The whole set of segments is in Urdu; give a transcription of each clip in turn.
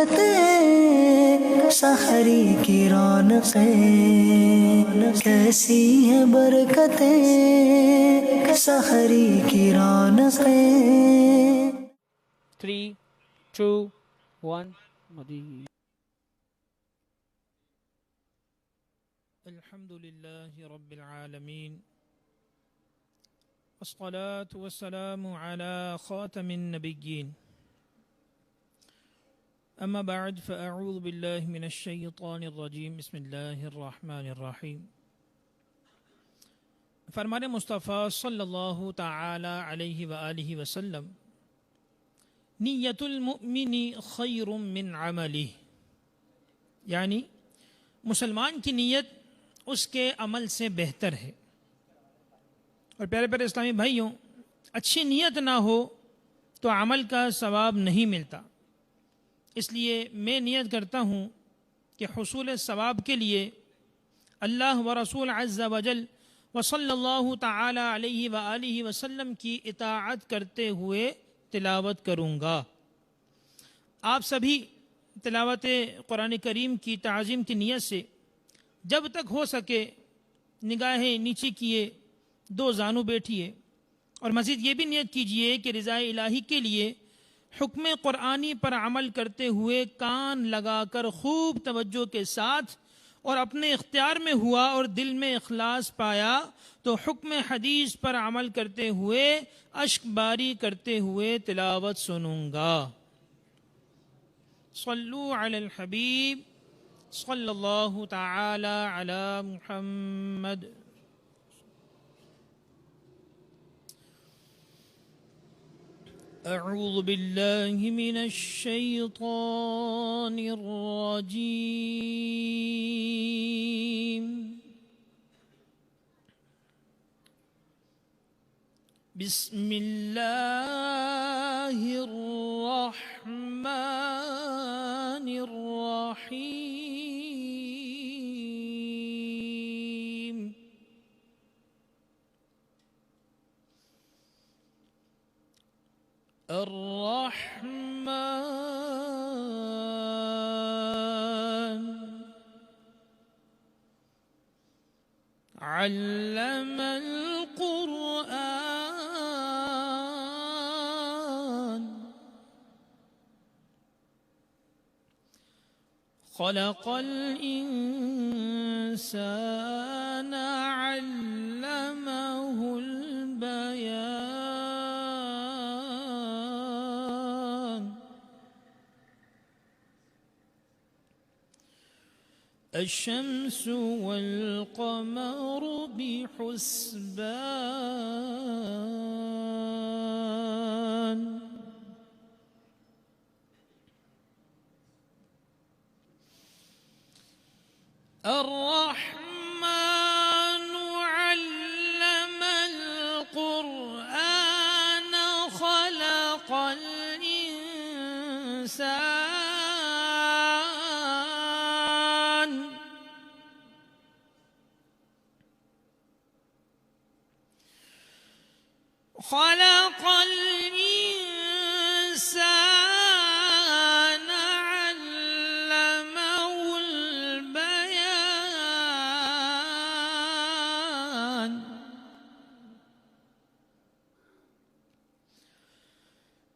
برکتیں، سحری کی رونقیں، کیسی ہیں برکتیں، سحری کی رونقیں۔ 3 2 1 مدی۔ الحمد للہ رب العالمین، والصلاة والسلام على خاتم النبیین، اما بعد فاعوذ باللہ من الشیطان الرجیم، بسم اللہ الرحمن الرحیم۔ فرمان مصطفیٰ صلی اللہ تعالی علیہ وآلہ وسلم، نیت المؤمن خیر من عملہ، یعنی مسلمان کی نیت اس کے عمل سے بہتر ہے۔ اور پیارے پیارے اسلامی بھائیوں، اچھی نیت نہ ہو تو عمل کا ثواب نہیں ملتا۔ اس لیے میں نیت کرتا ہوں کہ حصول ثواب کے لیے اللہ و رسول عز و جل و صلی اللہ تعالی علیہ وآلہ وسلم کی اطاعت کرتے ہوئے تلاوت کروں گا۔ آپ سبھی تلاوت قرآن کریم کی تعظیم کی نیت سے جب تک ہو سکے نگاہیں نیچی کیے، دو زانو بیٹھیے، اور مزید یہ بھی نیت کیجئے کہ رضا الہی کے لیے حکم قرآنی پر عمل کرتے ہوئے کان لگا کر خوب توجہ کے ساتھ اور اپنے اختیار میں ہوا اور دل میں اخلاص پایا تو حکم حدیث پر عمل کرتے ہوئے اشک باری کرتے ہوئے تلاوت سنوں گا۔ صلو علی الحبیب صلی اللہ تعالی علی محمد۔ اعوذ باللہ من الشیطان الرجیم، بسم اللہ الرحمن الرحیم۔ الرحمن علم القرآن، خلق الإنسان علمه البيان، الشمس والقمر بحسبان، الرحمن علم القرآن، خلق الإنسان، خلق الإنسان علمه البيان،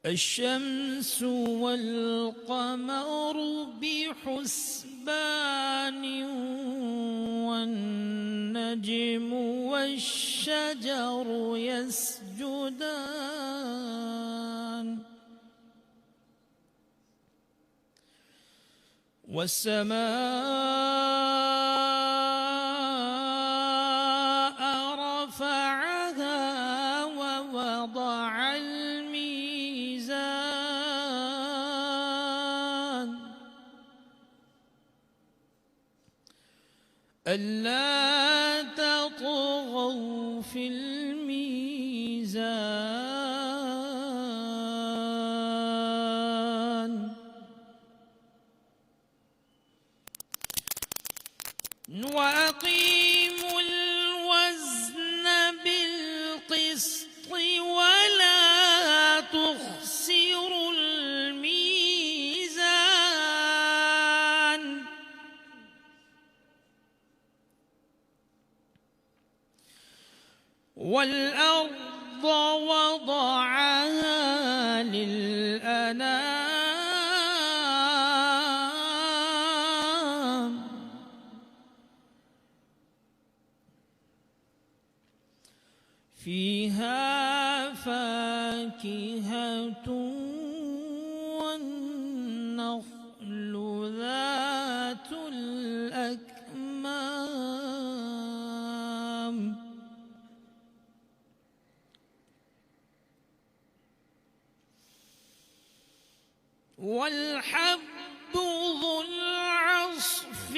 الشمس والقمر بحسبان، والنجم والشجر يسجدان، والسماء رفعها ووضع الميزان، ألا تطغوا في الميزان، وأقيموا الوزن بالقسط ولا تخسروا الميزان، والأرض وضعها للأنام فيها فاكهة والنخل ذات الأكمام والحب ذو العصف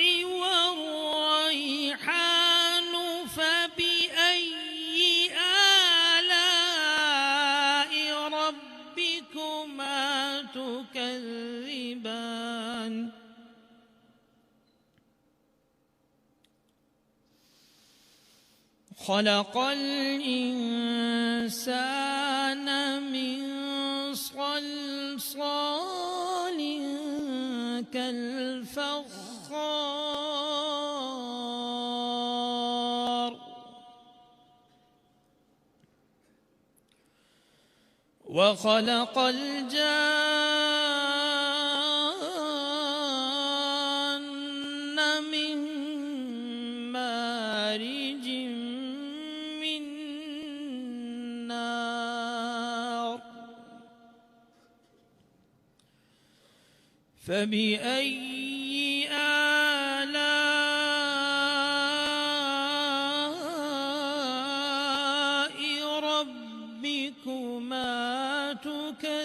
والريحان فبأي آلاء ربكما تكذبان خلق الإنسان من صلصال كالفخار وخلق الجان من مارج من نار فبأي آلاء ربكما تكذبان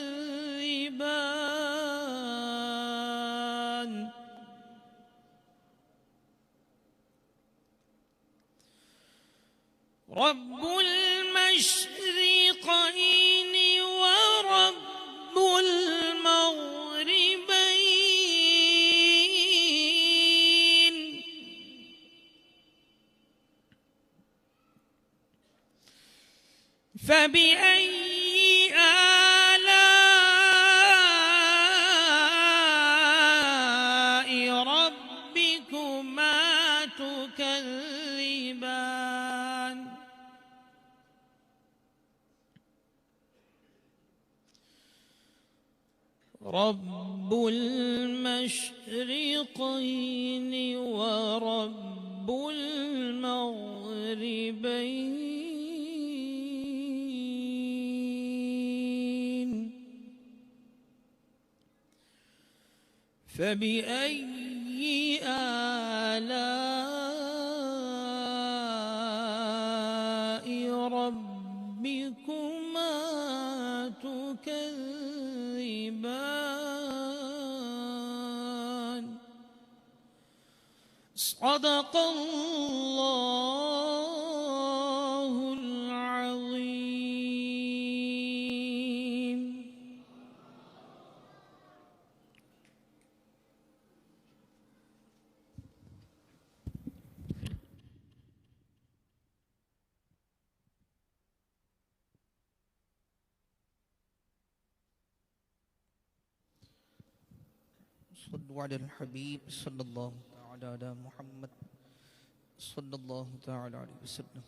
رب المشرقين ورب المغربين فبأي آلاء ربكما تكذبان رب المشرقين ورب المغربين فبأي آلاء ربكما تكذبان صدق الله العظيم. صلوا على الحبيب صلى الله تعالى على محمد صلى الله تعالى عليه وسلم.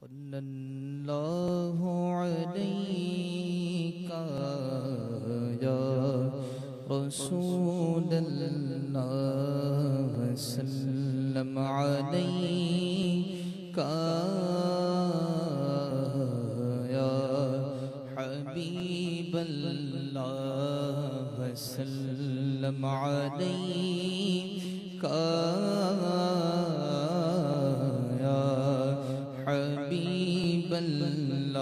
صلى الله عليك يا رسول الله وسلم عليك يا حبيب الله وسلم عليك يا حبيب الله.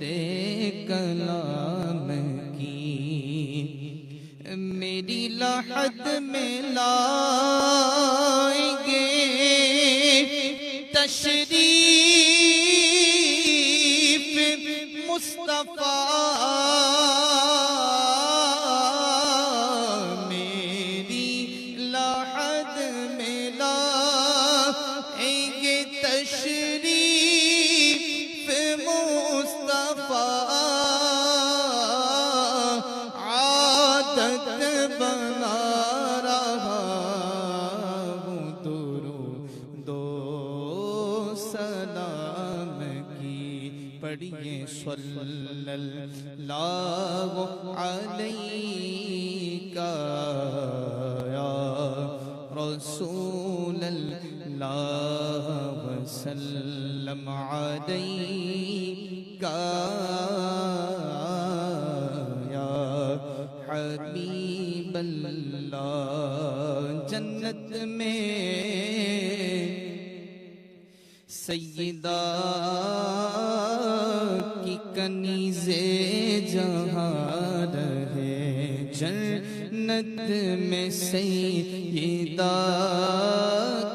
میرے کلام کی میری لحد میں لائیں گے تشریف مصطفیٰ میری لحد میں لائیں گے تشریف مصطفیٰ عادت بنا رہا ہوں درود و سلام کی پڑھیے صلی اللہ علیہ یا رسول اللہ وسلم علیہ یا حبیب اللہ جنت میں سیدہ کی کنیز جہاں رہے جنت میں سیدہ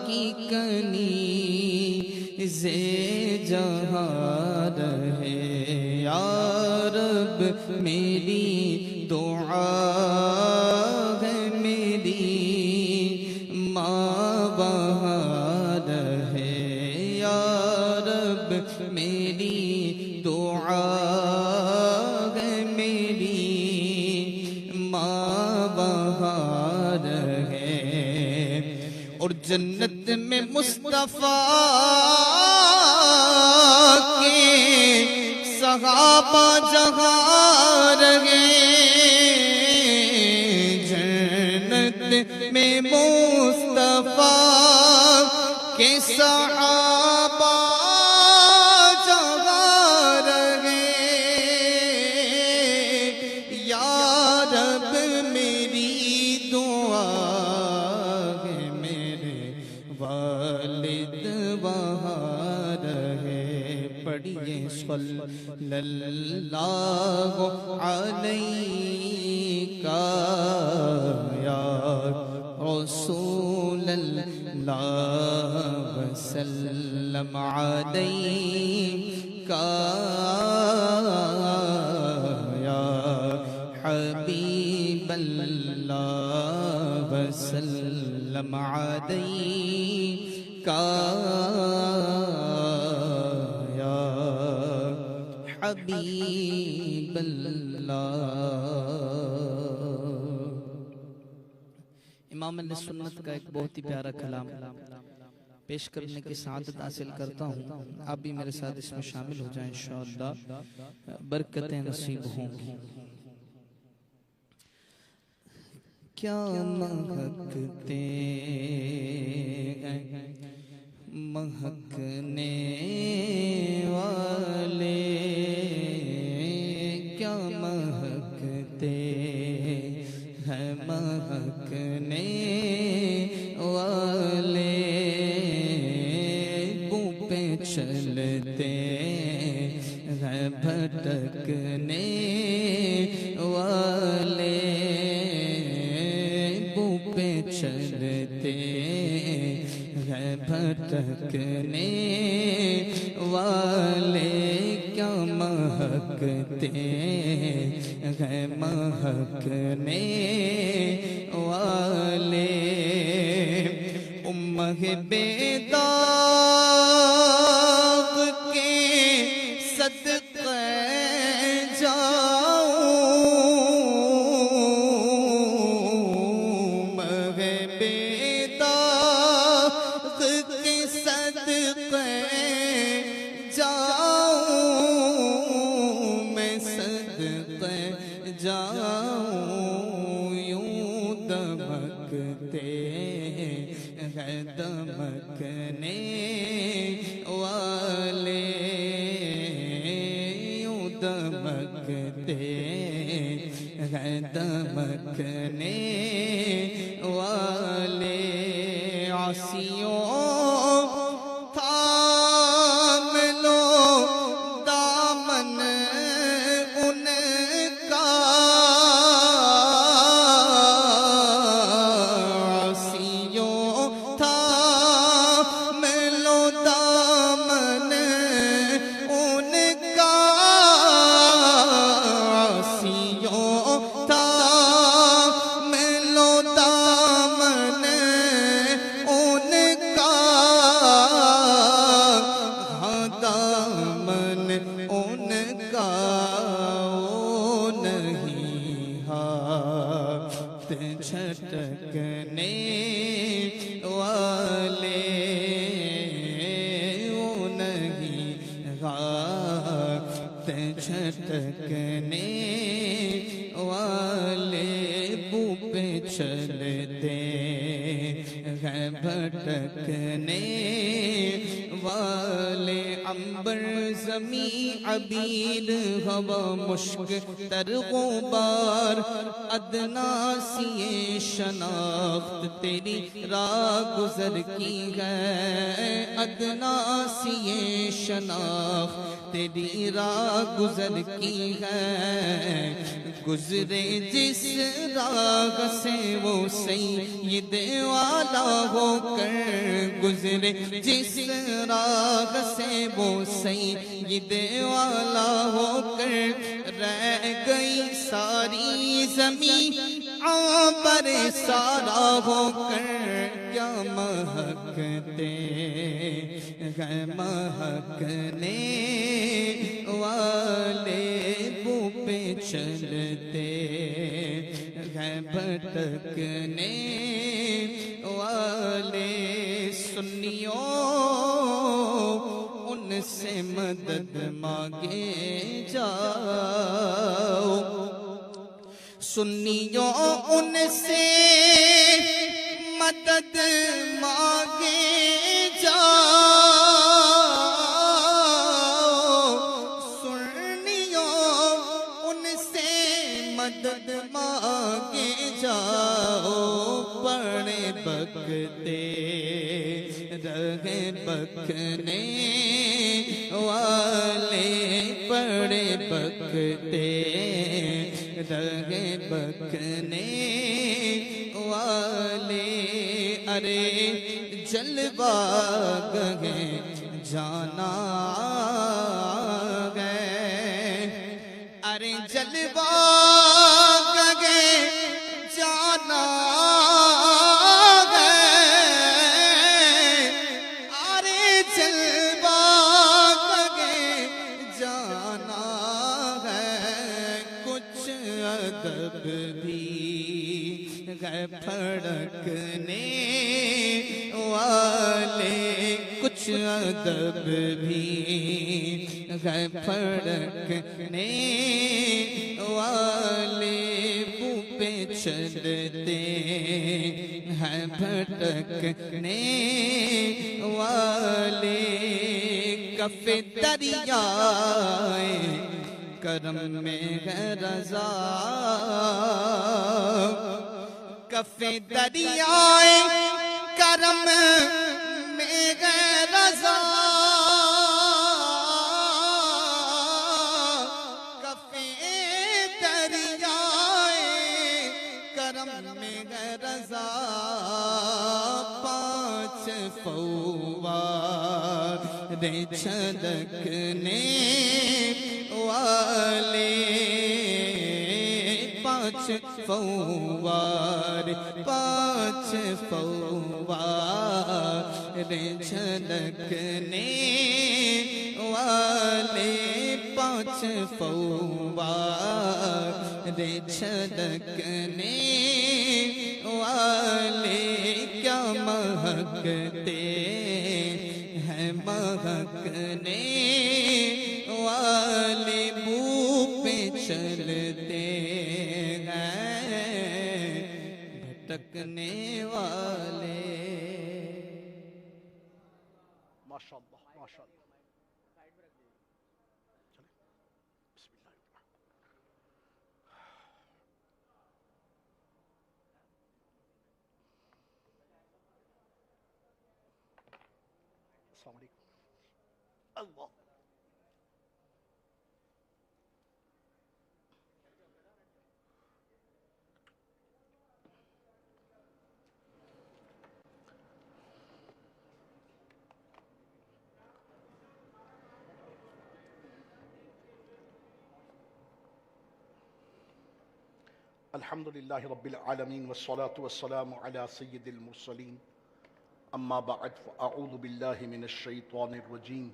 کی کنیز جہاں رہے یا رب میری دعا ہے میری ماں وہاں رہے یا رب میری دعا ہے میری ماں وہاں رہے اور جنت میں مصطفیٰ کے صحابہ جہاں رہے جنت میں مصطفیٰ کے صحابہ جہاں رہے یا رب میری دعا ہے میرے والد وہاں رہے پڑھیے صلی اللہ علیہ یا رسول اللہ وسلم علیہ یا حبیب اللہ وسلم علیہ یا حبیب اللہ امام اہل سنت کا ایک بہت ہی پیارا کلام پیش کرنے کی سعادت حاصل کرتا ہوں آپ بھی میرے ساتھ اس میں شامل ہو جائیں انشاءاللہ برکتیں نصیب ہوں گی کیا مہکتے ہیں مہکنے والے کیا مہکتے ہیں مہکنے والے بو پہ چلتے ہیں بھٹکنے والے بو پہ چلتے ہیں بھٹکنے والے کیا مہکتے ہیں مہکنے والے امہ بیداغ کے صدقے جاؤں امہ بیداغ کے صدقے جاؤں میں صدقے جاؤں یوں دمکتے ہیں دمکنے والے یوں دمکتے ہیں دمکنے والے عاصیوں تھام لو دامن بھٹکنے والے بو پہ چلتے ہیں بھٹکنے والے عنبر زمین عبید ہوا مشک تر غبار ادنا سی شناخت تیری راہ گزر کی ہے ادنا سی شناخت تیری راہ گزر کی ہے گزرے جس راہ سے وہ سید والا ہو کر گزرے جس راہ سے وہ سید والا ہو کر رہ گئی ساری زمین عنبر سارا ہو کر کیا مہکتے ہیں مہکنے والے بو پہ چلتے ہیں بھٹکنے والے سنیوں ان سے مدد مانگے جاؤ سنیوں ان سے مدد مانگے جاؤ سنیوں ان سے مدد مانگے جاؤ پڑے بکتے رہے بکنے والے پڑے بکتے رہے بکنے والے ارے جلوہ گئے جانا گئے ارے جلوہ گئے جانا پھڑکنے والے کچھ ادب بھی ہے پھڑکنے والے بو پہ چلتے ہیں بھٹکنے والے کف دریائے کرم میں ہے رضا کف دریائے کرم میں ہے رضا کف دریائے کرم میں ہے رضا پانچ فوار چھلکنے والے پانچ فوار چھلکنے والے پانچ فوار چھلکنے والے کیا مہکتے ہیں مہکنے والے بو پہ چلتے ہیں بھٹکنے والے ماشاءاللہ ماشاءاللہ السلام علیکم اللہ الحمد للہ رب العالمین والصلاة والسلام علی سید المرسلین اما بعد فاعوذ باللہ من الشیطان الرجیم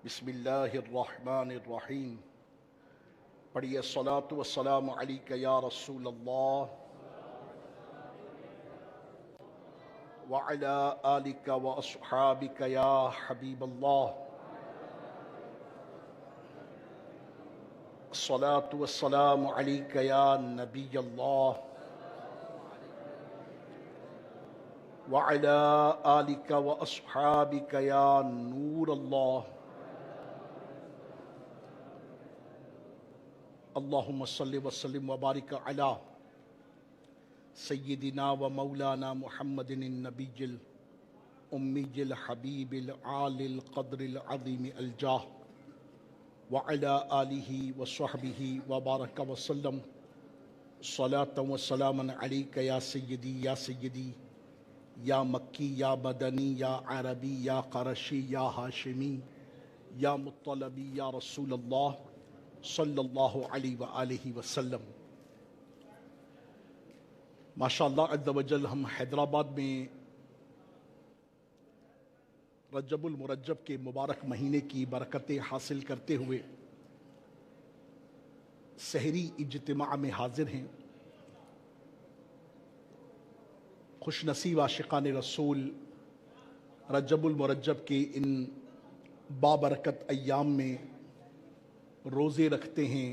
بسم اللہ الرحمن الرحیم پڑھیے الصلاة والسلام علیک یا رسول اللہ وعلی آلک واصحابک یا حبیب اللہ الصلاة والسلام عليك يا نبي الله وعلى آلك وأصحابك يا نور الله اللهم صل وسلم وبارك على سيدنا ومولانا محمد النبي الأمي الحبيب العالي القدر العظيم الجاه وعلى آله وصحبه وبارك وسلم صلاة وسلاما عليك يا سيدي يا سيدي یا مکی یا مدنی یا عربی یا قرشی یا ہاشمی یا مطلبی یا رسول اللہ صلی اللہ علیہ وآلہ وسلم۔ ماشاءاللہ عز و جل ہم حیدرآباد میں رجب المرجب کے مبارک مہینے کی برکتیں حاصل کرتے ہوئے سحری اجتماع میں حاضر ہیں۔ خوش نصیب عاشقان رسول رجب المرجب کے ان بابرکت ایام میں روزے رکھتے ہیں،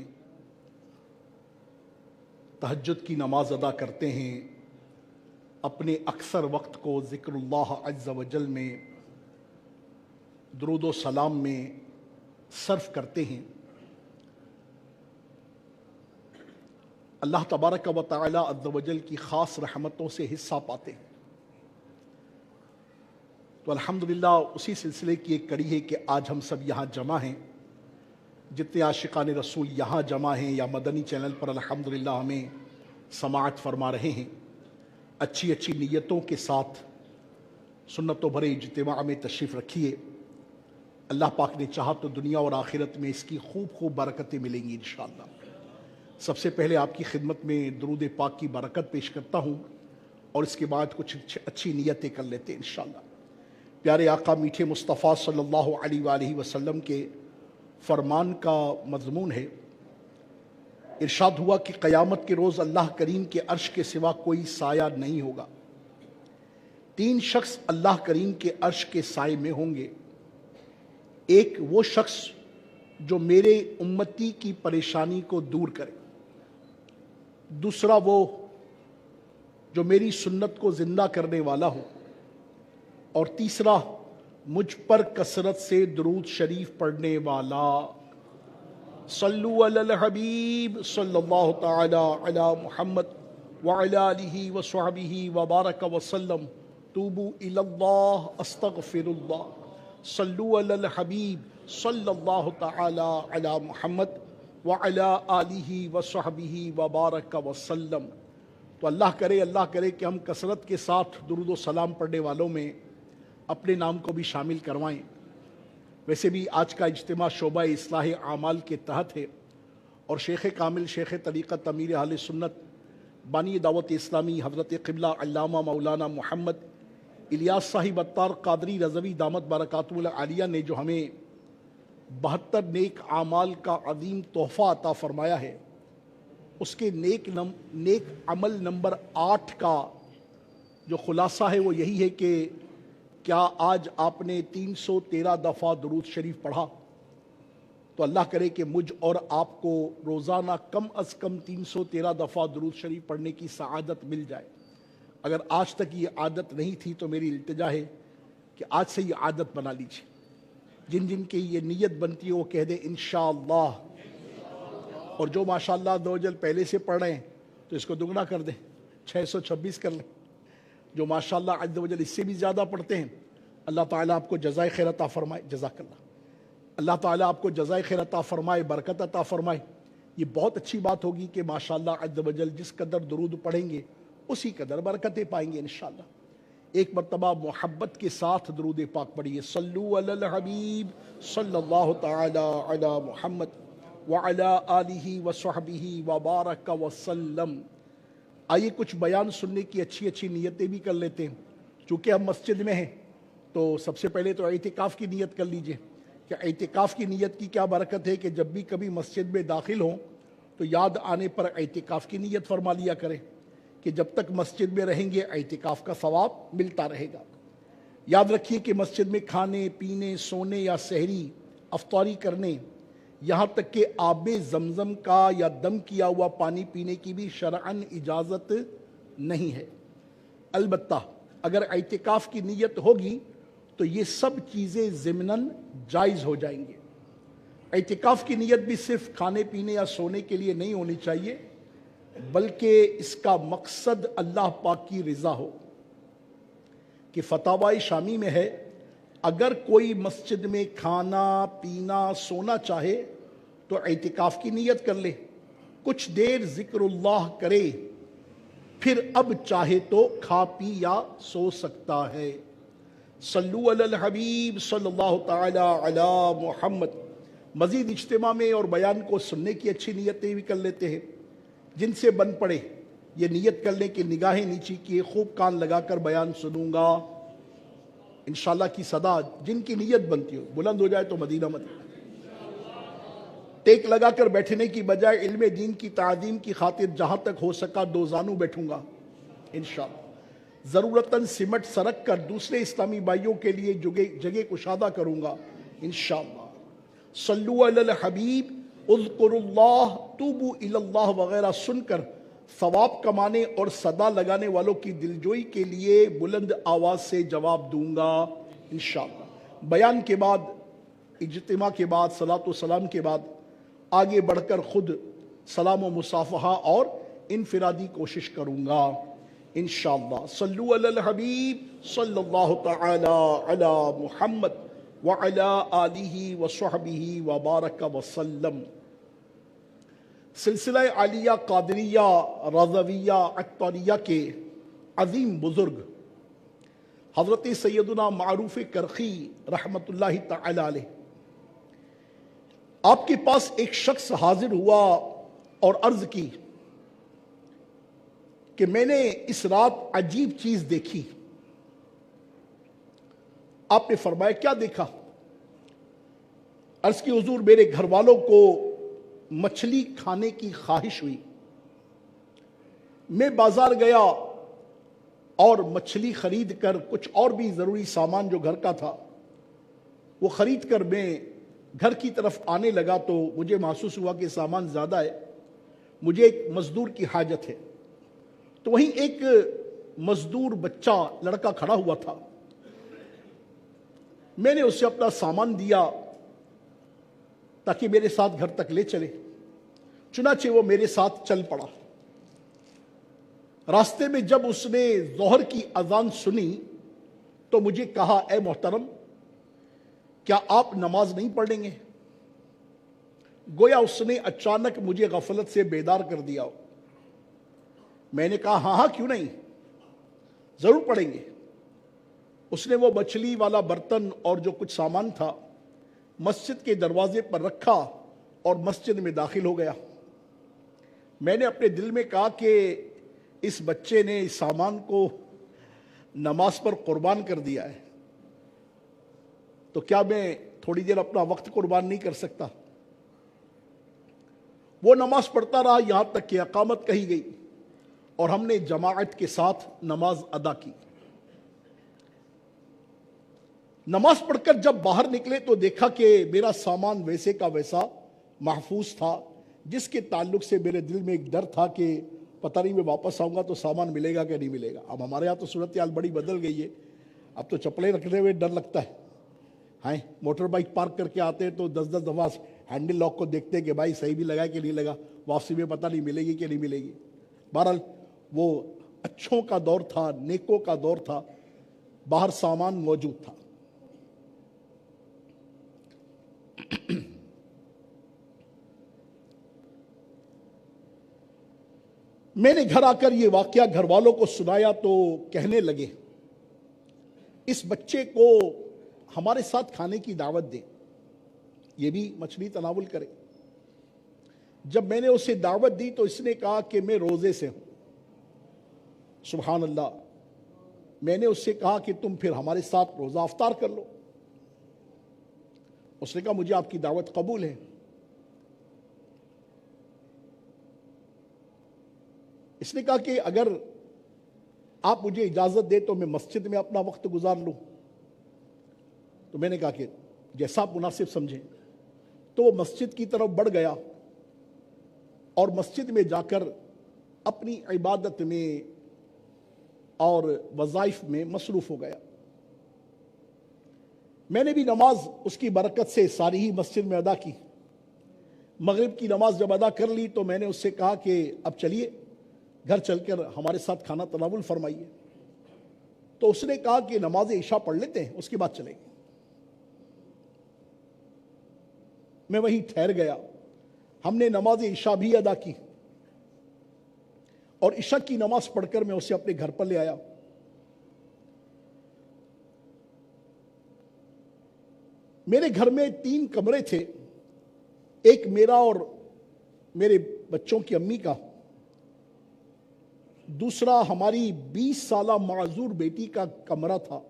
تہجد کی نماز ادا کرتے ہیں، اپنے اکثر وقت کو ذکر اللہ عز و جل میں درود و سلام میں صرف کرتے ہیں۔ اللہ تبارک و تعالی عز و جل کی خاص رحمتوں سے حصہ پاتے ہیں۔ تو الحمدللہ اسی سلسلے کی ایک کڑی ہے کہ آج ہم سب یہاں جمع ہیں، جتنے عاشقان رسول یہاں جمع ہیں یا مدنی چینل پر الحمدللہ ہمیں سماعت فرما رہے ہیں، اچھی اچھی نیتوں کے ساتھ سنتوں بھرے اجتماع میں تشریف رکھیے۔ اللہ پاک نے چاہا تو دنیا اور آخرت میں اس کی خوب خوب برکتیں ملیں گی انشاءاللہ۔ سب سے پہلے آپ کی خدمت میں درود پاک کی برکت پیش کرتا ہوں اور اس کے بعد کچھ اچھی نیتیں کر لیتے ہیں انشاءاللہ۔ پیارے آقا میٹھے مصطفیٰ صلی اللہ علیہ وآلہ وسلم کے فرمان کا مضمون ہے، ارشاد ہوا کہ قیامت کے روز اللہ کریم کے عرش کے سوا کوئی سایہ نہیں ہوگا۔ 3 شخص اللہ کریم کے عرش کے سائے میں ہوں گے۔ ایک وہ شخص جو میرے امتی کی پریشانی کو دور کرے، دوسرا وہ جو میری سنت کو زندہ کرنے والا ہو، اور تیسرا مجھ پر کثرت سے درود شریف پڑھنے والا۔ صلو علی الحبیب صلی اللہ تعالی علی محمد وعلی آلہ وصحبہ وبارک وسلم۔ توبوا الی اللہ استغفر اللہ۔ صلو علی الحبیب صلی اللہ تعالی علی محمد وعلی آلہ وصحبہ وبارک وسلم۔ تو اللہ کرے کہ ہم کثرت کے ساتھ درود و سلام پڑھنے والوں میں اپنے نام کو بھی شامل کروائیں۔ ویسے بھی آج کا اجتماع شعبہ اصلاح اعمال کے تحت ہے، اور شیخ کامل شیخ طریقت امیر اہل سنت بانی دعوت اسلامی حضرت قبلہ علامہ مولانا محمد الیاس صاحب عطار قادری رضوی دامت برکاتہ العالیہ نے جو ہمیں 72 نیک اعمال کا عظیم تحفہ عطا فرمایا ہے، اس کے نیک عمل نمبر 8 کا جو خلاصہ ہے وہ یہی ہے کہ کیا آج آپ نے 313 دفعہ درود شریف پڑھا؟ تو اللہ کرے کہ مجھ اور آپ کو روزانہ کم از کم 313 دفعہ درود شریف پڑھنے کی سعادت مل جائے۔ اگر آج تک یہ عادت نہیں تھی تو میری التجا ہے کہ آج سے یہ عادت بنا لیجیے۔ جن جن کی یہ نیت بنتی ہے وہ کہہ دیں انشاءاللہ، اور جو ماشاءاللہ دوجل پہلے سے پڑھ رہے ہیں تو اس کو دگنا کر دیں، 626 کر لیں۔ جو ماشاءاللہ عز و جل اس سے بھی زیادہ پڑھتے ہیں، اللہ تعالیٰ آپ کو جزائے خیر عطا فرمائے، جزاک اللہ۔ اللہ تعالیٰ آپ کو جزائے خیر عطا فرمائے، برکت عطا فرمائے۔ یہ بہت اچھی بات ہوگی کہ ماشاءاللہ عز و جل جس قدر درود پڑھیں گے اسی قدر برکتیں پائیں گے انشاءاللہ۔ ایک مرتبہ محبت کے ساتھ درود پاک پڑھیے، صلو علی الحبیب صلی اللہ تعالی علی محمد وعلی آلہ وصحبہ وبارک وسلم۔ آئیے کچھ بیان سننے کی اچھی نیتیں بھی کر لیتے ہیں۔ چونکہ ہم مسجد میں ہیں تو سب سے پہلے تو اعتکاف کی نیت کر لیجئے کہ اعتکاف کی نیت کی کیا برکت ہے کہ جب بھی کبھی مسجد میں داخل ہوں تو یاد آنے پر اعتکاف کی نیت فرما لیا کریں کہ جب تک مسجد میں رہیں گے اعتکاف کا ثواب ملتا رہے گا۔ یاد رکھیے کہ مسجد میں کھانے پینے، سونے یا سحری افطاری کرنے یہاں تک کہ آب زمزم کا یا دم کیا ہوا پانی پینے کی بھی شرعاً اجازت نہیں ہے۔ البتہ اگر اعتکاف کی نیت ہوگی تو یہ سب چیزیں ضمناً جائز ہو جائیں گے۔ اعتکاف کی نیت بھی صرف کھانے پینے یا سونے کے لیے نہیں ہونی چاہیے، بلکہ اس کا مقصد اللہ پاک کی رضا ہو۔ کہ فتاوی شامی میں ہے، اگر کوئی مسجد میں کھانا پینا سونا چاہے تو اعتکاف کی نیت کر لے، کچھ دیر ذکر اللہ کرے، پھر اب چاہے تو کھا پی یا سو سکتا ہے۔ صلو علی الحبیب صلی اللہ تعالی علی محمد۔ مزید اجتماع میں اور بیان کو سننے کی اچھی نیتیں بھی کر لیتے ہیں، جن سے بن پڑے یہ نیت کر لیں کہ نگاہیں نیچی کیے خوب کان لگا کر بیان سنوں گا۔ انشاءاللہ کی صدا جن کی نیت بنتی ہو، بلند ہو جائے تو مدینہ مت۔ ٹیک لگا کر بیٹھنے کی بجائے علم دین کی تعظیم کی خاطر جہاں تک ہو سکا دو زانو بیٹھوں گا انشاءاللہ۔ ضرورتاً سمٹ سرک کر دوسرے اسلامی بھائیوں کے لیے جگہ کشادہ کروں گا انشاءاللہ۔ صلو علی الحبیب، اذکر اللہ، توبو الی اللہ وغیرہ سن کر ثواب کمانے اور صدا لگانے والوں کی دلجوئی کے لیے بلند آواز سے جواب دوں گا انشاءاللہ۔ بیان کے بعد، اجتماع کے بعد، صلاۃ و سلام کے بعد آگے بڑھ کر خود سلام و مصافحہ اور انفرادی کوشش کروں گا انشاءاللہ۔ صلو علی الحبیب صلی اللہ تعالی علی محمد وعلی آلہ وصحبہ وبارک وسلم۔ سلسلہ عالیہ قادریہ رضویہ عطاریہ کے عظیم بزرگ حضرت سیدنا معروف کرخی رحمت اللہ تعالی علیہ، آپ کے پاس ایک شخص حاضر ہوا اور عرض کی کہ میں نے اس رات عجیب چیز دیکھی۔ آپ نے فرمایا کیا دیکھا؟ عرض کی حضور میرے گھر والوں کو مچھلی کھانے کی خواہش ہوئی، میں بازار گیا اور مچھلی خرید کر کچھ اور بھی ضروری سامان جو گھر کا تھا وہ خرید کر میں گھر کی طرف آنے لگا تو مجھے محسوس ہوا کہ سامان زیادہ ہے، مجھے ایک مزدور کی حاجت ہے۔ تو وہیں ایک مزدور بچہ لڑکا کھڑا ہوا تھا، میں نے اسے اپنا سامان دیا تاکہ میرے ساتھ گھر تک لے چلے، چنانچہ وہ میرے ساتھ چل پڑا۔ راستے میں جب اس نے ظہر کی اذان سنی تو مجھے کہا اے محترم کیا آپ نماز نہیں پڑھیں گے؟ گویا اس نے اچانک مجھے غفلت سے بیدار کر دیا ہو۔ میں نے کہا ہاں کیوں نہیں، ضرور پڑھیں گے۔ اس نے وہ مچھلی والا برتن اور جو کچھ سامان تھا مسجد کے دروازے پر رکھا اور مسجد میں داخل ہو گیا۔ میں نے اپنے دل میں کہا کہ اس بچے نے اس سامان کو نماز پر قربان کر دیا ہے، تو کیا میں تھوڑی دیر اپنا وقت قربان نہیں کر سکتا؟ وہ نماز پڑھتا رہا یہاں تک کہ اقامت کہی گئی اور ہم نے جماعت کے ساتھ نماز ادا کی۔ نماز پڑھ کر جب باہر نکلے تو دیکھا کہ میرا سامان ویسے کا ویسا محفوظ تھا، جس کے تعلق سے میرے دل میں ایک ڈر تھا کہ پتہ نہیں میں واپس آؤں گا تو سامان ملے گا کہ نہیں ملے گا۔ اب ہمارے یہاں تو صورتحال بڑی بدل گئی ہے، اب تو چپلیں رکھنے ہوئے ڈر لگتا ہے۔ ہاں موٹر بائک پارک کر کے آتے ہیں تو 10 دفعہ ہینڈل لاک کو دیکھتے ہیں کہ بھائی صحیح بھی لگا کہ نہیں لگا، واپسی میں پتہ نہیں ملے گی کہ نہیں ملے گی۔ بہرحال وہ اچھوں کا دور تھا، نیکوں کا دور تھا، باہر سامان موجود تھا۔ میں نے گھر آ کر یہ واقعہ گھر والوں کو سنایا تو کہنے لگے اس بچے کو ہمارے ساتھ کھانے کی دعوت دے، یہ بھی مچھلی تناول کرے۔ جب میں نے اسے دعوت دی تو اس نے کہا کہ میں روزے سے ہوں۔ سبحان اللہ۔ میں نے اس سے کہا کہ تم پھر ہمارے ساتھ روزہ افطار کر لو۔ اس نے کہا مجھے آپ کی دعوت قبول ہے۔ اس نے کہا کہ اگر آپ مجھے اجازت دے تو میں مسجد میں اپنا وقت گزار لوں۔ تو میں نے کہا کہ جیسا آپ مناسب سمجھیں۔ تو وہ مسجد کی طرف بڑھ گیا اور مسجد میں جا کر اپنی عبادت میں اور وظائف میں مصروف ہو گیا۔ میں نے بھی نماز اس کی برکت سے ساری ہی مسجد میں ادا کی۔ مغرب کی نماز جب ادا کر لی تو میں نے اس سے کہا کہ اب چلیے گھر چل کر ہمارے ساتھ کھانا تناول فرمائیے۔ تو اس نے کہا کہ نماز عشاء پڑھ لیتے ہیں، اس کے بعد چلیں گے۔ میں وہیں ٹھہر گیا، ہم نے نماز عشاء بھی ادا کی اور عشاء کی نماز پڑھ کر میں اسے اپنے گھر پر لے آیا۔ میرے گھر میں 3 کمرے تھے، ایک میرا اور میرے بچوں کی امی کا، دوسرا ہماری 20 سالہ معذور بیٹی کا کمرہ تھا۔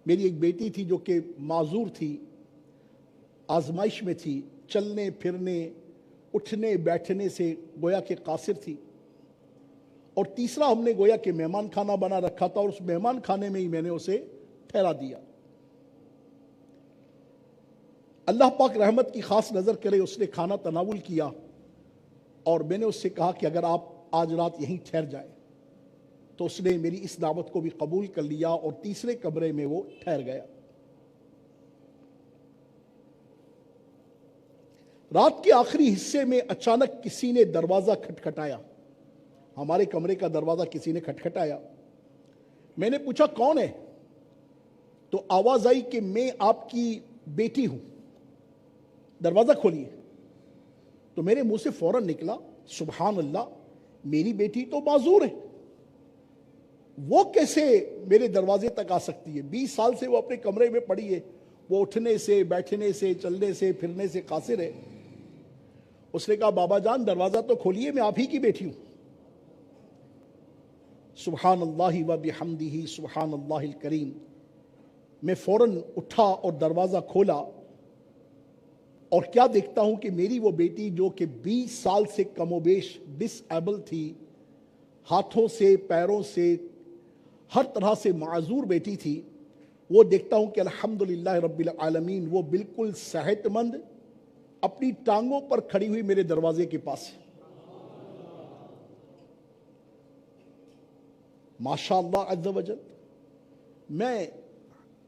میری ایک بیٹی تھی جو کہ معذور تھی، آزمائش میں تھی، چلنے پھرنے اٹھنے بیٹھنے سے گویا کہ قاصر تھی۔ اور تیسرا ہم نے گویا کہ مہمان خانہ بنا رکھا تھا اور اس مہمان خانے میں ہی میں نے اسے ٹھہرا دیا۔ اللہ پاک رحمت کی خاص نظر کرے، اس نے کھانا تناول کیا اور میں نے اس سے کہا کہ اگر آپ آج رات یہیں ٹھہر جائیں، تو اس نے میری اس دعوت کو بھی قبول کر لیا اور تیسرے کمرے میں وہ ٹھہر گیا۔ رات کے آخری حصے میں اچانک کسی نے دروازہ کھٹکھٹایا، ہمارے کمرے کا دروازہ کسی نے کھٹکھٹایا۔ میں نے پوچھا کون ہے؟ تو آواز آئی کہ میں آپ کی بیٹی ہوں، دروازہ کھولیے۔ تو میرے منہ سے فوراً نکلا سبحان اللہ، میری بیٹی تو معذور ہے، وہ کیسے میرے دروازے تک آ سکتی ہے؟ 20 سال سے وہ اپنے کمرے میں پڑی ہے، وہ اٹھنے سے بیٹھنے سے چلنے سے پھرنے سے قاصر ہے۔ اس نے کہا بابا جان دروازہ تو کھولیے، میں آپ ہی کی بیٹی ہوں۔ سبحان اللہ و بحمدہ سبحان اللہ الکریم۔ میں فوراً اٹھا اور دروازہ کھولا اور کیا دیکھتا ہوں کہ میری وہ بیٹی جو کہ 20 سال سے کم و بیش ڈس ایبل تھی، ہاتھوں سے پیروں سے ہر طرح سے معذور بیٹی تھی، وہ دیکھتا ہوں کہ الحمدللہ رب العالمین وہ بالکل صحت مند اپنی ٹانگوں پر کھڑی ہوئی میرے دروازے کے پاس ہے۔ ماشاءاللہ عز و جل۔ میں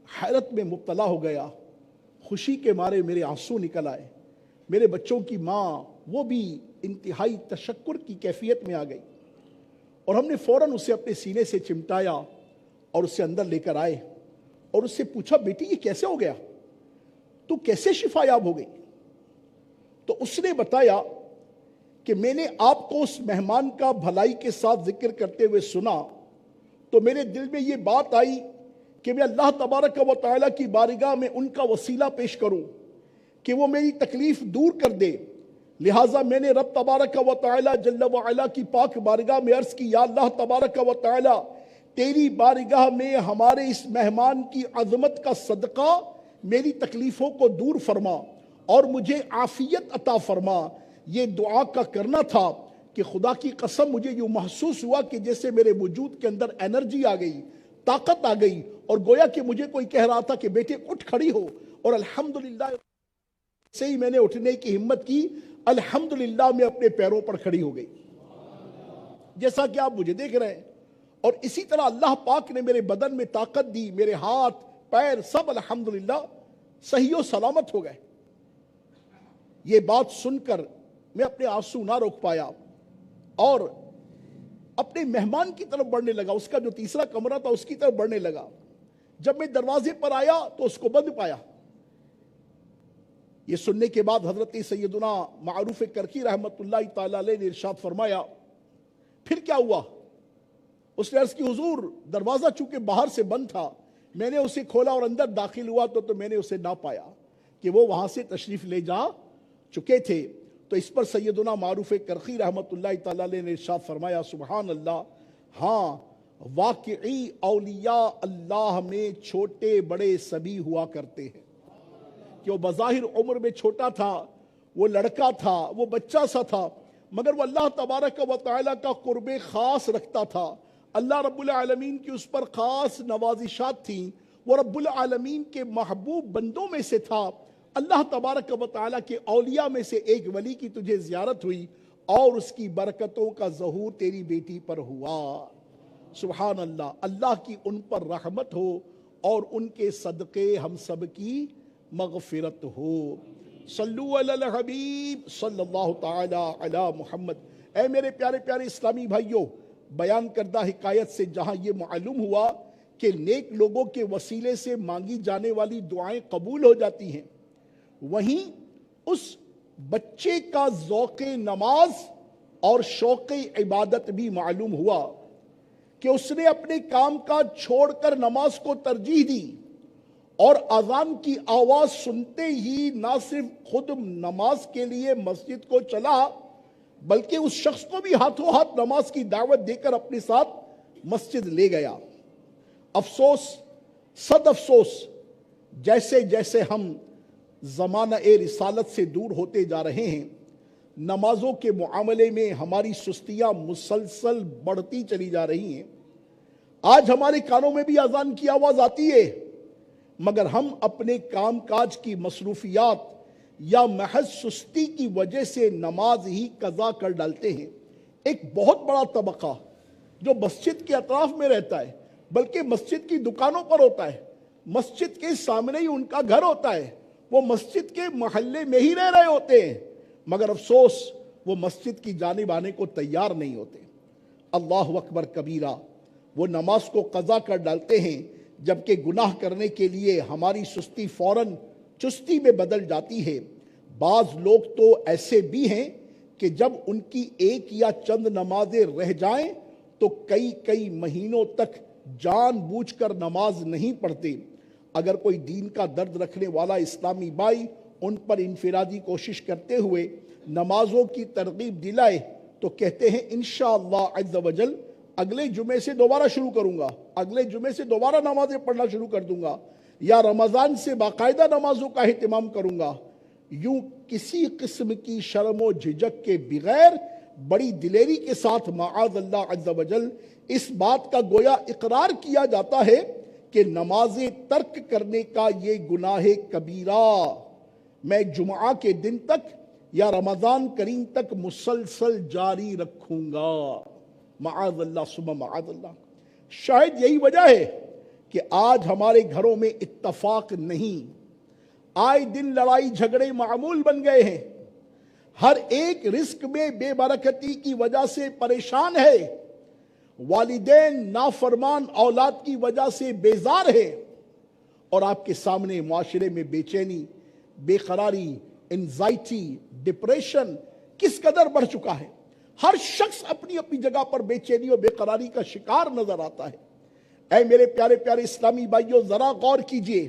حیرت میں مبتلا ہو گیا، خوشی کے مارے میرے آنسو نکل آئے۔ میرے بچوں کی ماں وہ بھی انتہائی تشکر کی کیفیت میں آ گئی اور ہم نے فوراً اسے اپنے سینے سے چمٹایا اور اسے اندر لے کر آئے اور اس سے پوچھا بیٹی یہ کیسے ہو گیا، تو کیسے شفا یاب ہو گئی؟ تو اس نے بتایا کہ میں نے آپ کو اس مہمان کا بھلائی کے ساتھ ذکر کرتے ہوئے سنا تو میرے دل میں یہ بات آئی کہ میں اللہ تبارک و تعالیٰ کی بارگاہ میں ان کا وسیلہ پیش کروں کہ وہ میری تکلیف دور کر دے۔ لہٰذا میں نے رب تبارک و تعالیٰ جل وعلا کی پاک بارگاہ میں عرض کی، یا اللہ تبارک و تعالیٰ تیری بارگاہ میں ہمارے اس مہمان کی عظمت کا صدقہ میری تکلیفوں کو دور فرما اور مجھے عافیت عطا فرما۔ یہ دعا کا کرنا تھا کہ خدا کی قسم مجھے یوں محسوس ہوا کہ جیسے میرے وجود کے اندر انرجی آ گئی، طاقت آ گئی، اور گویا کہ مجھے کوئی کہہ رہا تھا کہ بیٹے اٹھ کھڑی ہو، اور الحمدللہ سے ہی میں نے اٹھنے کی ہمت کی، الحمدللہ میں اپنے پیروں پر کھڑی ہو گئی، جیسا کہ آپ مجھے دیکھ رہے ہیں۔ اور اسی طرح اللہ پاک نے میرے بدن میں طاقت دی، میرے ہاتھ پیر سب الحمدللہ صحیح و سلامت ہو گئے۔ یہ بات سن کر میں اپنے آنسو نہ روک پایا اور اپنے مہمان کی طرف بڑھنے لگا، اس کا جو تیسرا کمرہ تھا اس کی طرف بڑھنے لگا۔ جب میں دروازے پر آیا تو اس کو بند پایا۔ یہ سننے کے بعد حضرت سیدنا معروف کرکی رحمت اللہ تعالی علیہ نے ارشاد فرمایا پھر کیا ہوا؟ اس نے عرض کی حضور دروازہ چونکہ باہر سے بند تھا، میں نے اسے کھولا اور اندر داخل ہوا تو میں نے اسے نہ پایا کہ وہ وہاں سے تشریف لے جا چکے تھے۔ تو اس پر سیدنا معروف کرخی رحمت اللہ تعالی علیہ نے ارشاد فرمایا سبحان اللہ، ہاں واقعی اولیاء اللہ میں چھوٹے بڑے سبھی ہوا کرتے ہیں، کہ وہ بظاہر عمر میں چھوٹا تھا، وہ لڑکا تھا، وہ بچہ سا تھا، مگر وہ اللہ تبارک و تعالیٰ کا قرب خاص رکھتا تھا، اللہ رب العالمین کی اس پر خاص نوازشات تھیں، وہ رب العالمین کے محبوب بندوں میں سے تھا۔ اللہ تبارک و تعالیٰ کے اولیاء میں سے ایک ولی کی تجھے زیارت ہوئی اور اس کی برکتوں کا ظہور تیری بیٹی پر ہوا. سبحان اللہ. اللہ کی ان پر رحمت ہو اور ان کے صدقے ہم سب کی مغفرت ہو. صلو علی الحبیب صلی اللہ تعالی علی محمد. اے میرے پیارے پیارے اسلامی بھائیوں، بیان کردہ حکایت سے جہاں یہ معلوم ہوا کہ نیک لوگوں کے وسیلے سے مانگی جانے والی دعائیں قبول ہو جاتی ہیں، وہیں اس بچے کا ذوق نماز اور شوق عبادت بھی معلوم ہوا کہ اس نے اپنے کام کاج چھوڑ کر نماز کو ترجیح دی اور اذان کی آواز سنتے ہی نہ صرف خود نماز کے لیے مسجد کو چلا بلکہ اس شخص کو بھی ہاتھوں ہاتھ نماز کی دعوت دے کر اپنے ساتھ مسجد لے گیا. افسوس، صد افسوس، جیسے جیسے ہم زمانہ رسالت سے دور ہوتے جا رہے ہیں، نمازوں کے معاملے میں ہماری سستیاں مسلسل بڑھتی چلی جا رہی ہیں. آج ہمارے کانوں میں بھی اذان کی آواز آتی ہے، مگر ہم اپنے کام کاج کی مصروفیات یا محض سستی کی وجہ سے نماز ہی قضا کر ڈالتے ہیں. ایک بہت بڑا طبقہ جو مسجد کے اطراف میں رہتا ہے، بلکہ مسجد کی دکانوں پر ہوتا ہے، مسجد کے سامنے ہی ان کا گھر ہوتا ہے، وہ مسجد کے محلے میں ہی رہ رہے ہوتے ہیں، مگر افسوس وہ مسجد کی جانب آنے کو تیار نہیں ہوتے. اللہ اکبر کبیرہ. وہ نماز کو قضا کر ڈالتے ہیں جبکہ گناہ کرنے کے لیے ہماری سستی فوراً چستی میں بدل جاتی ہے. بعض لوگ تو ایسے بھی ہیں کہ جب ان کی ایک یا چند نمازیں رہ جائیں تو کئی کئی مہینوں تک جان بوجھ کر نماز نہیں پڑھتے. اگر کوئی دین کا درد رکھنے والا اسلامی بھائی ان پر انفرادی کوشش کرتے ہوئے نمازوں کی ترغیب دلائے تو کہتے ہیں انشاءاللہ عز و جل اگلے جمعے سے دوبارہ شروع کروں گا، اگلے جمعے سے دوبارہ نمازیں پڑھنا شروع کر دوں گا، یا رمضان سے باقاعدہ نمازوں کا اہتمام کروں گا. یوں کسی قسم کی شرم و جھجک کے بغیر بڑی دلیری کے ساتھ معاذ اللہ عز و جل اس بات کا گویا اقرار کیا جاتا ہے کہ نمازیں ترک کرنے کا یہ گناہ کبیرہ میں جمعہ کے دن تک یا رمضان کریم تک مسلسل جاری رکھوں گا. معاذ اللہ ثم معاذ اللہ. شاید یہی وجہ ہے کہ آج ہمارے گھروں میں اتفاق نہیں، آئے دن لڑائی جھگڑے معمول بن گئے ہیں. ہر ایک رزق میں بے برکتی کی وجہ سے پریشان ہے، والدین نافرمان اولاد کی وجہ سے بیزار ہے، اور آپ کے سامنے معاشرے میں بے چینی، بے قراری، انزائٹی، ڈپریشن کس قدر بڑھ چکا ہے. ہر شخص اپنی اپنی جگہ پر بے چینی اور بے قراری کا شکار نظر آتا ہے. اے میرے پیارے پیارے اسلامی بھائیوں، ذرا غور کیجئے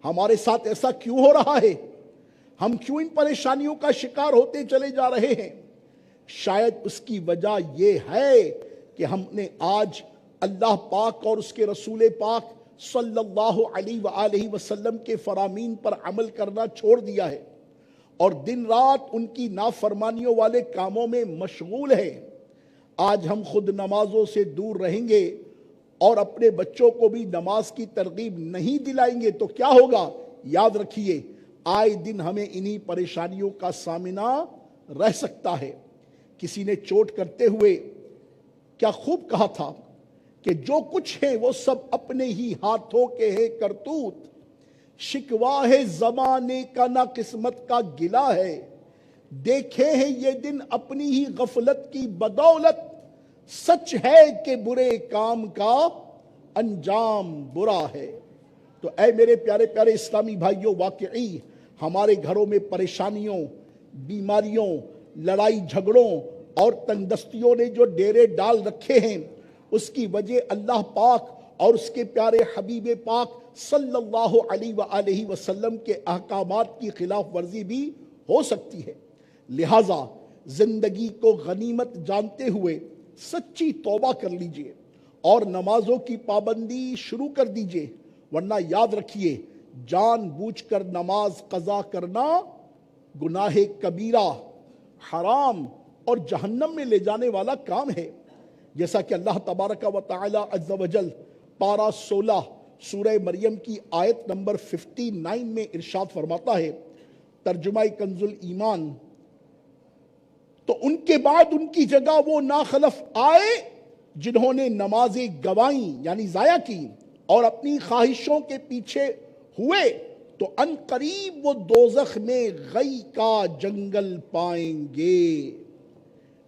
ہمارے ساتھ ایسا کیوں ہو رہا ہے؟ ہم کیوں ان پریشانیوں کا شکار ہوتے چلے جا رہے ہیں؟ شاید اس کی وجہ یہ ہے کہ ہم نے آج اللہ پاک اور اس کے رسول پاک صلی اللہ علیہ وآلہ وسلم کے فرامین پر عمل کرنا چھوڑ دیا ہے اور دن رات ان کی نافرمانیوں والے کاموں میں مشغول ہے. آج ہم خود نمازوں سے دور رہیں گے اور اپنے بچوں کو بھی نماز کی ترغیب نہیں دلائیں گے تو کیا ہوگا؟ یاد رکھیے آئے دن ہمیں انہی پریشانیوں کا سامنا رہ سکتا ہے. کسی نے چوٹ کرتے ہوئے کیا خوب کہا تھا کہ جو کچھ ہے وہ سب اپنے ہی ہاتھوں کے ہے کرتوت، شکوا ہے زمانے کا نہ قسمت کا گلا ہے، دیکھے ہیں یہ دن اپنی ہی غفلت کی بدولت، سچ ہے کہ برے کام کا انجام برا ہے. تو اے میرے پیارے پیارے اسلامی بھائیوں، واقعی ہمارے گھروں میں پریشانیوں، بیماریوں، لڑائی جھگڑوں اور تنگدستیوں نے جو ڈیرے ڈال رکھے ہیں اس کی وجہ اللہ پاک اور اس کے پیارے حبیب پاک صلی اللہ علیہ وآلہ وسلم کے احکامات کی خلاف ورزی بھی ہو سکتی ہے. لہٰذا زندگی کو غنیمت جانتے ہوئے سچی توبہ کر لیجئے اور نمازوں کی پابندی شروع کر دیجئے، ورنہ یاد رکھیے جان بوجھ کر نماز قضا کرنا گناہ کبیرہ، حرام اور جہنم میں لے جانے والا کام ہے. جیسا کہ اللہ تبارک و تعالی عز و جل پارہ 16 سورہ مریم کی آیت نمبر 59 میں ارشاد فرماتا ہے ترجمہ کنز الایمان، تو ان کے بعد ان کی جگہ وہ ناخلف آئے جنہوں نے نمازیں گوائیں یعنی ضائع کی اور اپنی خواہشوں کے پیچھے ہوئے، تو ان قریب وہ دوزخ میں غی کا جنگل پائیں گے۔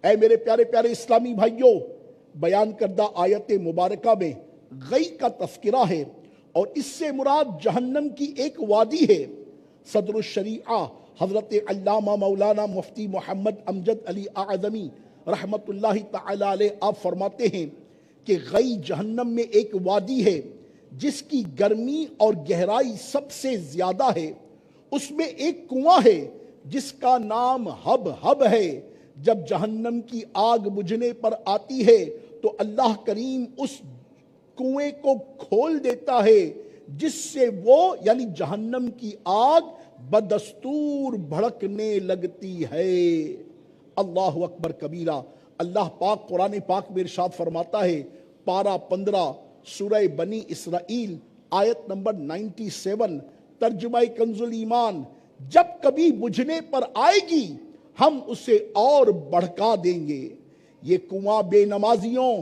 اے میرے پیارے پیارے اسلامی بھائیوں، بیان کردہ آیت مبارکہ میں غی کا تذکرہ ہے اور اس سے مراد جہنم کی ایک وادی ہے۔ صدر الشریعہ حضرت علامہ مولانا مفتی محمد امجد علی اعظمی رحمت اللہ تعالی علیہ آپ فرماتے ہیں کہ غی جہنم میں ایک وادی ہے جس کی گرمی اور گہرائی سب سے زیادہ ہے۔ اس میں ایک کنواں ہے جس کا نام ہب ہب ہے۔ جب جہنم کی آگ بجھنے پر آتی ہے تو اللہ کریم اس کنویں کو کھول دیتا ہے جس سے وہ یعنی جہنم کی آگ بدستور بھڑکنے لگتی ہے۔ اللہ اکبر کبیرہ۔ اللہ پاک قرآن پاک میں ارشاد فرماتا ہے پارہ 15 سورہ بنی اسرائیل آیت نمبر 97 ترجمہ کنز الایمان، جب کبھی بجھنے پر آئے گی ہم اسے اور بڑھکا دیں گے۔ یہ کنواں بے نمازیوں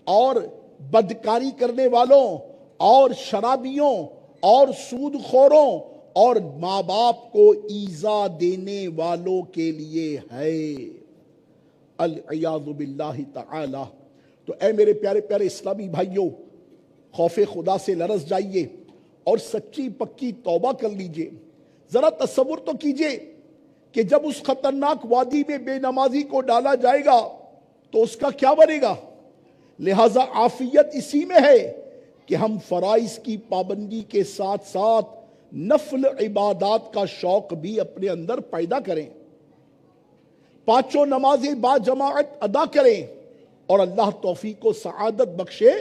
اور بدکاری کرنے والوں اور شرابیوں اور سود خوروں اور ماں باپ کو ایذا دینے والوں کے لیے ہے، العیاذ باللہ تعالی۔ تو اے میرے پیارے پیارے اسلامی بھائیوں، خوف خدا سے لرز جائیے اور سچی پکی توبہ کر لیجئے۔ ذرا تصور تو کیجئے کہ جب اس خطرناک وادی میں بے نمازی کو ڈالا جائے گا تو اس کا کیا بنے گا؟ لہٰذا عافیت اسی میں ہے کہ ہم فرائض کی پابندی کے ساتھ ساتھ نفل عبادات کا شوق بھی اپنے اندر پیدا کریں، پانچوں نمازیں با جماعت ادا کریں، اور اللہ توفیق و سعادت بخشے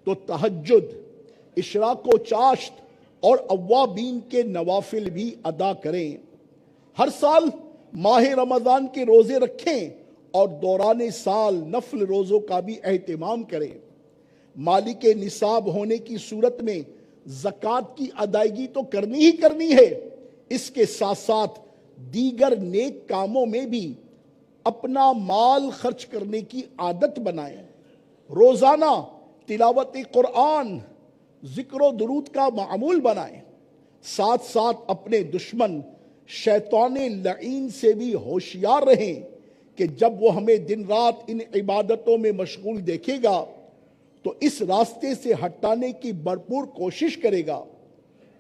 تو تہجد، اشراق و چاشت اور اوابین کے نوافل بھی ادا کریں۔ ہر سال ماہ رمضان کے روزے رکھیں اور دوران سال نفل روزوں کا بھی اہتمام کریں۔ مالک نصاب ہونے کی صورت میں زکوٰۃ کی ادائیگی تو کرنی ہی کرنی ہے، اس کے ساتھ ساتھ دیگر نیک کاموں میں بھی اپنا مال خرچ کرنے کی عادت بنائیں۔ روزانہ تلاوت قرآن، ذکر و درود کا معمول بنائیں، ساتھ ساتھ اپنے دشمن شیطان لعین سے بھی ہوشیار رہیں کہ جب وہ ہمیں دن رات ان عبادتوں میں مشغول دیکھے گا تو اس راستے سے ہٹانے کی بھرپور کوشش کرے گا،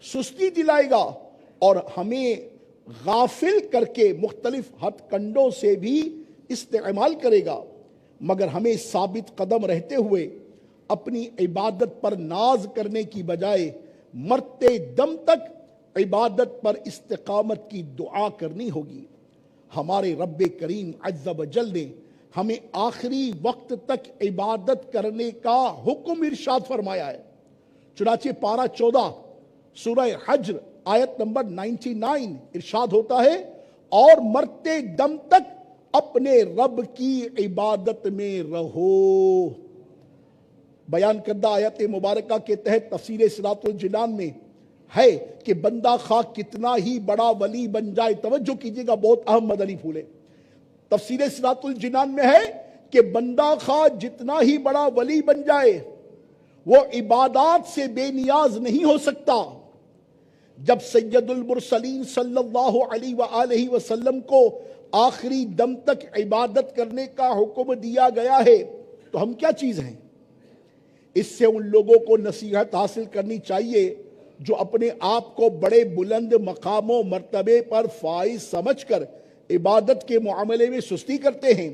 سستی دلائے گا اور ہمیں غافل کر کے مختلف ہتھ کنڈوں سے بھی استعمال کرے گا، مگر ہمیں ثابت قدم رہتے ہوئے اپنی عبادت پر ناز کرنے کی بجائے مرتے دم تک عبادت پر استقامت کی دعا کرنی ہوگی۔ ہمارے رب کریم عز و جل نے ہمیں آخری وقت تک عبادت کرنے کا حکم ارشاد فرمایا ہے۔ چنانچہ پارہ 14 سورہ حجر آیت نمبر 99 ارشاد ہوتا ہے اور مرتے دم تک اپنے رب کی عبادت میں رہو۔ بیان کردہ آیت مبارکہ کے تحت تفسیر صراط الجنان میں ہے کہ بندہ خواہ کتنا ہی بڑا ولی بن جائے، توجہ کیجئے گا، بہت اہم مدنی پھول ہے، تفسیر صراط الجنان میں ہے کہ بندہ خواہ جتنا ہی بڑا ولی بن جائے وہ عبادات سے بے نیاز نہیں ہو سکتا۔ جب سید المرسلین صلی اللہ علیہ وآلہ وسلم کو آخری دم تک عبادت کرنے کا حکم دیا گیا ہے تو ہم کیا چیز ہیں؟ اس سے ان لوگوں کو نصیحت حاصل کرنی چاہیے جو اپنے آپ کو بڑے بلند مقام و مرتبے پر فائز سمجھ کر عبادت کے معاملے میں سستی کرتے ہیں۔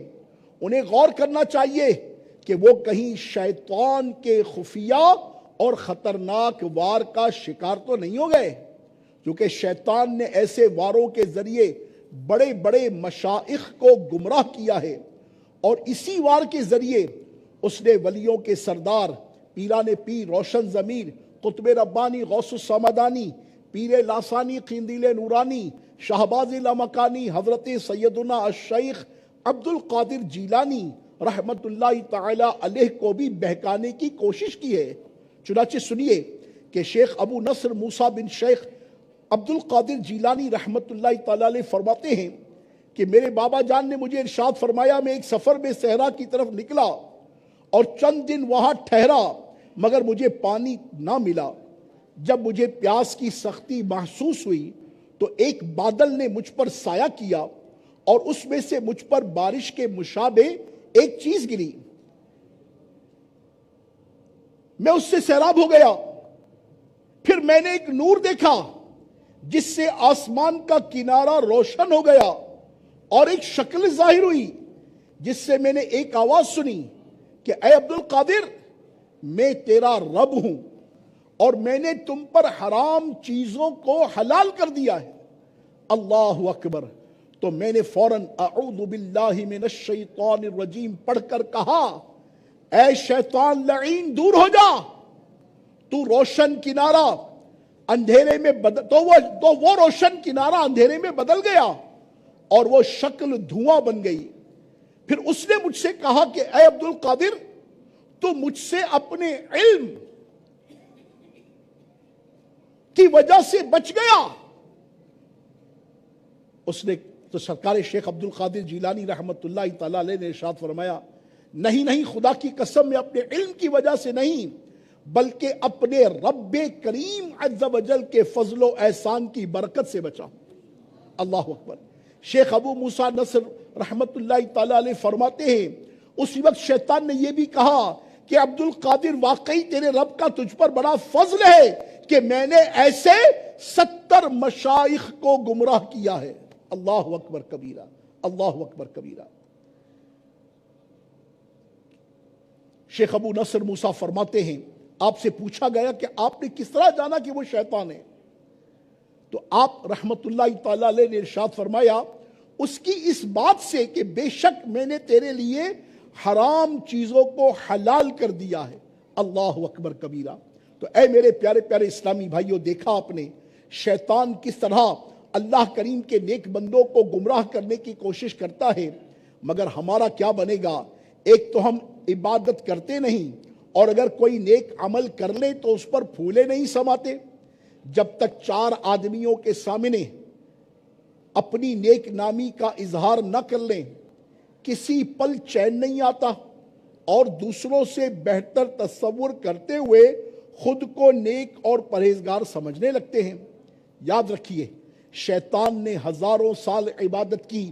انہیں غور کرنا چاہیے کہ وہ کہیں شیطان کے خفیہ اور خطرناک وار کا شکار تو نہیں ہو گئے، کیونکہ شیطان نے ایسے واروں کے ذریعے بڑے بڑے مشائخ کو گمراہ کیا ہے، اور اسی وار کے ذریعے اس نے ولیوں کے سردار پیران پیر روشن ضمیر قطب ربانی غوث السمدانی پیر لاسانی قندیل نورانی شہباز لامکانی حضرت سیدنا الشیخ عبد القادر جیلانی رحمت اللہ تعالی علیہ کو بھی بہکانے کی کوشش کی ہے۔ چنانچہ سنیے کہ شیخ ابو نصر موسیٰ بن شیخ عبد القادر جیلانی رحمت اللہ تعالیٰ علیہ فرماتے ہیں کہ میرے بابا جان نے مجھے ارشاد فرمایا، میں ایک سفر میں صحرا کی طرف نکلا اور چند دن وہاں ٹھہرا مگر مجھے پانی نہ ملا۔ جب مجھے پیاس کی سختی محسوس ہوئی تو ایک بادل نے مجھ پر سایہ کیا اور اس میں سے مجھ پر بارش کے مشابہ ایک چیز گری، میں اس سے سیراب ہو گیا۔ پھر میں نے ایک نور دیکھا جس سے آسمان کا کنارہ روشن ہو گیا اور ایک شکل ظاہر ہوئی جس سے میں نے ایک آواز سنی کہ اے عبد القادر، میں تیرا رب ہوں اور میں نے تم پر حرام چیزوں کو حلال کر دیا ہے۔ اللہ اکبر! تو میں نے فوراً اعوذ باللہ من الشیطان الرجیم پڑھ کر کہا، اے شیطان لعین دور ہو جا، تو روشن کنارہ اندھیرے میں تو وہ روشن کنارہ اندھیرے میں بدل گیا اور وہ شکل دھواں بن گئی۔ پھر اس نے مجھ سے کہا کہ اے عبد القادر، تو مجھ سے اپنے علم کی وجہ سے بچ گیا۔ اس نے تو سرکار شیخ عبد القادر جیلانی رحمت اللہ تعالیٰ علیہ نے ارشاد فرمایا، نہیں خدا کی قسم، میں اپنے علم کی وجہ سے نہیں بلکہ اپنے رب کریم عز و جل کے فضل و احسان کی برکت سے بچا ہوں۔ اللہ اکبر! شیخ ابو موسیٰ نصر رحمت اللہ تعالیٰ علیہ فرماتے ہیں، اسی وقت شیطان نے یہ بھی کہا کہ عبد القادر، واقعی تیرے رب کا تجھ پر بڑا فضل ہے کہ میں نے ایسے 70 مشائخ کو گمراہ کیا ہے۔ اللہ اکبر کبیرہ، اللہ اکبر کبیرہ۔ شیخ ابو نصر موسیٰ فرماتے ہیں، آپ سے پوچھا گیا کہ آپ نے کس طرح جانا کہ وہ شیطان ہے؟ تو آپ رحمت اللہ تعالیٰ علیہ نے ارشاد فرمایا، اس کی اس بات سے کہ بے شک میں نے تیرے لیے حرام چیزوں کو حلال کر دیا ہے۔ اللہ اکبر کبیرہ۔ تو اے میرے پیارے پیارے اسلامی بھائیوں، دیکھا آپ نے شیطان کس طرح اللہ کریم کے نیک بندوں کو گمراہ کرنے کی کوشش کرتا ہے، مگر ہمارا کیا بنے گا؟ ایک تو ہم عبادت کرتے نہیں، اور اگر کوئی نیک عمل کر لے تو اس پر پھولے نہیں سماتے۔ جب تک 4 آدمیوں کے سامنے اپنی نیک نامی کا اظہار نہ کر لیں، کسی پل چین نہیں آتا، اور دوسروں سے بہتر تصور کرتے ہوئے خود کو نیک اور پرہیزگار سمجھنے لگتے ہیں۔ یاد رکھیے، شیطان نے ہزاروں سال عبادت کی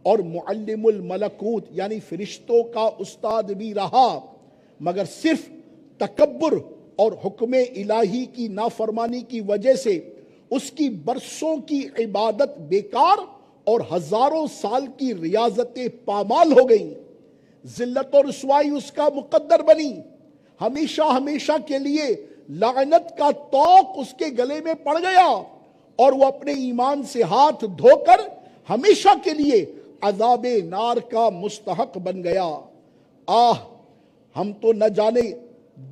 اور معلم الملکوت یعنی فرشتوں کا استاد بھی رہا، مگر صرف تکبر اور حکم الہی کی نافرمانی کی وجہ سے اس کی برسوں کی عبادت بیکار اور ہزاروں سال کی ریاضتیں پامال ہو گئیں۔ ذلت اور رسوائی اس کا مقدر بنی، ہمیشہ ہمیشہ کے لیے لعنت کا طوق اس کے گلے میں پڑ گیا، اور وہ اپنے ایمان سے ہاتھ دھو کر ہمیشہ کے لیے عذاب نار کا مستحق بن گیا۔ ہم تو نہ جانے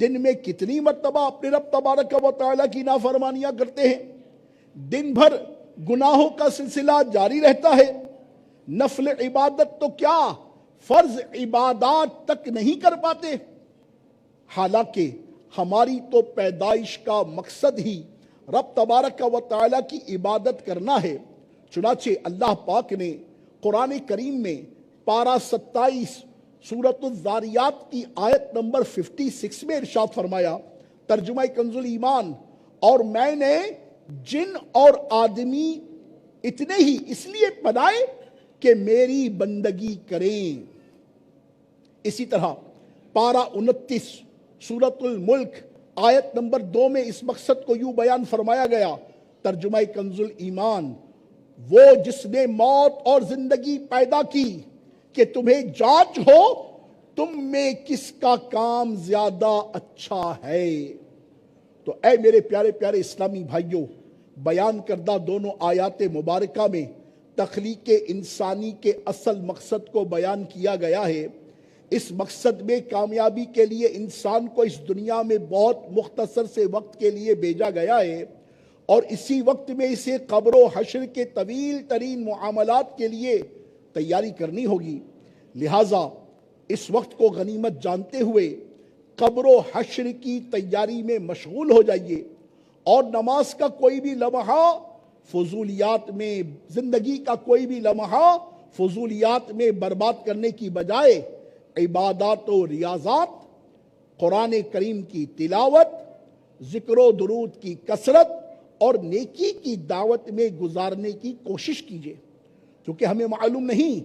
دن میں کتنی مرتبہ اپنے رب تبارک و تعالیٰ کی نافرمانیاں کرتے ہیں، دن بھر گناہوں کا سلسلہ جاری رہتا ہے، نفل عبادت تو کیا فرض عبادات تک نہیں کر پاتے، حالانکہ ہماری تو پیدائش کا مقصد ہی رب تبارک و تعالیٰ کی عبادت کرنا ہے۔ چنانچہ اللہ پاک نے قرآن کریم میں پارہ 27 سورۃ الذاریات کی آیت نمبر 56 میں ارشاد فرمایا، ترجمہ کنز ایمان، اور میں نے جن اور آدمی اتنے ہی اس لیے بنائے کہ میری بندگی کریں۔ اسی طرح پارہ 29 سورۃ الملک آیت نمبر 2 میں اس مقصد کو یوں بیان فرمایا گیا، ترجمہ کنز ایمان، وہ جس نے موت اور زندگی پیدا کی کہ تمہیں جانچ ہو تم میں کس کا کام زیادہ اچھا ہے۔ تو اے میرے پیارے پیارے اسلامی بھائیوں، بیان کردہ دونوں آیات مبارکہ میں تخلیق انسانی کے اصل مقصد کو بیان کیا گیا ہے۔ اس مقصد میں کامیابی کے لیے انسان کو اس دنیا میں بہت مختصر سے وقت کے لیے بھیجا گیا ہے، اور اسی وقت میں اسے قبر و حشر کے طویل ترین معاملات کے لیے تیاری کرنی ہوگی۔ لہٰذا اس وقت کو غنیمت جانتے ہوئے قبر و حشر کی تیاری میں مشغول ہو جائیے، اور نماز کا کوئی بھی لمحہ فضولیات میں، زندگی کا کوئی بھی لمحہ فضولیات میں برباد کرنے کی بجائے عبادات و ریاضات، قرآن کریم کی تلاوت، ذکر و درود کی کثرت اور نیکی کی دعوت میں گزارنے کی کوشش کیجیے، کیونکہ ہمیں معلوم نہیں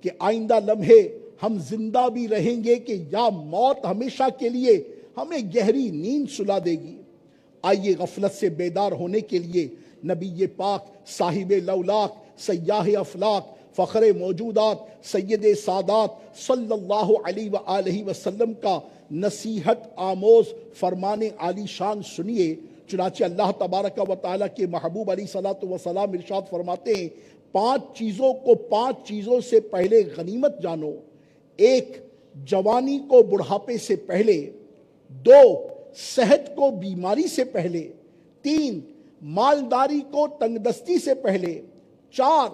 کہ آئندہ لمحے ہم زندہ بھی رہیں گے کہ یا موت ہمیشہ کے لیے ہمیں گہری نیند سلا دے گی۔ آئیے غفلت سے بیدار ہونے کے لیے نبی پاک صاحب لولاک سیاح افلاک فخر موجودات سید سادات صلی اللہ علیہ وآلہ وسلم کا نصیحت آموز فرمان عالی شان سنیے۔ چنانچہ اللہ تبارک و تعالیٰ کے محبوب علیہ الصلوۃ والسلام ارشاد فرماتے ہیں، 5 چیزوں کو 5 چیزوں سے پہلے غنیمت جانو۔ 1 جوانی کو بڑھاپے سے پہلے، 2 صحت کو بیماری سے پہلے، 3 مالداری کو تنگ دستی سے پہلے، 4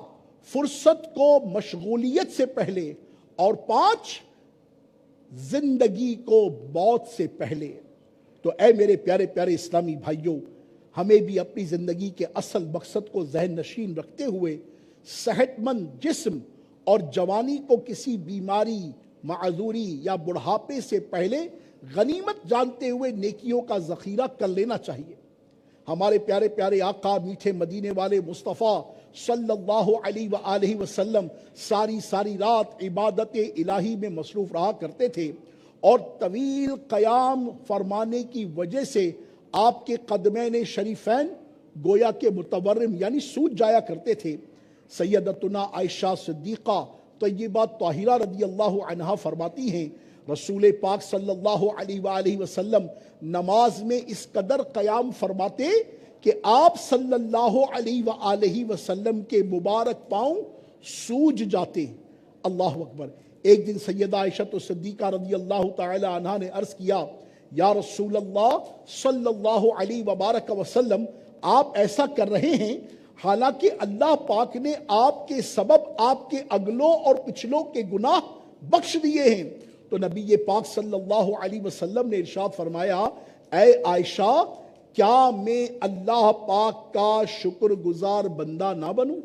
فرصت کو مشغولیت سے پہلے، اور 5 زندگی کو موت سے پہلے۔ تو اے میرے پیارے پیارے اسلامی بھائیوں، ہمیں بھی اپنی زندگی کے اصل مقصد کو ذہن نشین رکھتے ہوئے صحت مند جسم اور جوانی کو کسی بیماری، معذوری یا بڑھاپے سے پہلے غنیمت جانتے ہوئے نیکیوں کا ذخیرہ کر لینا چاہیے۔ ہمارے پیارے پیارے آقا میٹھے مدینے والے مصطفیٰ صلی اللہ علیہ وآلہ وسلم ساری رات عبادت الہی میں مصروف رہا کرتے تھے، اور طویل قیام فرمانے کی وجہ سے آپ کے قدمین شریفین گویا کے متورم یعنی سوج جایا کرتے تھے۔ سیدتنا عائشہ صدیقہ طیبہ طاہرہ رضی اللہ عنہا فرماتی ہیں، رسول پاک صلی اللہ علیہ وآلہ وسلم نماز میں اس قدر قیام فرماتے کہ آپ صلی اللہ علیہ وآلہ وسلم کے مبارک پاؤں سوج جاتے۔ اللہ اکبر۔ ایک دن سیدہ عائشہ صدیقہ رضی اللہ تعالی عنہا نے عرض کیا، یا رسول اللہ صلی اللہ علیہ وبارک وسلم، آپ ایسا کر رہے ہیں حالانکہ اللہ پاک نے آپ کے سبب آپ کے اگلوں اور پچھلوں کے گناہ بخش دیے ہیں۔ تو نبی پاک صلی اللہ علیہ وسلم نے ارشاد فرمایا، اے عائشہ، کیا میں اللہ پاک کا شکر گزار بندہ نہ بنوں؟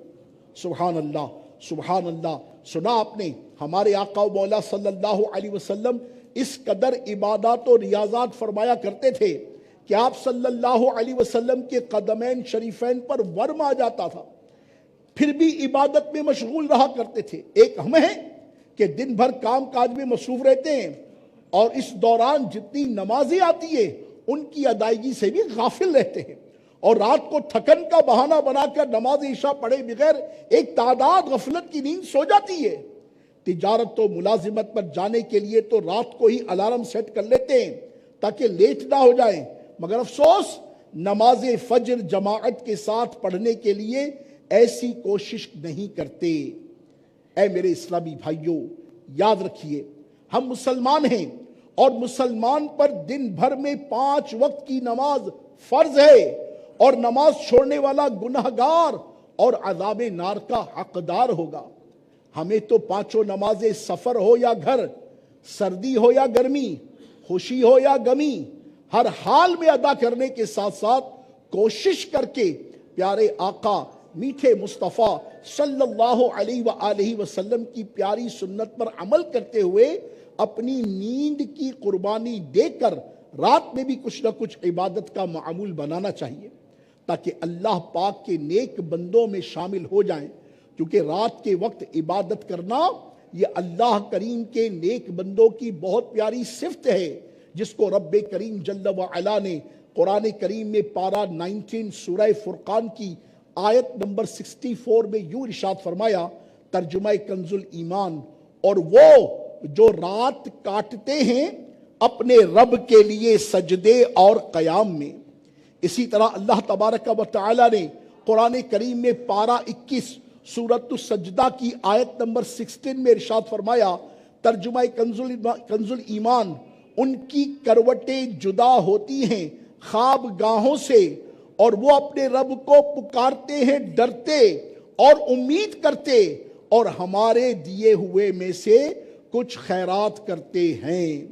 سبحان اللہ، سبحان اللہ۔ سنا آپ نے، ہمارے آقا و مولا صلی اللہ علیہ وسلم اس قدر عبادات و ریاضات فرمایا کرتے تھے کہ آپ صلی اللہ علیہ وسلم کے قدمین شریفین پر ورم آ جاتا تھا، پھر بھی عبادت میں مشغول رہا کرتے تھے۔ ایک ہم ہیں کہ دن بھر کام کاج میں مصروف رہتے ہیں، اور اس دوران جتنی نمازیں آتی ہیں ان کی ادائیگی سے بھی غافل رہتے ہیں، اور رات کو تھکن کا بہانہ بنا کر نماز عشاء پڑھے بغیر ایک تعداد غفلت کی نیند سو جاتی ہے۔ تجارت و ملازمت پر جانے کے لیے تو رات کو ہی الارم سیٹ کر لیتے ہیں تاکہ لیٹ نہ ہو جائیں، مگر افسوس نماز فجر جماعت کے ساتھ پڑھنے کے لیے ایسی کوشش نہیں کرتے۔ اے میرے اسلامی بھائیوں، یاد رکھیے، ہم مسلمان ہیں، اور مسلمان پر دن بھر میں 5 وقت کی نماز فرض ہے، اور نماز چھوڑنے والا گناہگار اور عذاب نار کا حقدار ہوگا۔ ہمیں تو 5 نمازیں سفر ہو یا گھر، سردی ہو یا گرمی، خوشی ہو یا غمی، ہر حال میں ادا کرنے کے ساتھ ساتھ کوشش کر کے پیارے آقا میٹھے مصطفیٰ صلی اللہ علیہ وآلہ وسلم کی پیاری سنت پر عمل کرتے ہوئے اپنی نیند کی قربانی دے کر رات میں بھی کچھ نہ کچھ عبادت کا معمول بنانا چاہیے، تاکہ اللہ پاک کے نیک بندوں میں شامل ہو جائیں، کیونکہ رات کے وقت عبادت کرنا یہ اللہ کریم کے نیک بندوں کی بہت پیاری صفت ہے، جس کو رب کریم جل وعلا نے قرآن کریم میں پارہ 19 سورہ فرقان کی آیت نمبر 64 میں یوں ارشاد فرمایا، ترجمہ کنز الایمان، اور وہ جو رات کاٹتے ہیں اپنے رب کے لیے سجدے اور قیام میں۔ اسی طرح اللہ تبارک و تعالی نے قرآن کریم میں پارہ 21 سورۃ السجدہ کی آیت نمبر 16 میں ارشاد فرمایا، ترجمہ کنز الایمان، ان کی کروٹیں جدا ہوتی ہیں خواب گاہوں سے، اور وہ اپنے رب کو پکارتے ہیں ڈرتے اور امید کرتے، اور ہمارے دیے ہوئے میں سے کچھ خیرات کرتے ہیں۔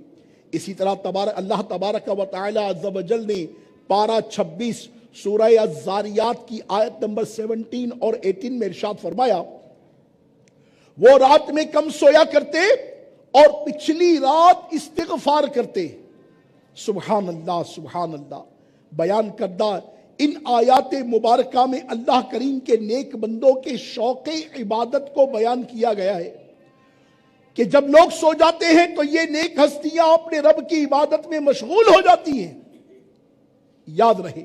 اسی طرح اللہ تبارک و تعالی عز و جل نے پارہ 26 سورہ الزاریات کی آیت نمبر 17 اور 18 میں ارشاد فرمایا وہ رات میں کم سویا کرتے اور پچھلی رات استغفار کرتے. سبحان اللہ سبحان اللہ. بیان کردہ ان آیات مبارکہ میں اللہ کریم کے نیک بندوں کے شوق عبادت کو بیان کیا گیا ہے کہ جب لوگ سو جاتے ہیں تو یہ نیک ہستیاں اپنے رب کی عبادت میں مشغول ہو جاتی ہیں. یاد رہے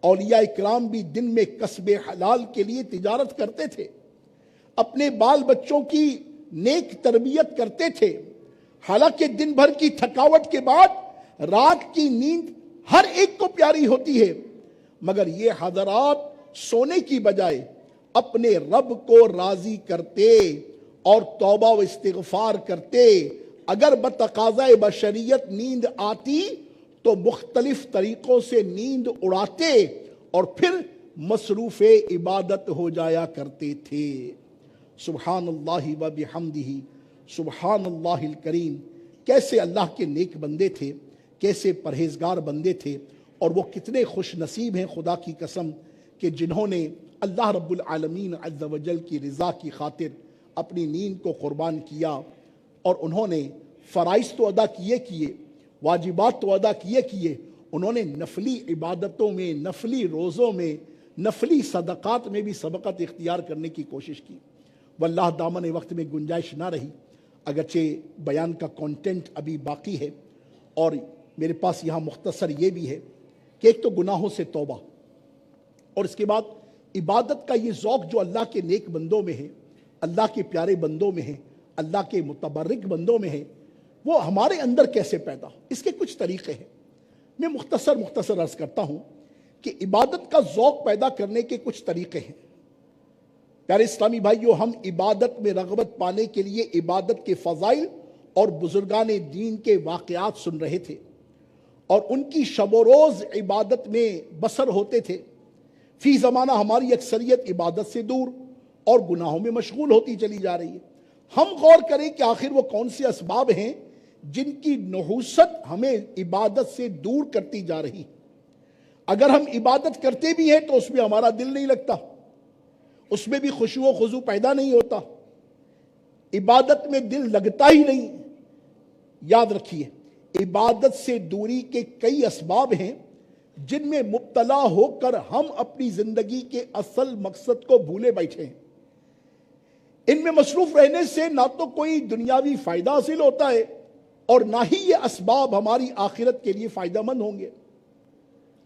اولیاء اکرام بھی دن میں کسب حلال کے لیے تجارت کرتے تھے، اپنے بال بچوں کی نیک تربیت کرتے تھے. حالانکہ دن بھر کی تھکاوٹ کے بعد رات کی نیند ہر ایک کو پیاری ہوتی ہے، مگر یہ حضرات سونے کی بجائے اپنے رب کو راضی کرتے اور توبہ و استغفار کرتے. اگر بتقاضۂ بشریت نیند آتی تو مختلف طریقوں سے نیند اڑاتے اور پھر مصروف عبادت ہو جایا کرتے تھے. سبحان اللہ و بحمدہ سبحان اللہ الکریم. کیسے اللہ کے نیک بندے تھے، کیسے پرہیزگار بندے تھے، اور وہ کتنے خوش نصیب ہیں خدا کی قسم کہ جنہوں نے اللہ رب العالمین عز و جل کی رضا کی خاطر اپنی نیند کو قربان کیا اور انہوں نے فرائض تو ادا کیے، واجبات تو ادا کیے، انہوں نے نفلی عبادتوں میں، نفلی روزوں میں، نفلی صدقات میں بھی سبقت اختیار کرنے کی کوشش کی. واللہ دامن وقت میں گنجائش نہ رہی، اگرچہ بیان کا کانٹینٹ ابھی باقی ہے، اور میرے پاس یہاں مختصر یہ بھی ہے کہ ایک تو گناہوں سے توبہ، اور اس کے بعد عبادت کا یہ ذوق جو اللہ کے نیک بندوں میں ہے، اللہ کے پیارے بندوں میں ہے، اللہ کے متبرک بندوں میں ہے، وہ ہمارے اندر کیسے پیدا ہو. اس کے کچھ طریقے ہیں. میں مختصر عرض کرتا ہوں کہ عبادت کا ذوق پیدا کرنے کے کچھ طریقے ہیں. پیارے اسلامی بھائیو، ہم عبادت میں رغبت پانے کے لیے عبادت کے فضائل اور بزرگان دین کے واقعات سن رہے تھے اور ان کی شب و روز عبادت میں بسر ہوتے تھے. فی زمانہ ہماری اکثریت عبادت سے دور اور گناہوں میں مشغول ہوتی چلی جا رہی ہے. ہم غور کریں کہ آخر وہ کون سے اسباب ہیں جن کی نحوست ہمیں عبادت سے دور کرتی جا رہی. اگر ہم عبادت کرتے بھی ہیں تو اس میں ہمارا دل نہیں لگتا، اس میں بھی خشوع و خضوع پیدا نہیں ہوتا، عبادت میں دل لگتا ہی نہیں. یاد رکھیے عبادت سے دوری کے کئی اسباب ہیں جن میں مبتلا ہو کر ہم اپنی زندگی کے اصل مقصد کو بھولے بیٹھے ہیں. ان میں مصروف رہنے سے نہ تو کوئی دنیاوی فائدہ حاصل ہوتا ہے اور نہ ہی یہ اسباب ہماری آخرت کے لیے فائدہ مند ہوں گے.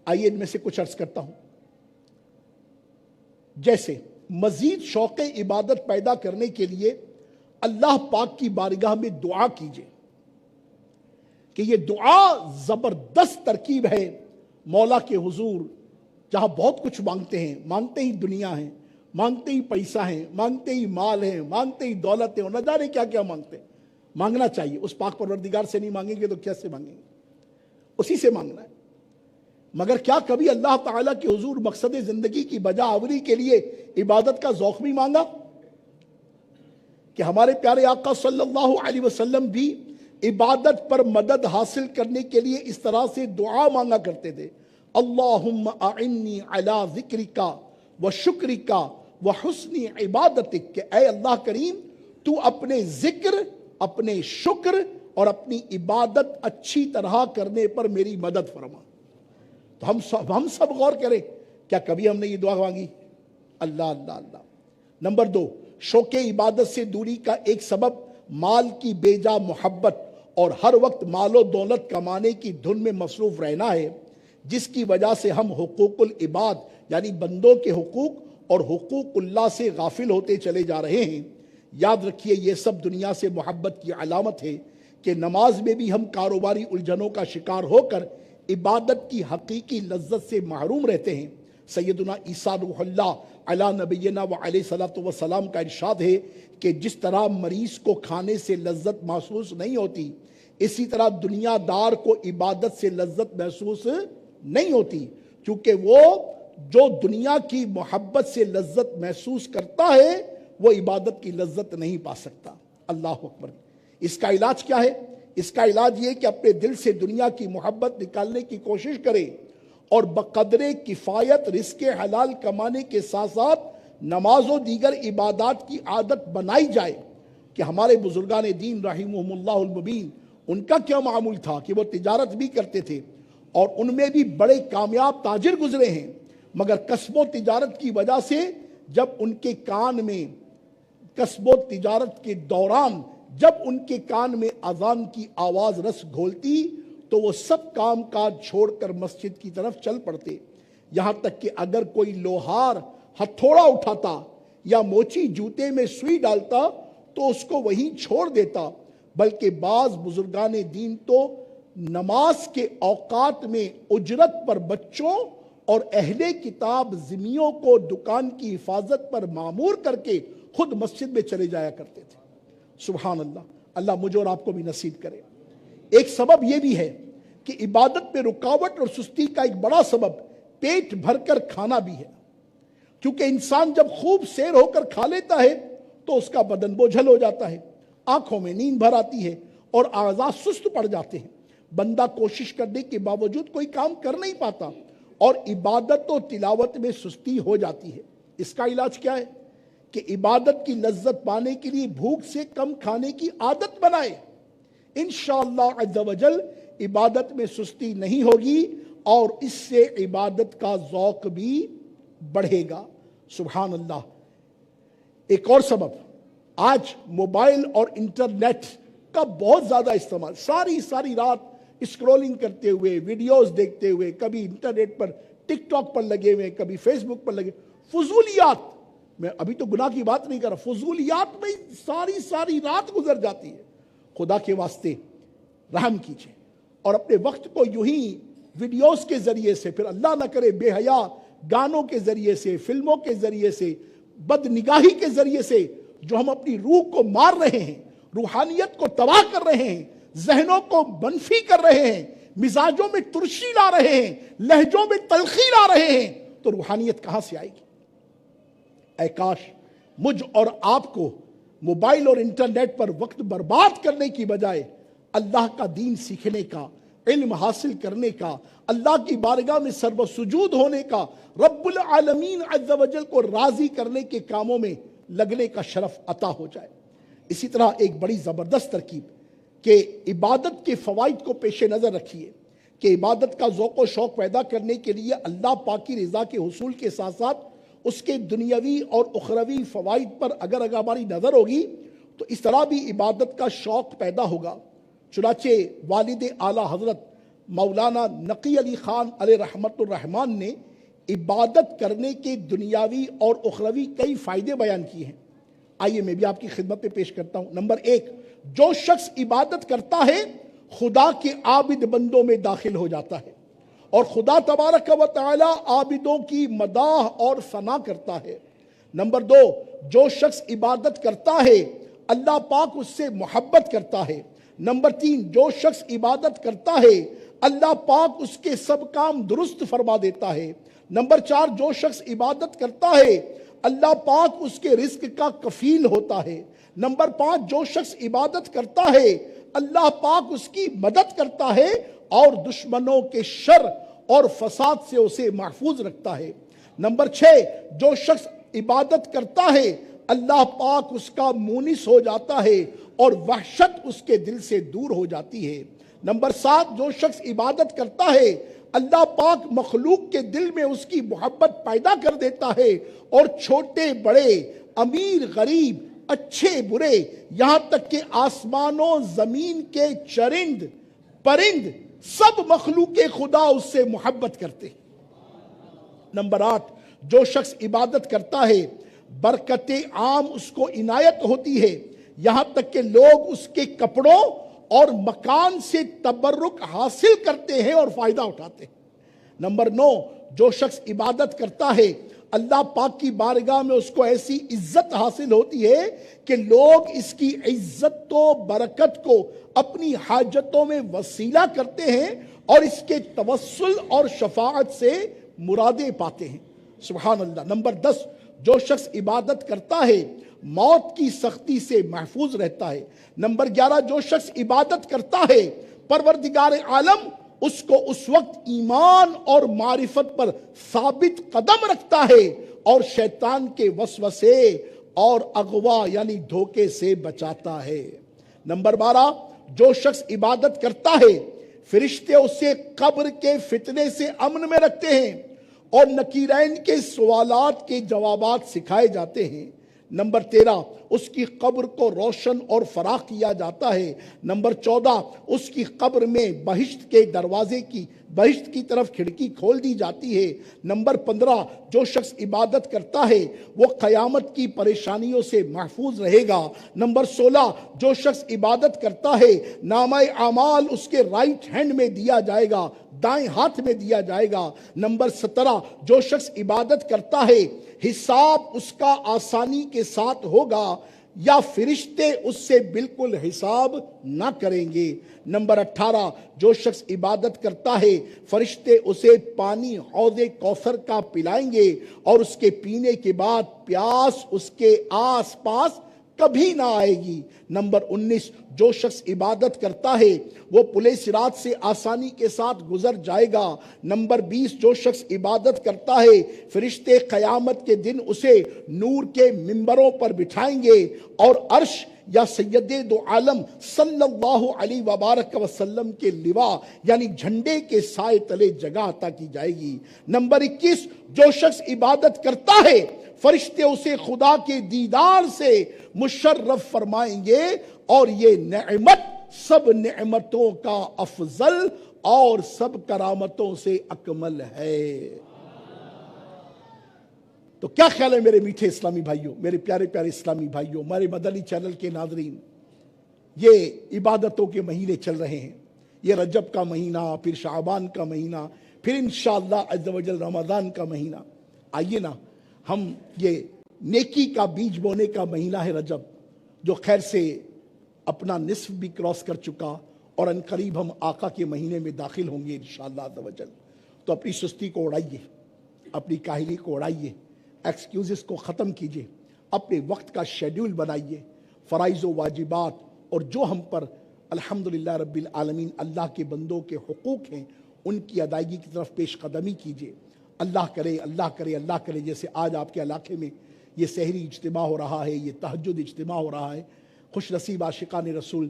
آئیے ان میں سے کچھ عرض کرتا ہوں. جیسے مزید شوق عبادت پیدا کرنے کے لیے اللہ پاک کی بارگاہ میں دعا کیجئے کہ یہ دعا زبردست ترکیب ہے مولا کے حضور، جہاں بہت کچھ مانگتے ہیں، مانگتے ہی دنیا ہے، مانگتے ہی پیسہ ہے، مانگتے ہی مال ہے، مانگتے ہی دولت ہے، اور نہ جانے کیا کیا مانگتے ہیں. مانگنا چاہیے. اس پاک پروردگار سے نہیں مانگیں گے تو کیسے مانگیں گے؟ اسی سے مانگنا ہے. مگر کیا کبھی اللہ تعالیٰ کے حضور مقصد زندگی کی بجا آوری کے لیے عبادت کا ذوق بھی مانگا؟ کہ ہمارے پیارے آقا صلی اللہ علیہ وسلم بھی عبادت پر مدد حاصل کرنے کے لیے اس طرح سے دعا مانگا کرتے تھے. اللہم اعنی علی ذکرک و شکرک و حسن عبادتک، کہ اے اللہ کریم تو اپنے ذکر، اپنے شکر اور اپنی عبادت اچھی طرح کرنے پر میری مدد فرما. تو ہم سب غور کریں، کیا کبھی ہم نے یہ دعا مانگی؟ اللہ اللہ اللہ. نمبر 2، شوق عبادت سے دوری کا ایک سبب مال کی بے جا محبت اور ہر وقت مال و دولت کمانے کی دھن میں مصروف رہنا ہے، جس کی وجہ سے ہم حقوق العباد یعنی بندوں کے حقوق اور حقوق اللہ سے غافل ہوتے چلے جا رہے ہیں. یاد رکھیے یہ سب دنیا سے محبت کی علامت ہے کہ نماز میں بھی ہم کاروباری الجھنوں کا شکار ہو کر عبادت کی حقیقی لذت سے محروم رہتے ہیں. سیدنا عیسیٰ روح اللہ علی نبینا و علیہ الصلوۃ والسلام کا ارشاد ہے کہ جس طرح مریض کو کھانے سے لذت محسوس نہیں ہوتی، اسی طرح دنیا دار کو عبادت سے لذت محسوس نہیں ہوتی، کیونکہ وہ جو دنیا کی محبت سے لذت محسوس کرتا ہے وہ عبادت کی لذت نہیں پا سکتا. اللہ اکبر. اس کا علاج کیا ہے؟ اس کا علاج یہ کہ اپنے دل سے دنیا کی محبت نکالنے کی کوشش کرے اور بقدر کفایت رزق حلال کمانے کے ساتھ ساتھ نماز و دیگر عبادات کی عادت بنائی جائے کہ ہمارے بزرگان دین رحمہم اللہ المبین ان کا کیا معمول تھا کہ وہ تجارت بھی کرتے تھے اور ان میں بھی بڑے کامیاب تاجر گزرے ہیں، مگر کسب و تجارت کی وجہ سے جب ان کے کان میں کسب و تجارت کے دوران جب ان کے کان میں اذان کی آواز رس گھولتی تو وہ سب کام کاج چھوڑ کر مسجد کی طرف چل پڑتے، یہاں تک کہ اگر کوئی لوہار ہتھوڑا اٹھاتا یا موچی جوتے میں سوئی ڈالتا تو اس کو وہیں چھوڑ دیتا، بلکہ بعض بزرگان دین تو نماز کے اوقات میں اجرت پر بچوں اور اہل کتاب ذمیوں کو دکان کی حفاظت پر مامور کر کے خود مسجد میں چلے جایا کرتے تھے۔ سبحان اللہ، اللہ مجھے اور آپ کو بھی نصیب کرے۔ ایک سبب یہ بھی ہے کہ عبادت میں رکاوٹ اور سستی کا ایک بڑا سبب پیٹ بھر کر کھانا بھی ہے، کیونکہ انسان جب خوب سیر ہو کر کھا لیتا ہے تو اس کا بدن بوجھل ہو جاتا ہے، آنکھوں میں نیند بھر آتی ہے اور اعضاء سست پڑ جاتے ہیں، بندہ کوشش کرنے کے باوجود کوئی کام کر نہیں پاتا اور عبادت و تلاوت میں سستی ہو جاتی ہے۔ اس کا علاج کیا ہے کہ عبادت کی لذت پانے کے لیے بھوک سے کم کھانے کی عادت بنائے، انشاءاللہ عز و جل عبادت میں سستی نہیں ہوگی اور اس سے عبادت کا ذوق بھی بڑھے گا۔ سبحان اللہ۔ ایک اور سبب، آج موبائل اور انٹرنیٹ کا بہت زیادہ استعمال، ساری رات اسکرولنگ کرتے ہوئے، ویڈیوز دیکھتے ہوئے، کبھی انٹرنیٹ پر ٹک ٹاک پر لگے ہوئے، کبھی فیس بک پر لگے، فضولیات، میں ابھی تو گناہ کی بات نہیں کر رہا، فضولیات میں ساری رات گزر جاتی ہے۔ خدا کے واسطے رحم کیجئے اور اپنے وقت کو یوں ہی ویڈیوز کے ذریعے سے، پھر اللہ نہ کرے بے حیا گانوں کے ذریعے سے، فلموں کے ذریعے سے، بد نگاہی کے ذریعے سے جو ہم اپنی روح کو مار رہے ہیں، روحانیت کو تباہ کر رہے ہیں، ذہنوں کو منفی کر رہے ہیں، مزاجوں میں ترشی لا رہے ہیں، لہجوں میں تلخی لا رہے ہیں، تو روحانیت کہاں سے آئے گی؟ اے کاش مجھ اور آپ کو موبائل اور انٹرنیٹ پر وقت برباد کرنے کی بجائے اللہ کا دین سیکھنے کا، علم حاصل کرنے کا، اللہ کی بارگاہ میں سر و سجود ہونے کا، رب العالمین عز و جل کو راضی کرنے کے کاموں میں لگنے کا شرف عطا ہو جائے۔ اسی طرح ایک بڑی زبردست ترکیب کہ عبادت کے فوائد کو پیش نظر رکھیے کہ عبادت کا ذوق و شوق پیدا کرنے کے لیے اللہ پاک کی رضا کے حصول کے ساتھ ساتھ اس کے دنیاوی اور اخروی فوائد پر اگر ہماری نظر ہوگی تو اس طرح بھی عبادت کا شوق پیدا ہوگا۔ چنانچہ والد اعلیٰ حضرت مولانا نقی علی خان علیہ رحمت الرحمن نے عبادت کرنے کے دنیاوی اور اخروی کئی فائدے بیان کیے ہیں، آئیے میں بھی آپ کی خدمت میں پیش کرتا ہوں۔ نمبر 1، جو شخص عبادت کرتا ہے خدا کے عابد بندوں میں داخل ہو جاتا ہے اور خدا تبارک و تعالی عابدوں کی مداح اور ثنا کرتا ہے۔ نمبر 2، جو شخص عبادت کرتا ہے اللہ پاک اس سے محبت کرتا ہے۔ نمبر 3، جو شخص عبادت کرتا ہے اللہ پاک اس کے سب کام درست فرما دیتا ہے۔ نمبر 4، جو شخص عبادت کرتا ہے اللہ پاک اس کے رزق کا کفیل ہوتا ہے۔ نمبر 5، جو شخص عبادت کرتا ہے اللہ پاک اس کی مدد کرتا ہے اور دشمنوں کے شر اور فساد سے اسے محفوظ رکھتا ہے۔ نمبر 6، جو شخص عبادت کرتا ہے اللہ پاک اس کا مونس ہو جاتا ہے اور وحشت اس کے دل سے دور ہو جاتی ہے۔ نمبر 7، جو شخص عبادت کرتا ہے اللہ پاک مخلوق کے دل میں اس کی محبت پیدا کر دیتا ہے اور چھوٹے بڑے، امیر غریب، اچھے برے، یہاں تک کہ آسمانوں زمین کے چرند پرند سب مخلوق خدا اس سے محبت کرتے ہیں۔ نمبر 8، جو شخص عبادت کرتا ہے برکت عام اس کو عنایت ہوتی ہے، یہاں تک کہ لوگ اس کے کپڑوں اور مکان سے تبرک حاصل کرتے ہیں اور فائدہ اٹھاتے ہیں۔ نمبر 9، جو شخص عبادت کرتا ہے اللہ پاک کی بارگاہ میں اس کو ایسی عزت حاصل ہوتی ہے کہ لوگ اس کی عزت و برکت کو اپنی حاجتوں میں وسیلہ کرتے ہیں اور اس کے توسل اور شفاعت سے مرادیں پاتے ہیں۔ سبحان اللہ۔ نمبر 10، جو شخص عبادت کرتا ہے موت کی سختی سے محفوظ رہتا ہے۔ نمبر 11، جو شخص عبادت کرتا ہے پروردگار عالم اس کو اس وقت ایمان اور معرفت پر ثابت قدم رکھتا ہے اور شیطان کے وسوسے اور اغوا یعنی دھوکے سے بچاتا ہے۔ نمبر 12، جو شخص عبادت کرتا ہے فرشتے اسے قبر کے فتنے سے امن میں رکھتے ہیں اور نکیرین کے سوالات کے جوابات سکھائے جاتے ہیں۔ نمبر 13، اس کی قبر کو روشن اور فراخ کیا جاتا ہے۔ نمبر 14، اس کی قبر میں بہشت کے دروازے کی بہشت کی طرف کھڑکی کھول دی جاتی ہے۔ نمبر 15، جو شخص عبادت کرتا ہے وہ قیامت کی پریشانیوں سے محفوظ رہے گا۔ نمبر 16، جو شخص عبادت کرتا ہے نامہ اعمال اس کے رائٹ ہینڈ میں دیا جائے گا، دائیں ہاتھ میں دیا جائے گا۔ نمبر 17، جو شخص عبادت کرتا ہے حساب اس کا آسانی کے ساتھ ہوگا یا فرشتے اس سے بالکل حساب نہ کریں گے۔ نمبر 18، جو شخص عبادت کرتا ہے فرشتے اسے پانی حوض کوثر کا پلائیں گے اور اس کے پینے کے بعد پیاس اس کے آس پاس کبھی نہ آئے گی۔ نمبر 19، جو شخص عبادت کرتا ہے وہ پلے صراط سے آسانی کے ساتھ گزر جائے گا۔ نمبر 20، جو شخص عبادت کرتا ہے فرشتے قیامت کے دن اسے نور کے ممبروں پر بٹھائیں گے اور عرش یا سید دو عالم صلی اللہ علیہ وبارک وسلم کے لوا یعنی جھنڈے کے سائے تلے جگہ عطا کی جائے گی۔ نمبر 21، جو شخص عبادت کرتا ہے فرشتے اسے خدا کے دیدار سے مشرف فرمائیں گے اور یہ نعمت سب نعمتوں کا افضل اور سب کرامتوں سے اکمل ہے۔ تو کیا خیال ہے میرے میٹھے اسلامی بھائیوں، میرے پیارے پیارے اسلامی بھائیوں، ہمارے مدنی چینل کے ناظرین، یہ عبادتوں کے مہینے چل رہے ہیں۔ یہ رجب کا مہینہ، پھر شعبان کا مہینہ، پھر انشاءاللہ عز و جل رمضان کا مہینہ۔ آئیے نا ہم یہ نیکی کا بیج بونے کا مہینہ ہے رجب، جو خیر سے اپنا نصف بھی کراس کر چکا اور ان قریب ہم آقا کے مہینے میں داخل ہوں گے انشاءاللہ عز و جل۔ تو اپنی سستی کو اڑائیے، اپنی کاہلی کو اڑائیے، ایکسکیوزز کو ختم کیجئے، اپنے وقت کا شیڈیول بنائیے، فرائض و واجبات اور جو ہم پر الحمدللہ رب العالمین اللہ کے بندوں کے حقوق ہیں ان کی ادائیگی کی طرف پیش قدمی کیجئے۔ اللہ کرے اللہ کرے اللہ کرے جیسے آج آپ کے علاقے میں یہ سحری اجتماع ہو رہا ہے، یہ تہجد اجتماع ہو رہا ہے، خوش نصیب عاشقان رسول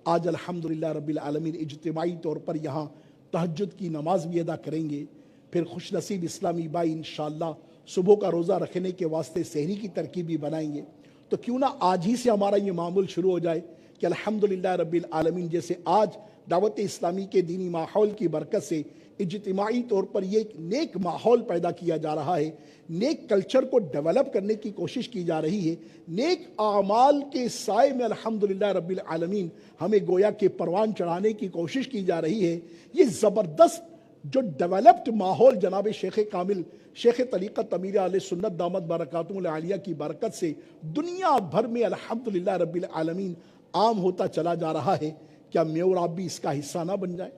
آج الحمدللہ رب العالمین اجتماعی طور پر یہاں تہجد کی نماز بھی ادا کریں گے۔ پھر خوش نصیب اسلامی بھائی انشاءاللہ صبح کا روزہ رکھنے کے واسطے سحری کی ترکیب بھی بنائیں گے۔ تو کیوں نہ آج ہی سے ہمارا یہ معمول شروع ہو جائے کہ الحمدللہ رب العالمین جیسے آج دعوت اسلامی کے دینی ماحول کی برکت سے اجتماعی طور پر یہ ایک نیک ماحول پیدا کیا جا رہا ہے، نیک کلچر کو ڈیولپ کرنے کی کوشش کی جا رہی ہے، نیک اعمال کے سائے میں الحمدللہ رب العالمین ہمیں گویا کہ پروان چڑھانے کی کوشش کی جا رہی ہے۔ یہ زبردست جو ڈیولپڈ ماحول جناب شیخ کامل شیخ طریقت امیر اہل سنت دامت برکاتہم العالیہ کی برکت سے دنیا بھر میں الحمدللہ رب العالمین عام ہوتا چلا جا رہا ہے، کیا میں اور آپ بھی اس کا حصہ نہ بن جائیں؟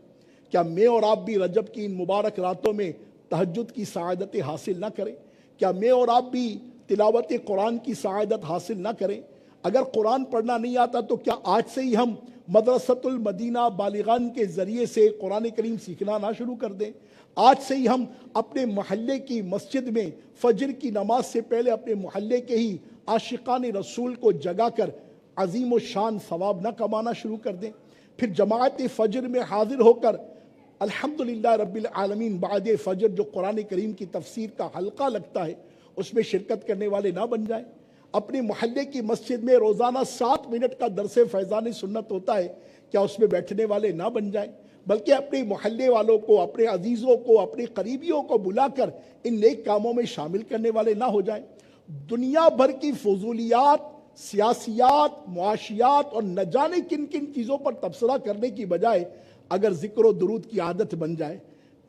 کیا میں اور آپ بھی رجب کی ان مبارک راتوں میں تہجد کی سعادت حاصل نہ کریں؟ کیا میں اور آپ بھی تلاوت قرآن کی سعادت حاصل نہ کریں؟ اگر قرآن پڑھنا نہیں آتا تو کیا آج سے ہی ہم مدرسۃ المدینہ بالغان کے ذریعے سے قرآن کریم سیکھنا نہ شروع کر دیں؟ آج سے ہی ہم اپنے محلے کی مسجد میں فجر کی نماز سے پہلے اپنے محلے کے ہی عاشقان رسول کو جگا کر عظیم و شان ثواب نہ کمانا شروع کر دیں؟ پھر جماعت فجر میں حاضر ہو کر الحمدللہ رب العالمین بعد فجر جو قرآن کریم کی تفسیر کا حلقہ لگتا ہے اس میں شرکت کرنے والے نہ بن جائیں؟ اپنے محلے کی مسجد میں روزانہ 7 منٹ کا درس فیضان سنت ہوتا ہے، کیا اس میں بیٹھنے والے نہ بن جائیں؟ بلکہ اپنے محلے والوں کو، اپنے عزیزوں کو، اپنے قریبیوں کو بلا کر ان نیک کاموں میں شامل کرنے والے نہ ہو جائیں؟ دنیا بھر کی فضولیات، سیاسیات، معاشیات اور نہ جانے کن کن چیزوں پر تبصرہ کرنے کی بجائے اگر ذکر و درود کی عادت بن جائے،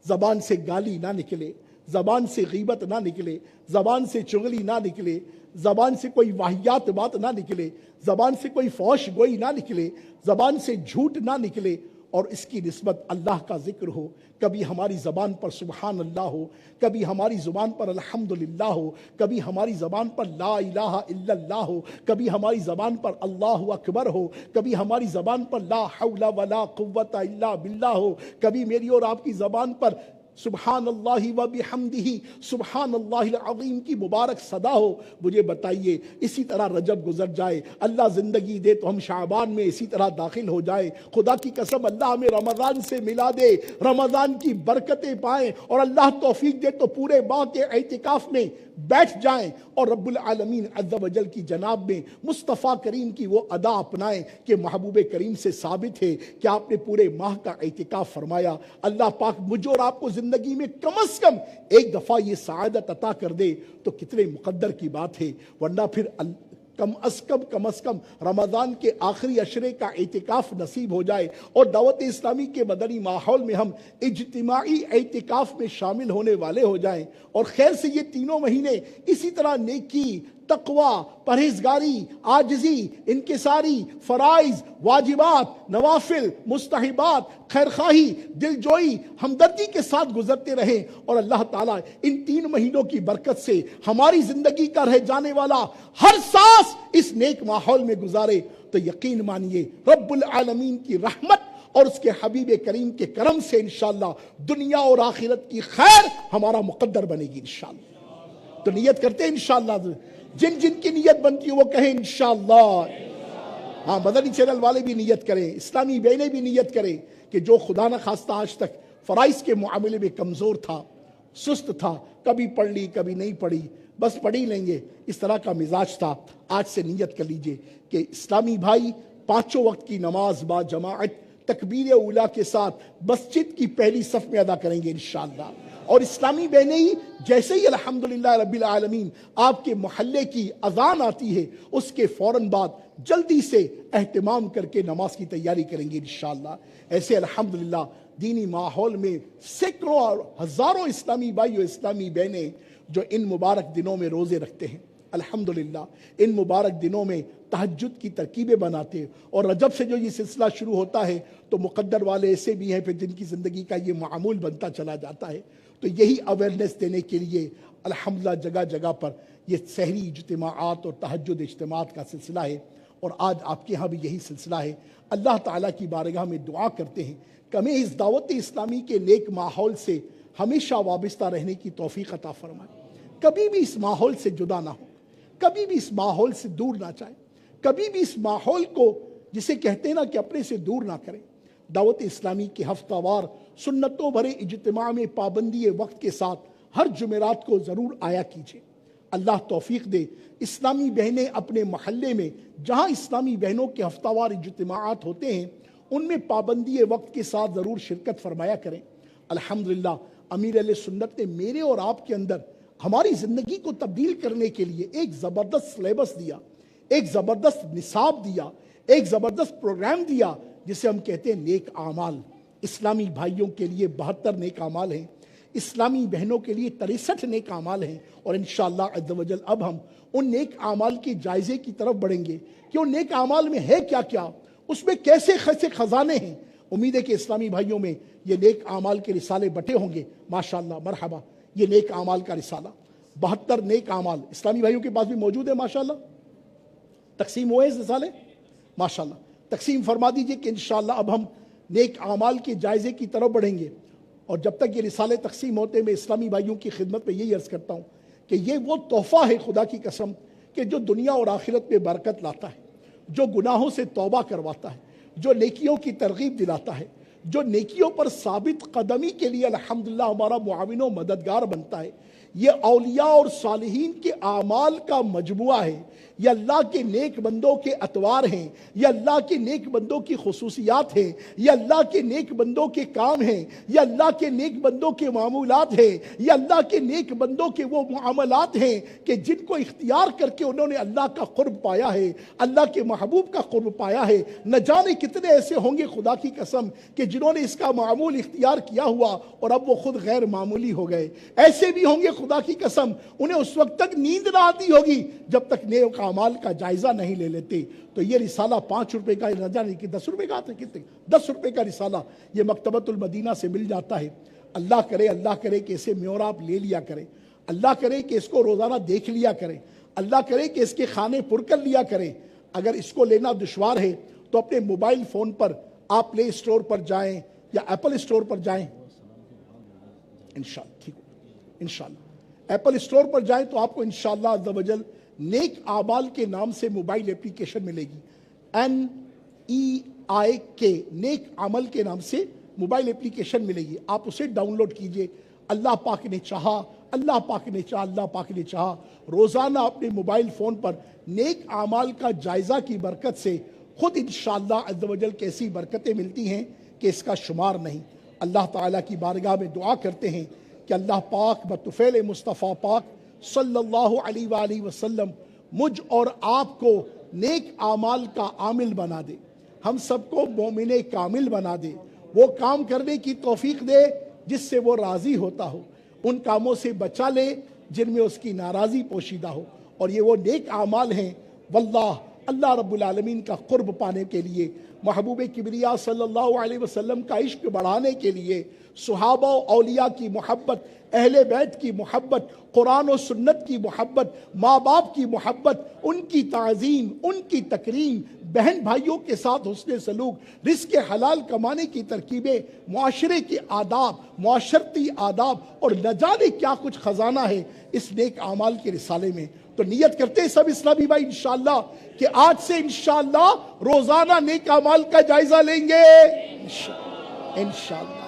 زبان سے گالی نہ نکلے، زبان سے غیبت نہ نکلے، زبان سے چغلی نہ نکلے، زبان سے کوئی واہیات بات نہ نکلے، زبان سے کوئی فحش گوئی نہ نکلے، زبان سے جھوٹ نہ نکلے اور اس کی نسبت اللہ کا ذکر ہو، کبھی ہماری زبان پر سبحان اللہ ہو، کبھی ہماری زبان پر الحمدللہ ہو، کبھی ہماری زبان پر لا الہ الا اللہ ہو، کبھی ہماری زبان پر اللہ اکبر ہو، کبھی ہماری زبان پر لا حول ولا قوت الا باللہ ہو، کبھی میری اور آپ کی زبان پر سبحان اللہ و بحمدہ سبحان اللہ العظیم کی مبارک صدا ہو۔ مجھے بتائیے اسی طرح رجب گزر جائے، اللہ زندگی دے تو ہم شعبان میں اسی طرح داخل ہو جائیں، خدا کی قسم اللہ ہمیں رمضان سے ملا دے، رمضان کی برکتیں پائیں، اور اللہ توفیق دے تو پورے ماہ کے اعتکاف میں بیٹھ جائیں اور رب العالمین عز و جل کی جناب میں مصطفیٰ کریم کی وہ ادا اپنائیں کہ محبوب کریم سے ثابت ہے کہ آپ نے پورے ماہ کا اعتکاف فرمایا۔ اللہ پاک مجھے اور آپ کو زندگی میں کم از کم ایک دفعہ یہ سعادت عطا کر دے تو کتنے مقدر کی بات ہے، ورنہ پھر کم از کم رمضان کے آخری عشرے کا اعتکاف نصیب ہو جائے اور دعوت اسلامی کے مدنی ماحول میں ہم اجتماعی اعتکاف میں شامل ہونے والے ہو جائیں، اور خیر سے یہ تینوں مہینے اسی طرح نیکی، تقوی، پرہیزگاری، عاجزی، انکساری، فرائض، واجبات، نوافل، مستحبات، خیرخواہی، دلجوئی، ہمدردی کے ساتھ گزرتے رہیں، اور اللہ تعالیٰ ان 3 مہینوں کی برکت سے ہماری زندگی کا رہ جانے والا ہر سانس اس نیک ماحول میں گزارے، تو یقین مانیے رب العالمین کی رحمت اور اس کے حبیب کریم کے کرم سے انشاءاللہ دنیا اور آخرت کی خیر ہمارا مقدر بنے گی انشاءاللہ۔ تو نیت کرتے ہیں انشاءاللہ، جن جن کی نیت بنتی ہے وہ کہیں انشاءاللہ۔ ہاں، مدنی چینل والے بھی نیت کریں، اسلامی بہنیں بھی نیت کریں کہ جو خدا نہ خواستہ آج تک فرائض کے معاملے میں کمزور تھا، سست تھا، کبھی پڑھ لی کبھی نہیں پڑھی، بس پڑھ ہی لیں گے، اس طرح کا مزاج تھا، آج سے نیت کر لیجئے کہ اسلامی بھائی 5 وقت کی نماز با جماعت تکبیر اولیٰ کے ساتھ مسجد کی پہلی صف میں ادا کریں گے انشاءاللہ، اور اسلامی بہنیں ہی جیسے ہی الحمدللہ رب العالمین آپ کے محلے کی اذان آتی ہے اس کے فوراً بعد جلدی سے اہتمام کر کے نماز کی تیاری کریں گے انشاءاللہ۔ ایسے الحمدللہ دینی ماحول میں سینکڑوں اور ہزاروں اسلامی بھائی اور اسلامی بہنیں جو ان مبارک دنوں میں روزے رکھتے ہیں، الحمدللہ ان مبارک دنوں میں تہجد کی ترکیبیں بناتے ہیں، اور رجب سے جو یہ سلسلہ شروع ہوتا ہے تو مقدر والے ایسے بھی ہیں پھر جن کی زندگی کا یہ معمول بنتا چلا جاتا ہے، تو یہی اویئرنیس دینے کے لیے الحمدللہ جگہ جگہ پر یہ سحری اجتماعات اور تہجد اجتماعات کا سلسلہ ہے، اور آج آپ کے ہاں بھی یہی سلسلہ ہے۔ اللہ تعالیٰ کی بارگاہ میں دعا کرتے ہیں کہ ہمیں اس دعوت اسلامی کے نیک ماحول سے ہمیشہ وابستہ رہنے کی توفیق عطا فرمائے، کبھی بھی اس ماحول سے جدا نہ ہو، کبھی بھی اس ماحول سے دور نہ جائیں، کبھی بھی اس ماحول کو جسے کہتے ہیں نا کہ اپنے سے دور نہ کریں۔ دعوت اسلامی کے ہفتہ وار سنتوں بھرے اجتماع میں پابندی وقت کے ساتھ ہر جمعرات کو ضرور آیا کیجیے۔ اللہ توفیق دے اسلامی بہنیں اپنے محلے میں جہاں اسلامی بہنوں کے ہفتہ وار اجتماعات ہوتے ہیں ان میں پابندی وقت کے ساتھ ضرور شرکت فرمایا کریں۔ الحمدللہ امیر اہل سنت نے میرے اور آپ کے اندر ہماری زندگی کو تبدیل کرنے کے لیے ایک زبردست سلیبس دیا، ایک زبردست نصاب دیا، ایک زبردست پروگرام دیا جسے ہم کہتے ہیں نیک اعمال۔ اسلامی بھائیوں کے لیے 72 نیک اعمال ہیں، اسلامی بہنوں کے لیے 63 نیک اعمال ہیں، اور انشاءاللہ عز و جل اب ہم ان نیک اعمال کے جائزے کی طرف بڑھیں گے کہ ان نیک اعمال میں ہے کیا کیا، اس میں کیسے خزانے ہیں۔ امید ہے کہ اسلامی بھائیوں میں یہ نیک اعمال کے رسالے بٹے ہوں گے، ماشاءاللہ مرحبا۔ یہ نیک اعمال کا رسالہ 72 نیک اعمال اسلامی بھائیوں کے پاس بھی موجود ہے، ماشاءاللہ تقسیم ہوئے اس رسالے، ماشاءاللہ تقسیم فرما دیجئے کہ انشاءاللہ اب ہم نیک اعمال کے جائزے کی طرف بڑھیں گے، اور جب تک یہ رسالے تقسیم ہوتے میں اسلامی بھائیوں کی خدمت میں یہی عرض کرتا ہوں کہ یہ وہ تحفہ ہے خدا کی قسم کہ جو دنیا اور آخرت میں برکت لاتا ہے، جو گناہوں سے توبہ کرواتا ہے، جو نیکیوں کی ترغیب دلاتا ہے، جو نیکیوں پر ثابت قدمی کے لیے الحمدللہ ہمارا معاون و مددگار بنتا ہے۔ یہ اولیاء اور صالحین کے اعمال کا مجموعہ ہے، یہ اللہ کے نیک بندوں کے اطوار ہیں، یہ اللہ کے نیک بندوں کی خصوصیات ہیں، یہ اللہ کے نیک بندوں کے کام ہیں، یہ اللہ کے نیک بندوں کے معمولات ہیں، یہ اللہ کے نیک بندوں کے وہ معاملات ہیں کہ جن کو اختیار کر کے انہوں نے اللہ کا قرب پایا ہے، اللہ کے محبوب کا قرب پایا ہے۔ نہ جانے کتنے ایسے ہوں گے خدا کی قسم کہ جنہوں نے اس کا معمول اختیار کیا ہوا اور اب وہ خود غیر معمولی ہو گئے۔ ایسے بھی ہوں گے خدا کی قسم انہیں اس وقت تک نیند نہ آتی ہوگی جب تک نیک اعمال کا جائزہ نہیں لے لیتے تو یہ رسالہ 5 روپے کا نہ جانے کہ 10 روپے کا آتا ہے، کتنے 10 روپے کا رسالہ یہ مکتبۃ المدینہ سے مل جاتا ہے۔ اللہ کرے کہ اسے میں اور آپ لے لیا کریں، اللہ کرے کہ اس کو روزانہ دیکھ لیا کریں، اللہ کرے کہ اس کے خانے پر کر لیا کریں۔ اگر اس کو لینا دشوار ہے تو اپنے موبائل فون پر آپ پلے اسٹور پر جائیں یا ایپل اسٹور پر جائیں، انشاءاللہ ٹھیک ہو، انشاءاللہ ایپل اسٹور پر جائیں تو آپ کو انشاءاللہ عز و جل نیک اعمال کے نام سے موبائل اپلیکیشن ملے گی، NEIK نیک عمل کے نام سے موبائل اپلیکیشن ملے گی، آپ اسے ڈاؤن لوڈ کیجئے۔ اللہ پاک نے چاہا روزانہ اپنے موبائل فون پر نیک اعمال کا جائزہ کی برکت سے خود انشاءاللہ عز و جل کیسی برکتیں ملتی ہیں کہ اس کا شمار نہیں۔ اللہ تعالیٰ کی بارگاہ میں دعا کرتے ہیں کہ اللہ پاک بطفیل مصطفیٰ پاک صلی اللہ علیہ وآلہ وسلم مجھ اور آپ کو نیک اعمال کا عامل بنا دے، ہم سب کو مومن کامل بنا دے، وہ کام کرنے کی توفیق دے جس سے وہ راضی ہوتا ہو، ان کاموں سے بچا لے جن میں اس کی ناراضی پوشیدہ ہو، اور یہ وہ نیک اعمال ہیں واللہ اللہ رب العالمین کا قرب پانے کے لیے، محبوب کبریا صلی اللہ علیہ وسلم کا عشق بڑھانے کے لیے، صحابہ و اولیاء کی محبت، اہل بیت کی محبت، قرآن و سنت کی محبت، ماں باپ کی محبت، ان کی تعظیم، ان کی تکریم، بہن بھائیوں کے ساتھ حسن سلوک، رزق حلال کمانے کی ترکیبیں، معاشرے کے آداب، معاشرتی آداب، اور نہ جانے کیا کچھ خزانہ ہے اس نیک اعمال کے رسالے میں۔ تو نیت کرتے ہیں سب اسلامی بھائی انشاءاللہ کہ آج سے انشاءاللہ روزانہ نیک اعمال کا جائزہ لیں گے انشاءاللہ۔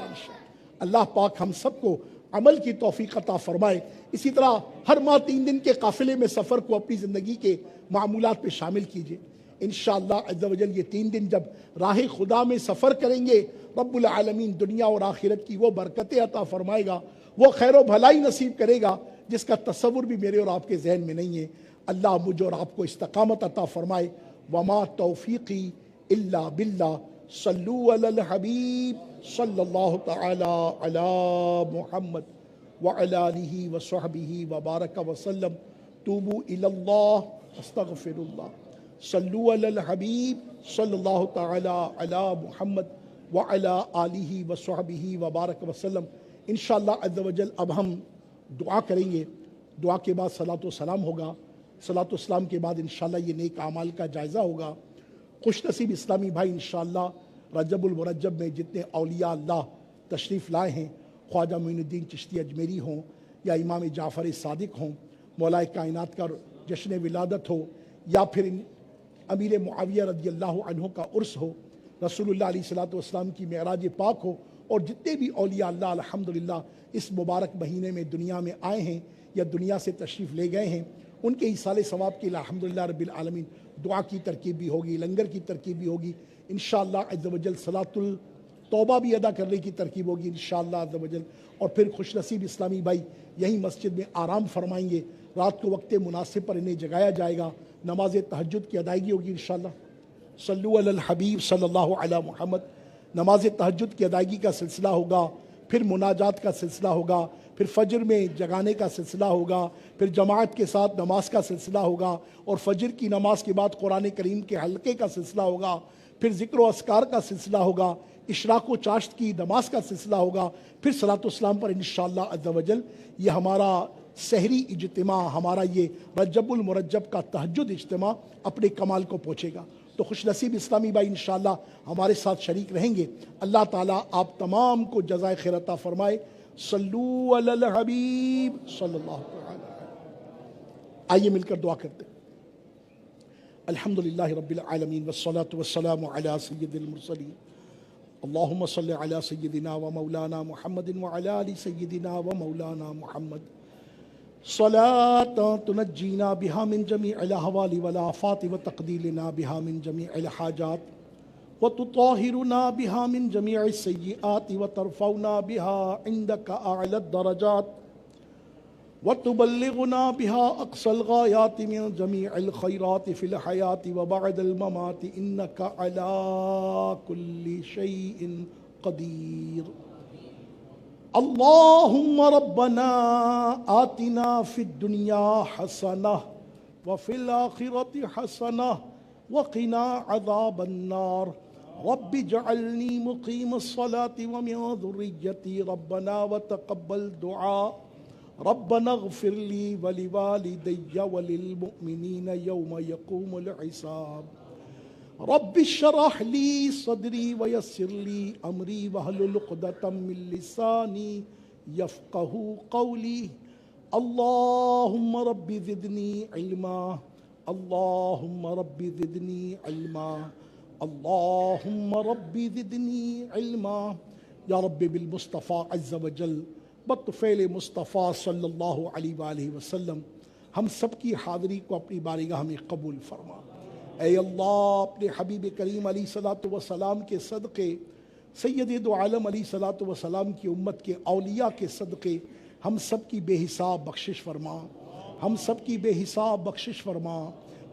اللہ پاک ہم سب کو عمل کی توفیق عطا فرمائے۔ اسی طرح ہر ماہ 3 دن کے قافلے میں سفر کو اپنی زندگی کے معمولات پہ شامل کیجئے انشاءاللہ عز و جل۔ یہ 3 دن جب راہ خدا میں سفر کریں گے رب العالمین دنیا اور آخرت کی وہ برکتیں عطا فرمائے گا، وہ خیر و بھلائی نصیب کرے گا جس کا تصور بھی میرے اور آپ کے ذہن میں نہیں ہے۔ اللہ مجھ اور آپ کو استقامت عطا فرمائے۔ وما توفیقی الا باللہ، صلو علی الحبیب صلی اللہ تعالی علی محمد وعلی آلہ وصحبہ وبارک وسلم۔ توبوا الی اللہ استغفر اللہ۔ صلو علی الحبیب صلی اللہ تعالی علی محمد وعلی آلہ وصحبہ وبارک وسلم۔ انشاءاللہ عز و جل اب ہم دعا کریں گے، دعا کے بعد صلاۃ و سلام ہوگا، صلاۃ و سلام کے بعد انشاءاللہ یہ نیک اعمال کا جائزہ ہوگا۔ خوش نصیب اسلامی بھائی انشاءاللہ رجب المرجب میں جتنے اولیاء اللہ تشریف لائے ہیں، خواجہ معین الدین چشتی اجمیری ہوں یا امام جعفر صادق ہوں، مولا کائنات کا جشن ولادت ہو، یا پھر امیر معاویہ رضی اللہ عنہ کا عرس ہو، رسول اللہ علیہ السلام کی معراج پاک ہو، اور جتنے بھی اولیاء اللہ الحمدللہ اس مبارک مہینے میں دنیا میں آئے ہیں یا دنیا سے تشریف لے گئے ہیں، ان کے ایصال ثواب کے لیے الحمدللہ رب العالمین دعا کی ترکیب بھی ہوگی، لنگر کی ترکیب بھی ہوگی انشاءاللہ عز و جل، صلاۃ التوبہ بھی ادا کرنے کی ترکیب ہوگی انشاءاللہ عز و جل، اور پھر خوش نصیب اسلامی بھائی یہی مسجد میں آرام فرمائیں گے، رات کو وقت مناسب پر انہیں جگایا جائے گا، نماز تہجد کی ادائیگی ہوگی انشاءاللہ۔ صلو علی الحبیب صلی اللہ علی محمد۔ نماز تہجد کی ادائیگی کا سلسلہ ہوگا، پھر مناجات کا سلسلہ ہوگا، پھر فجر میں جگانے کا سلسلہ ہوگا، پھر جماعت کے ساتھ نماز کا سلسلہ ہوگا، اور فجر کی نماز کے بعد قرآن کریم کے حلقے کا سلسلہ ہوگا، پھر ذکر و اذکار کا سلسلہ ہوگا، اشراق و چاشت کی نماز کا سلسلہ ہوگا، پھر صلاۃ و سلام پر انشاءاللہ عز و جل یہ ہمارا سحری اجتماع، ہمارا یہ رجب المرجب کا تہجد اجتماع اپنے کمال کو پہنچے گا۔ تو خوش نصیب اسلامی بھائی انشاءاللہ ہمارے ساتھ شریک رہیں گے۔ اللہ تعالیٰ آپ تمام کو جزائے خیر عطا فرمائے۔ صلو علی الحبیب صلی اللہ علیہ وسلم۔ آئیے مل کر دعا کرتے ہیں۔ الحمدللہ رب العالمین والصلاة والسلام علی سید المرسلین۔ اللہم صلی علی سیدنا و مولانا محمد وعلی آل سیدنا و مولانا محمد صلاة تنجینا بها من جمیع الاحوال والآفات وتقضی لنا بها من جمیع الحاجات وتطہرنا بها من جمیع السیئات وترفعنا بها عندك اعلی الدرجات وتبلغنا بها اقصى الغایات من جمیع الخیرات فی الحیاة وبعد الممات انك على كل شیء قدیر۔ اللہم ربنا آتنا فی الدنیا حسنہ وفي الآخرة حسنة وقنا عذاب النار رب اجعلني مقيم الصلاة ومن ذريتي ربنا وتقبل دعاء ربنا اغفر لي ولوالدي وللمؤمنين يوم يقوم الحساب رب اشرح لي صدري ويسر لي أمري واحلل عقدة من لساني يفقهوا قولي اللهم رب زدني علما اللهم رب زدني علما اللهم رب زدني علما یا رب بالمصطفیٰ عز وجل بطفیل مصطفیٰ صلی اللہ علیہ وآلہ وسلم ہم سب کی حاضری کو اپنی بارگاہ میں قبول فرما۔ اے اللہ اپنے حبیب کریم علیہ الصلوۃ والسلام کے صدقے، سید دو عالم علیہ الصلوۃ والسلام کی امت کے اولیاء کے صدقے ہم سب کی بے حساب بخشش فرما، ہم سب کی بے حساب بخشش فرما،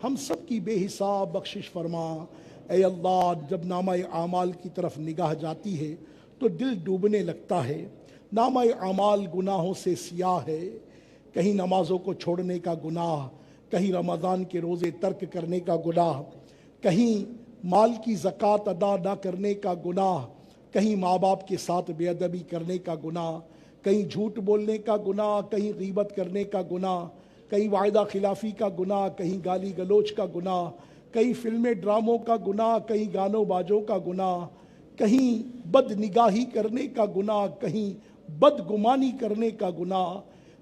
ہم سب کی بے حساب بخشش فرما۔ اے اللہ جب نامہ اعمال کی طرف نگاہ جاتی ہے تو دل ڈوبنے لگتا ہے۔ نامہ اعمال گناہوں سے سیاہ ہے، کہیں نمازوں کو چھوڑنے کا گناہ، کہیں رمضان کے روزے ترک کرنے کا گناہ، کہیں مال کی زکوٰۃ ادا نہ کرنے کا گناہ، کہیں ماں باپ کے ساتھ بے ادبی کرنے کا گناہ، کہیں جھوٹ بولنے کا گناہ، کہیں غیبت کرنے کا گناہ، کہیں وعدہ خلافی کا گناہ، کہیں گالی گلوچ کا گناہ، کہیں فلمیں ڈراموں کا گناہ، کہیں گانوں باجوں کا گناہ، کہیں بد نگاہی کرنے کا گناہ، کہیں بدگمانی کرنے کا گناہ،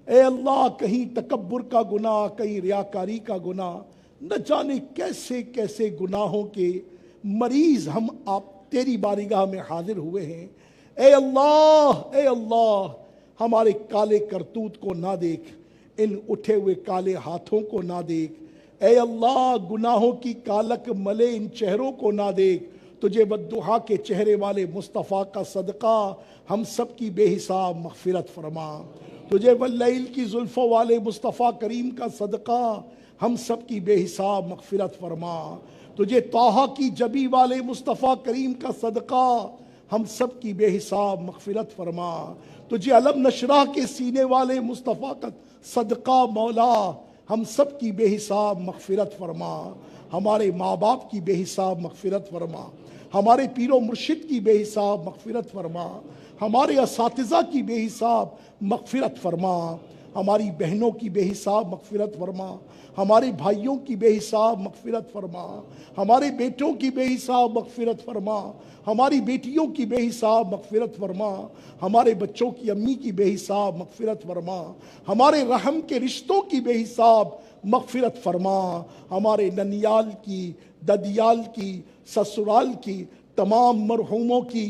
اے اللہ کہیں تکبر کا گناہ، کہیں ریاکاری کا گناہ، نہ جانے کیسے کیسے گناہوں کے مریض ہم آپ تیری بارگاہ میں حاضر ہوئے ہیں۔ اے اللہ ہمارے کالے کرتوت کو نہ دیکھ، ان اٹھے ہوئے کالے ہاتھوں کو نہ دیکھ، اے اللہ گناہوں کی کالک ملے ان چہروں کو نہ دیکھ، تجھے والضحیٰ کے چہرے والے مصطفیٰ کا صدقہ ہم سب کی بے حساب مغفرت فرما، تجھے واللیل کی زلفوں والے مصطفیٰ کریم کا صدقہ ہم سب کی بے حساب مغفرت فرما، تجھے طٰہٰ کی جبی والے مصطفیٰ کریم کا صدقہ ہم سب کی بے حساب مغفرت فرما، تجھے علم نشرح کے سینے والے مصطفیٰ کا صدقہ مولا ہم سب کی بے حساب مغفرت فرما، ہمارے ماں باپ کی بے حساب مغفرت فرما، ہمارے پیر و مرشد کی بے حساب مغفرت فرما، ہمارے اساتذہ کی بے حساب مغفرت فرما، ہماری بہنوں کی بے حساب مغفرت فرما، ہمارے بھائیوں کی بے حساب مغفرت فرما، ہمارے بیٹوں کی بے حساب مغفرت فرما، ہماری بیٹیوں کی بے حساب مغفرت فرما، ہمارے بچوں کی امی کی بے حساب مغفرت فرما، ہمارے رحم کے رشتوں کی بے حساب مغفرت فرما، ہمارے ننیال کی، ددیال کی، سسرال کی، تمام مرحوموں کی،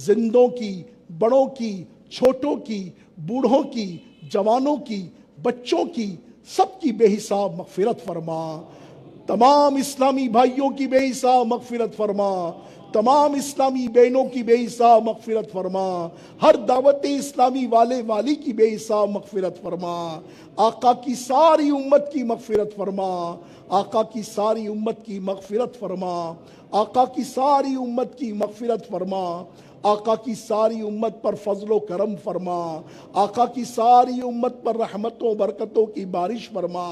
زندوں کی، بڑوں کی، چھوٹوں کی، بوڑھوں کی، جوانوں کی، بچوں کی، سب کی بے حساب مغفرت فرما، تمام اسلامی بھائیوں کی بے حساب مغفرت فرما، تمام اسلامی بہنوں کی بے حساب مغفرت فرما، ہر دعوت اسلامی والے والی کی بے حساب مغفرت فرما، آقا کی ساری امت کی مغفرت فرما، آقا کی ساری امت کی مغفرت فرما، آقا کی ساری امت کی مغفرت فرما، آقا کی ساری امت پر فضل و کرم فرما، آقا کی ساری امت پر رحمتوں و برکتوں کی بارش فرما۔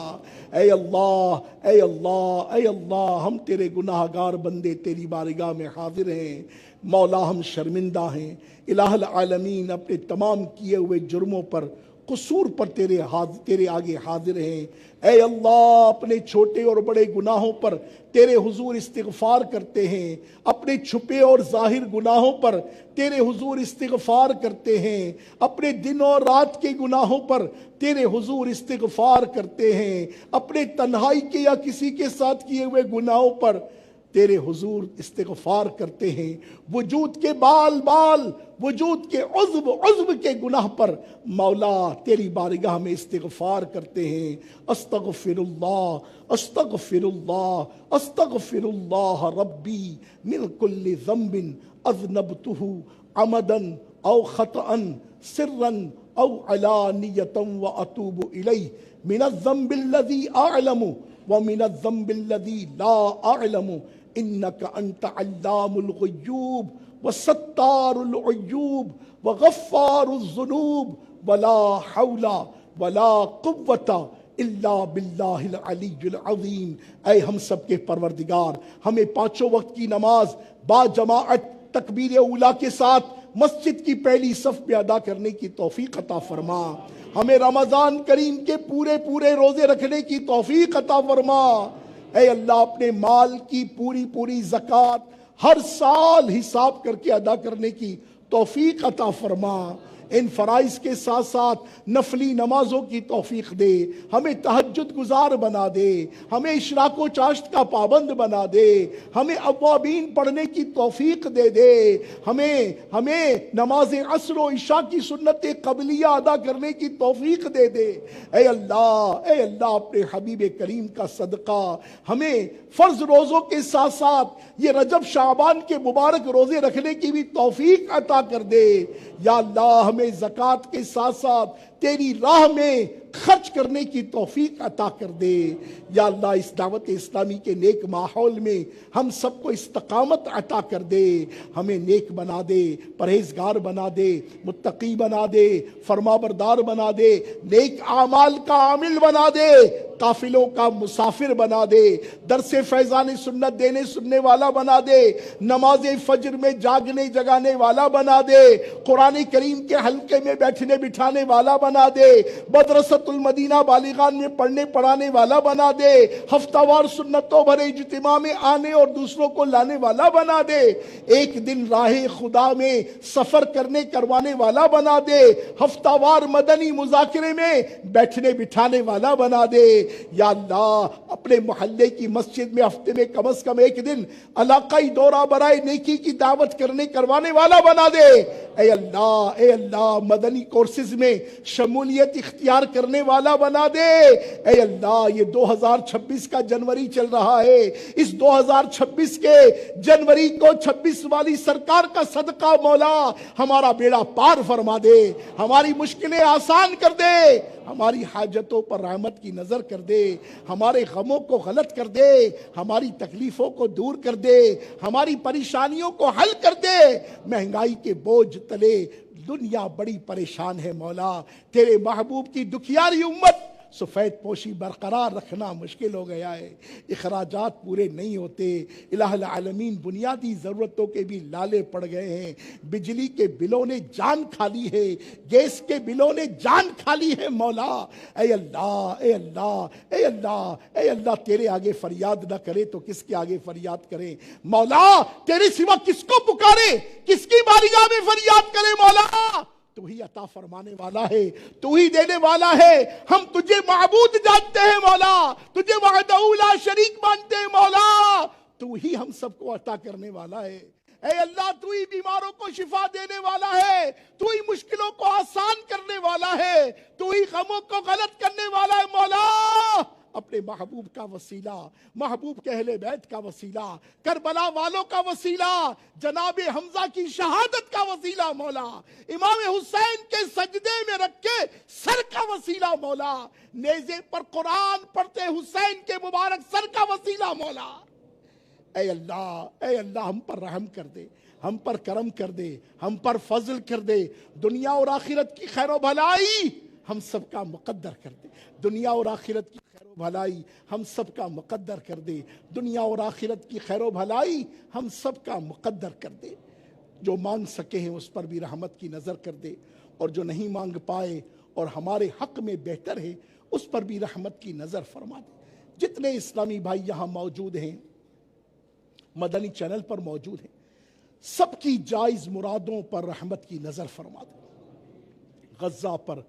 اے اللہ اے اللہ اے اللہ ہم تیرے گناہ گار بندے تیری بارگاہ میں حاضر ہیں، مولا ہم شرمندہ ہیں، الہ العالمین اپنے تمام کیے ہوئے جرموں پر، قصور پر تیرے آگے حاضر ہیں۔ اے اللہ اپنے چھوٹے اور بڑے گناہوں پر تیرے حضور استغفار کرتے ہیں، اپنے چھپے اور ظاہر گناہوں پر تیرے حضور استغفار کرتے ہیں، اپنے دن اور رات کے گناہوں پر تیرے حضور استغفار کرتے ہیں، اپنے تنہائی کے یا کسی کے ساتھ کیے ہوئے گناہوں پر تیرے حضور استغفار کرتے ہیں، وجود کے بال وجود کے عضو کے گناہ پر مولا تیری بارگاہ میں استغفار کرتے ہیں۔ استغفر اللہ استغفر اللہ استغفر اللہ ربی من کل ذنب اذنبتہ عمدا او خطأ سرا او علانیۃ واتوب الیہ من الذنب الذی اعلم ومن الذنب الذی لا اعلم انک انت علام الغیوب وستار العیوب وغفار الذنوب ولا حول ولا قوة الا باللہ العلی العظیم۔ اے ہم سب کے پروردگار، ہمیں پانچوں وقت کی نماز با جماعت تکبیر اولیٰ کے ساتھ مسجد کی پہلی صف میں ادا کرنے کی توفیق عطا فرما۔ ہمیں رمضان کریم کے پورے پورے روزے رکھنے کی توفیق عطا فرما۔ اے اللہ اپنے مال کی پوری پوری زکوٰۃ ہر سال حساب کر کے ادا کرنے کی توفیق عطا فرما۔ ان فرائض کے ساتھ ساتھ نفلی نمازوں کی توفیق دے، ہمیں تہجد گزار بنا دے، ہمیں اشراق و چاشت کا پابند بنا دے، ہمیں اوابین پڑھنے کی توفیق دے دے، ہمیں نماز عصر و عشاء کی سنت قبلیہ ادا کرنے کی توفیق دے دے۔ اے اللہ اپنے حبیب کریم کا صدقہ ہمیں فرض روزوں کے ساتھ ساتھ یہ رجب شعبان کے مبارک روزے رکھنے کی بھی توفیق عطا کر دے۔ یا اللہ ہمیں زکوٰۃ کے ساتھ ساتھ تیری راہ میں خرچ کرنے کی توفیق عطا کر دے۔ یا اللہ اس دعوت اسلامی کے نیک ماحول میں ہم سب کو استقامت عطا کر دے، ہمیں نیک بنا دے، پرہیزگار بنا دے، متقی بنا دے، فرما بردار بنا دے، نیک اعمال کا عامل بنا دے، قافلوں کا مسافر بنا دے، درس فیضان سنت دینے سننے والا بنا دے، نماز فجر میں جاگنے جگانے والا بنا دے، قرآن کریم کے حلقے میں بیٹھنے بٹھانے والا بنا دے، مدرسۃ المدینہ بالغان میں پڑھنے پڑھانے والا بنا دے، ہفتہ وار سنتوں بھرے اجتماع میں آنے اور دوسروں کو لانے والا بنا دے، ایک دن راہ خدا میں سفر کروانے والا بنا دے، ہفتہ وار مدنی مذاکرے میں بیٹھنے بٹھانے والا بنا دے۔ یا اللہ اپنے محلے کی مسجد میں ہفتے میں کم از کم ایک دن علاقائی دورہ برائے نیکی کی دعوت کروانے والا بنا دے۔ اے اللہ مدنی کورسز میں شمولیت اختیار کرنے والا بنا دے۔ اے اللہ یہ 2026 کا جنوری چل رہا ہے، اس 2026 کے جنوری کو 26 والی سرکار کا صدقہ مولا ہمارا بیڑا پار فرما دے، ہماری مشکلیں آسان کر دے، ہماری حاجتوں پر رحمت کی نظر کر دے، ہمارے غموں کو غلط کر دے، ہماری تکلیفوں کو دور کر دے، ہماری پریشانیوں کو حل کر دے۔ مہنگائی کے بوجھ تلے دنیا بڑی پریشان ہے مولا، تیرے محبوب کی دکھیاری امت سفید پوشی برقرار رکھنا مشکل ہو گیا ہے، اخراجات پورے نہیں ہوتے، الہ العالمین بنیادی ضرورتوں کے بھی لالے پڑ گئے ہیں، بجلی کے بلوں نے جان کھا لی ہے، گیس کے بلوں نے جان کھا لی ہے مولا۔ اے اللہ تیرے آگے فریاد نہ کرے تو کس کے آگے فریاد کرے مولا؟ تیرے سوا کس کو پکارے، کس کی بارگاہ میں فریاد کرے مولا؟ تو ہی عطا فرمانے والا ہے، تو ہی دینے والا ہے، ہم تجھے معبود جانتے ہیں مولا، تجھے وحدہ لا شریک مانتے ہیں مولا، تو ہی ہم سب کو عطا کرنے والا ہے۔ اے اللہ تو ہی بیماروں کو شفا دینے والا ہے، تو ہی مشکلوں کو آسان کرنے والا ہے، تو ہی غموں کو غلط کرنے والا ہے مولا۔ اپنے محبوب کا وسیلہ، محبوب کے اہل بیت کا وسیلہ، کربلا والوں کا وسیلہ، جناب حمزہ کی شہادت کا وسیلہ مولا، امام حسین کے سجدے میں رکھ کے سر کا وسیلہ مولا، نیزے پر قرآن پڑھتے حسین کے مبارک سر کا وسیلہ مولا۔ اے اللہ ہم پر رحم کر دے، ہم پر کرم کر دے، ہم پر فضل کر دے، دنیا اور آخرت کی خیر و بھلائی ہم سب کا مقدر کر دے، دنیا اور آخرت کی خیر و بھلائی ہم سب کا مقدر کر دے، دنیا اور آخرت کی خیر و بھلائی ہم سب کا مقدر کر دے۔ جو مانگ سکے ہیں اس پر بھی رحمت کی نظر کر دے، اور جو نہیں مانگ پائے اور ہمارے حق میں بہتر ہے اس پر بھی رحمت کی نظر فرما دے۔ جتنے اسلامی بھائی یہاں موجود ہیں، مدنی چینل پر موجود ہیں، سب کی جائز مرادوں پر رحمت کی نظر فرما دے۔ غزہ پر،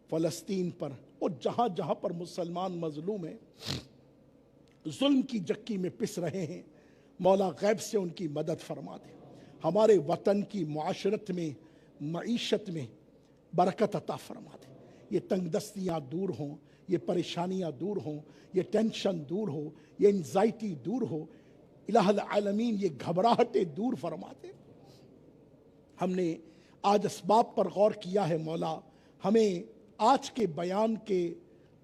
فلسطین پر، اور جہاں جہاں پر مسلمان مظلوم ہیں، ظلم کی جکی میں پس رہے ہیں، مولا غیب سے ان کی مدد فرما دے۔ ہمارے وطن کی معاشرت میں، معیشت میں برکت عطا فرما دے۔ یہ تنگ دستیاں دور ہوں، یہ پریشانیاں دور ہوں، یہ ٹینشن دور ہو، یہ انزائٹی دور ہو، الہ العالمین یہ گھبراہٹیں دور فرما دے۔ ہم نے آج اسباب پر غور کیا ہے مولا، ہمیں آج کے بیان کے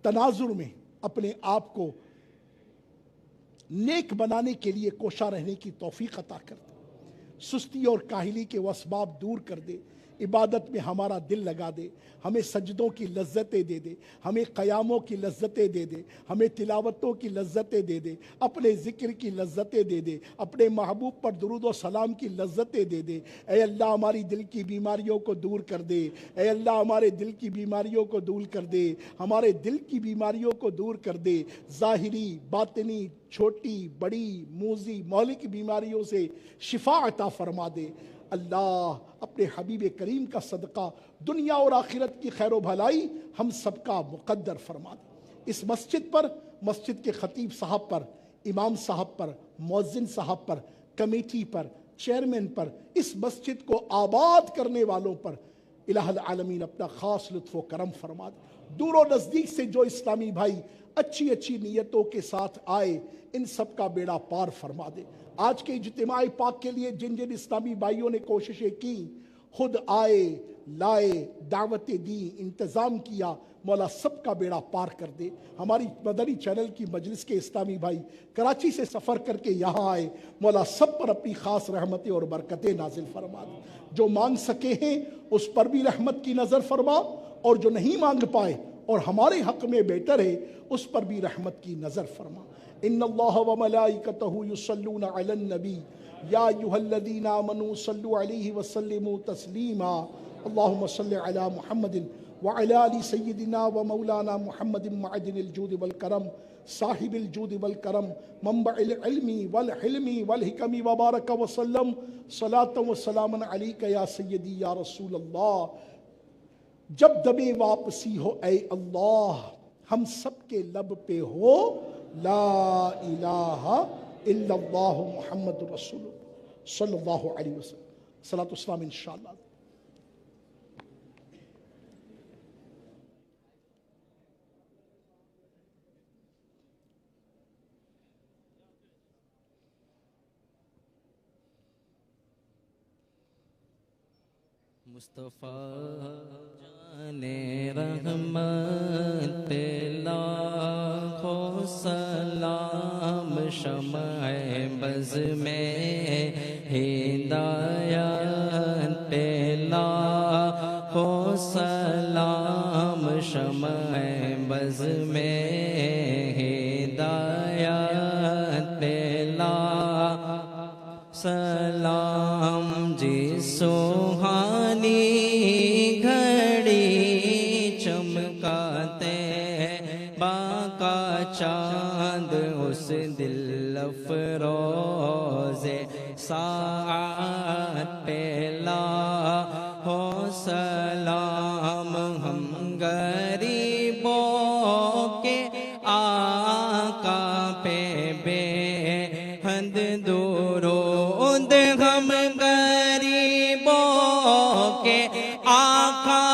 تناظر میں اپنے آپ کو نیک بنانے کے لیے کوشاں رہنے کی توفیق عطا کر دے، سستی اور کاہلی کے وہ اسباب دور کر دے، عبادت میں ہمارا دل لگا دے، ہمیں سجدوں کی لذتیں دے دے، ہمیں قیاموں کی لذتیں دے دے، ہمیں تلاوتوں کی لذتیں دے دے، اپنے ذکر کی لذتیں دے دے، اپنے محبوب پر درود و سلام کی لذتیں دے دے۔ اے اللہ ہماری دل کی بیماریوں کو دور کر دے، اے اللہ ہمارے دل کی بیماریوں کو دور کر دے، ہمارے دل کی بیماریوں کو دور کر دے، ظاہری باطنی چھوٹی بڑی موذی مہلک بیماریوں سے شفا عطا فرما دے۔ اللہ اپنے حبیب کریم کا صدقہ دنیا اور آخرت کی خیر و بھلائی ہم سب کا مقدر فرما دے۔ اس مسجد پر، مسجد کے خطیب صاحب پر، امام صاحب پر، مؤذن صاحب پر، کمیٹی پر، چیئرمین پر، اس مسجد کو آباد کرنے والوں پر الہ العالمین اپنا خاص لطف و کرم فرما دے۔ دور و نزدیک سے جو اسلامی بھائی اچھی اچھی نیتوں کے ساتھ آئے، ان سب کا بیڑا پار فرما دے۔ آج کے اجتماع پاک کے لیے جن جن اسلامی بھائیوں نے کوششیں کی، خود آئے، لائے، دعوتیں دی، انتظام کیا، مولا سب کا بیڑا پار کر دے۔ ہماری مدنی چینل کی مجلس کے اسلامی بھائی کراچی سے سفر کر کے یہاں آئے، مولا سب پر اپنی خاص رحمتیں اور برکتیں نازل فرما دے۔ جو مانگ سکے ہیں اس پر بھی رحمت کی نظر فرما، اور جو نہیں مانگ پائے اور ہمارے حق میں بہتر ہے اس پر بھی رحمت کی نظر فرما۔ ان اللہ وملائکتہ یصلون علی النبی یا ایھا الذین آمنوا صلوا علیہ وسلموا تسلیما۔ اللہم صل علی محمد وعلی آل سیدنا ومولانا محمد معدن الجود والکرم، صاحب الجود والکرم، منبع العلم والحلم والحکم، وبارک وسلم صلاۃ وسلام علیک یا سیدی یا رسول اللہ۔ جب دبے واپسی ہو اے اللہ، ہم سب کے لب پہ ہو لا الہ الا اللہ محمد رسول اللہ صلی اللہ علیہ وسلم۔ صلاۃ والسلام انشاءاللہ۔ مصطفیٰ جان رحمت پہ لاکھوں سلام، شمع بز میں ہدایت پہ لاکھوں سلام، شمع بز میں ہدایت پہ لاکھوں سلام۔ جی سوہانی گھڑی چمکاتے باقا چاند، اس دل افروز ساعت پہ لاکھوں سلام۔ ہم غریبوں کے آقا پہ بے حد درود، ہم غریبوں کے آقا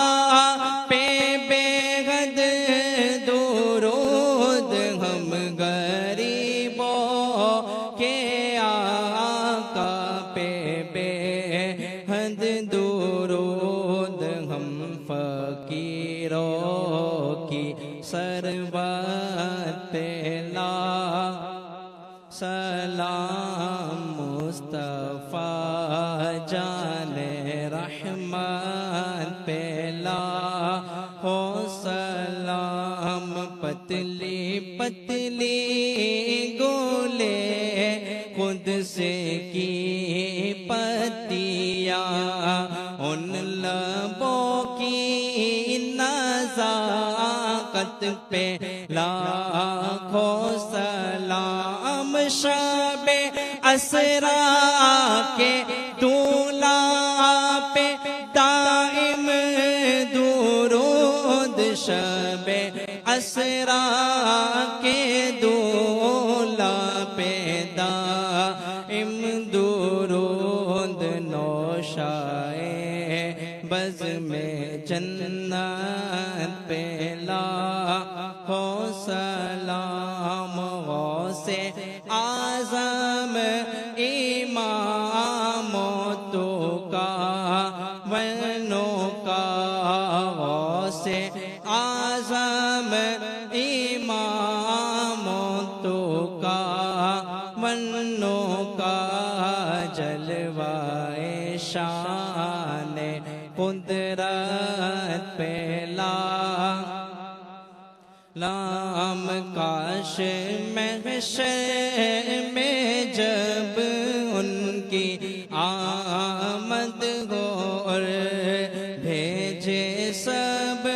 پہ بے حد درود، ہم غریبوں کے آقا پہ بے حد درود، ہم فقیروں کی ثروت پہ لاکھ سلام۔ مصطفیٰ جان رحمت پہ لاکھوں سلام۔ پتلی پتلی گولے قدس کی پتیاں، ان لبوں کی نزاکت پہ لاکھوں سلام۔ شب اسرا کے دولا پہ دائم درود، شب اسرا کے دولا پہ دائم درود، نوشائے بز میں جنت پہ لاکھوں سلام۔ غوث اعظم امام تو کا ونوں کا، غوث اعظم امام تو کا ونوں کا، جلوہ شان قدس کاش محشر میں جب ان کی آمد ہو اور بھیجے سب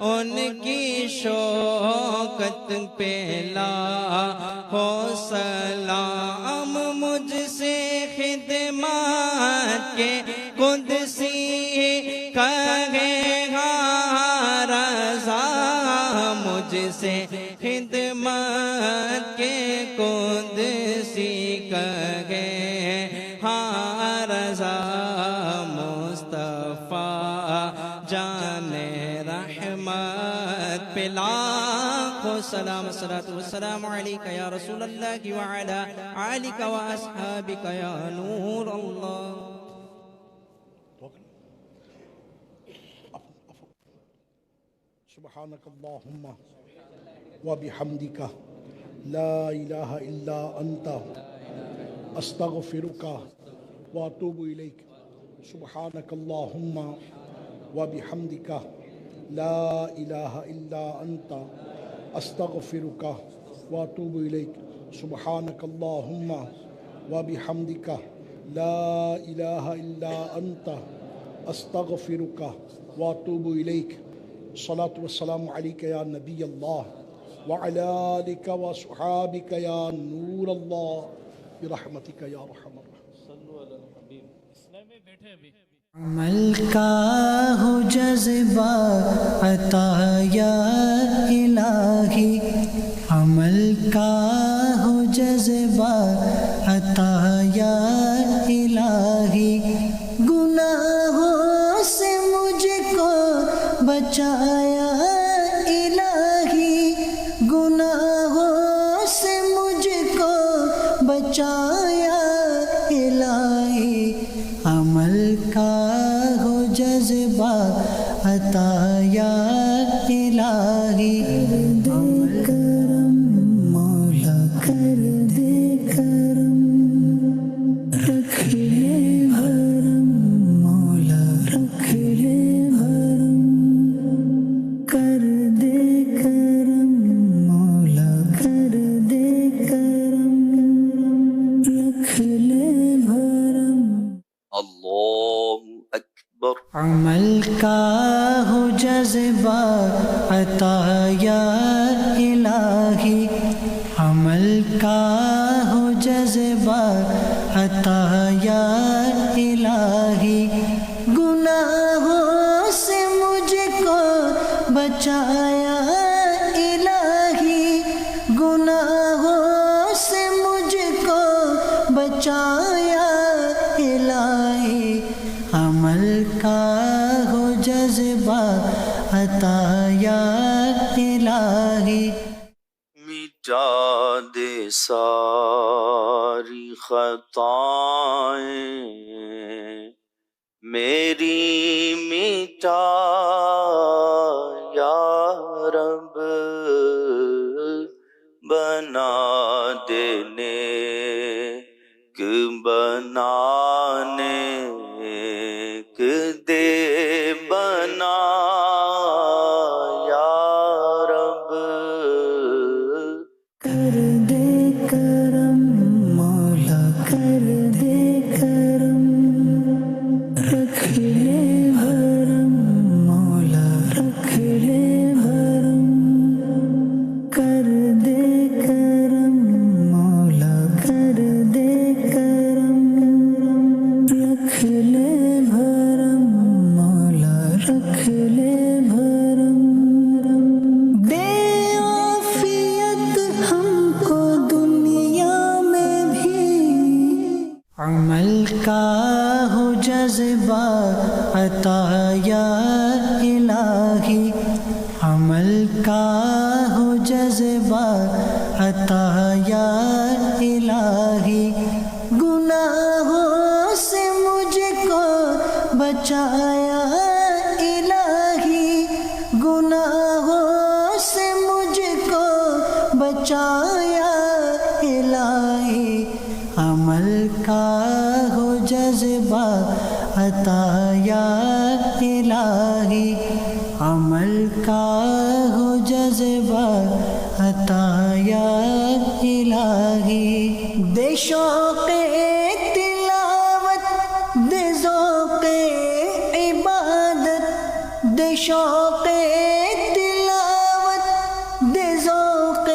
ان کی شوکت پہ لاکھوں سلام، مجھ سے خدمات کے قدسی کہے ہاں رضا، مجھ سے خدمت کے قدسی کہے ہاں رضا، مصطفیٰ جان رحمت پہ لاکھوں سلام، الصلاۃ والسلام علیک یا رسول اللہ وعلی آلک و اصحابک یا نور اللہ۔ سبحانك اللهم وبحمدك لا إله إلا أنت أستغفرك وأتوب إليك. سبحانك اللهم وبحمدك لا إله إلا أنت أستغفرك وأتوب إليك. سبحانك اللهم وبحمدك لا إله إلا أنت أستغفرك وأتوب إليك. الصلاة والسلام عليك يا نبي الله وعلى آلك وصحابك يا نور الله برحمتك يا أرحم الراحمين. عمل کا ہو جذبہ عطا یا الہی، عمل کا ہو جذبہ عطا یا الہی، گناہوں سے مجھ کو بچایا الہی، گناہوں سے مجھ کو بچایا الہی، عمل کا ہو جذبہ عطا یا الہی، عمل کرم مولا کر دے کرم، رکھ لے بھرم مولا رکھ لے بھرم، کر دے کرم مولا کر دے کرم، رکھ لے بھرم۔ اللہ اکبر۔ عمل کا ہو جذبہ عطا یا الہی، عمل کا ہو جذبہ عطا یا الہی، گناہوں سے مجھ کو بچایا الہی، گناہوں سے مجھ کو بچایا الہی، عمل کا ہو جذبہ عطا یا الہی، مٹا دے ساری خطائیں میری، مٹا یا رب، بنا دینے بنانے دے بنا یا رب، کر دے کرم مولا کر دے کرم، رکھ لے بھرم مولا رکھ لے بھرم، کر دے کرم مولا کر دے کرم، رکھ لے بھرم مولا رکھ لے بھرم، دے عافیت ہم کو دنیا میں بھی، عمل کا ہو جذبہ عطا یا الہی، عمل کا ہو جذبہ عطا یا الہی، گناہوں سے مجھ کو بچایا الہی، گناہوں سے مجھ کو بچایا الہی، عمل کا ہو جذبہ عطا یا الہی، عمل کا ہو جذبہ عطا یا الہی دے شوق تلاوت دے ذوق عبادت دے شوق تلاوت دے ذوق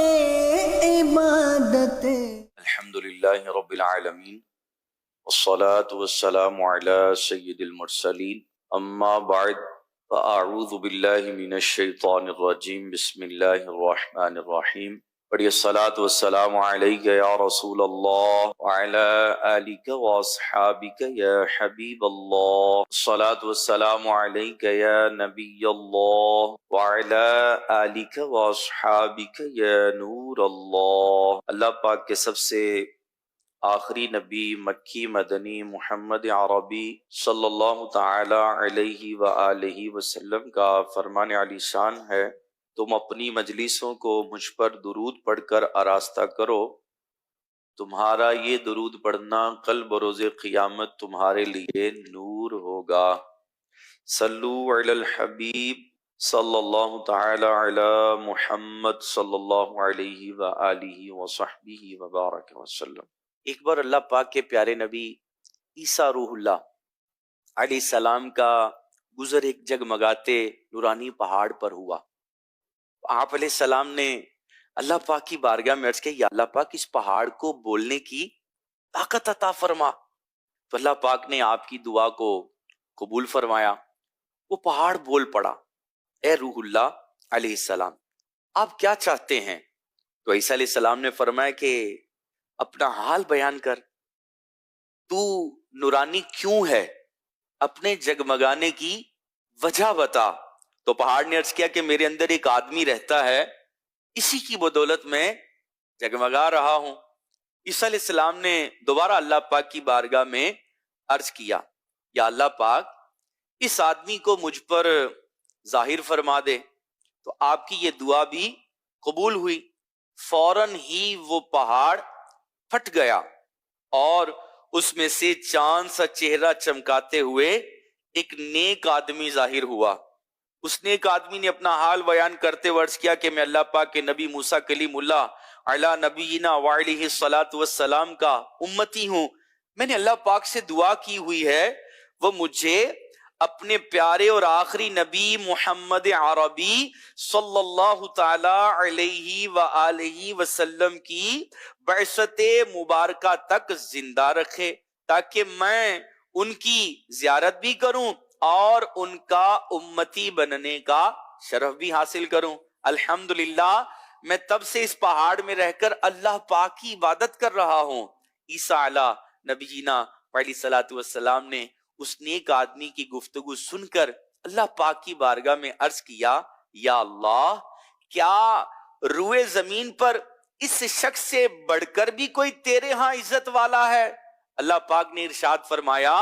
عبادت. الحمدللہ رب العالمین والصلاة والسلام على سید المرسلین اما بعد فاعوذ باللہ من الشیطان الرجیم بسم اللہ الرحمن الرحیم. پڑھیے الصلاة والسلام علیک یا رسول اللہ وعلی آلک واصحابک یا حبیب اللہ. الصلاة والسلام علیک یا نبی اللہ وعلی آلک واصحابک یا نور اللہ. اللہ پاک کے سب سے آخری نبی مکی مدنی محمد عربی صلی اللہ تعالی علیہ وآلہ وسلم کا فرمان علی شان ہے، تم اپنی مجلسوں کو مجھ پر درود پڑھ کر آراستہ کرو، تمہارا یہ درود پڑھنا کل بروز قیامت تمہارے لیے نور ہوگا. صلو علی الحبیب صلی اللہ تعالی علی محمد صلی اللہ علیہ وآلہ وصحبہ وبارک وسلم. ایک بار اللہ پاک کے پیارے نبی عیسیٰ روح اللہ علیہ السلام کا گزر ایک جگمگاتے نورانی پہاڑ پر ہوا. آپ علیہ السلام نے اللہ پاک کی بارگاہ میں عرض کیا، یا اللہ پاک اس پہاڑ کو بولنے کی طاقت عطا فرما. تو اللہ پاک نے آپ کی دعا کو قبول فرمایا، وہ پہاڑ بول پڑا، اے روح اللہ علیہ السلام آپ کیا چاہتے ہیں؟ تو عیسیٰ علیہ السلام نے فرمایا کہ اپنا حال بیان کر، تو نورانی کیوں ہے، اپنے جگمگانے کی وجہ بتا. تو پہاڑ نے عرض کیا کہ میرے اندر ایک آدمی رہتا ہے، اسی کی بدولت میں جگمگا رہا ہوں. عیسیٰ علیہ السلام نے دوبارہ اللہ پاک کی بارگاہ میں عرض کیا، یا اللہ پاک اس آدمی کو مجھ پر ظاہر فرما دے. تو آپ کی یہ دعا بھی قبول ہوئی. فوراً ہی وہ پہاڑ پھٹ گیا اور اس میں سے چاند سا چہرہ چمکاتے ہوئے ایک نیک آدمی ظاہر ہوا. اس نیک آدمی نے اپنا حال بیان کرتے ہوئے عرض کیا کہ میں اللہ پاک کے نبی موسیٰ کلیم اللہ علی نبینا وعلیہ الصلاۃ والسلام کا امتی ہوں. میں نے اللہ پاک سے دعا کی ہوئی ہے وہ مجھے اپنے پیارے اور آخری نبی محمد عربی صلی اللہ تعالی علیہ وآلہ وسلم کی بعثت مبارکہ تک زندہ رکھے، تاکہ میں ان کی زیارت بھی کروں اور ان کا امتی بننے کا شرف بھی حاصل کروں. الحمدللہ میں تب سے اس پہاڑ میں رہ کر اللہ پاک کی عبادت کر رہا ہوں. عیسیٰ علیہ نبینا علیہ الصلوۃ والسلام نے اس نیک آدمی کی گفتگو سن کر اللہ پاک کی بارگاہ میں عرض کیا، یا اللہ کیا روئے زمین پر اس شخص سے بڑھ کر بھی کوئی تیرے ہاں عزت والا ہے؟ اللہ پاک نے ارشاد فرمایا،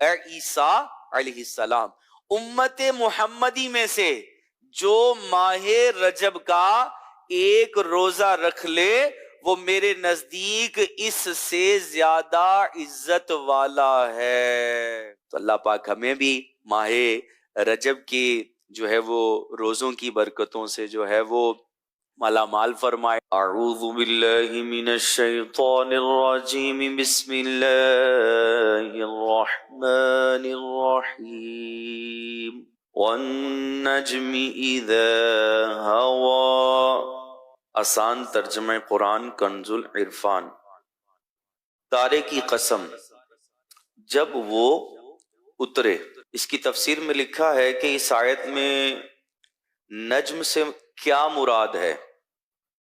اے عیسیٰ علیہ السلام امت محمدی میں سے جو ماہ رجب کا ایک روزہ رکھ لے وہ میرے نزدیک اس سے زیادہ عزت والا ہے. تو اللہ پاک ہمیں بھی ماہ رجب کی جو ہے وہ روزوں کی برکتوں سے جو ہے وہ مالا مال فرمائے. اعوذ باللہ من الشیطان الرجیم بسم اللہ الرحمن الرحیم. والنجم اذا ہوا. آسان ترجمہ قرآن کنز العرفان. تارے کی قسم جب وہ اترے. اس کی تفسیر میں لکھا ہے کہ اس آیت میں نجم سے کیا مراد ہے،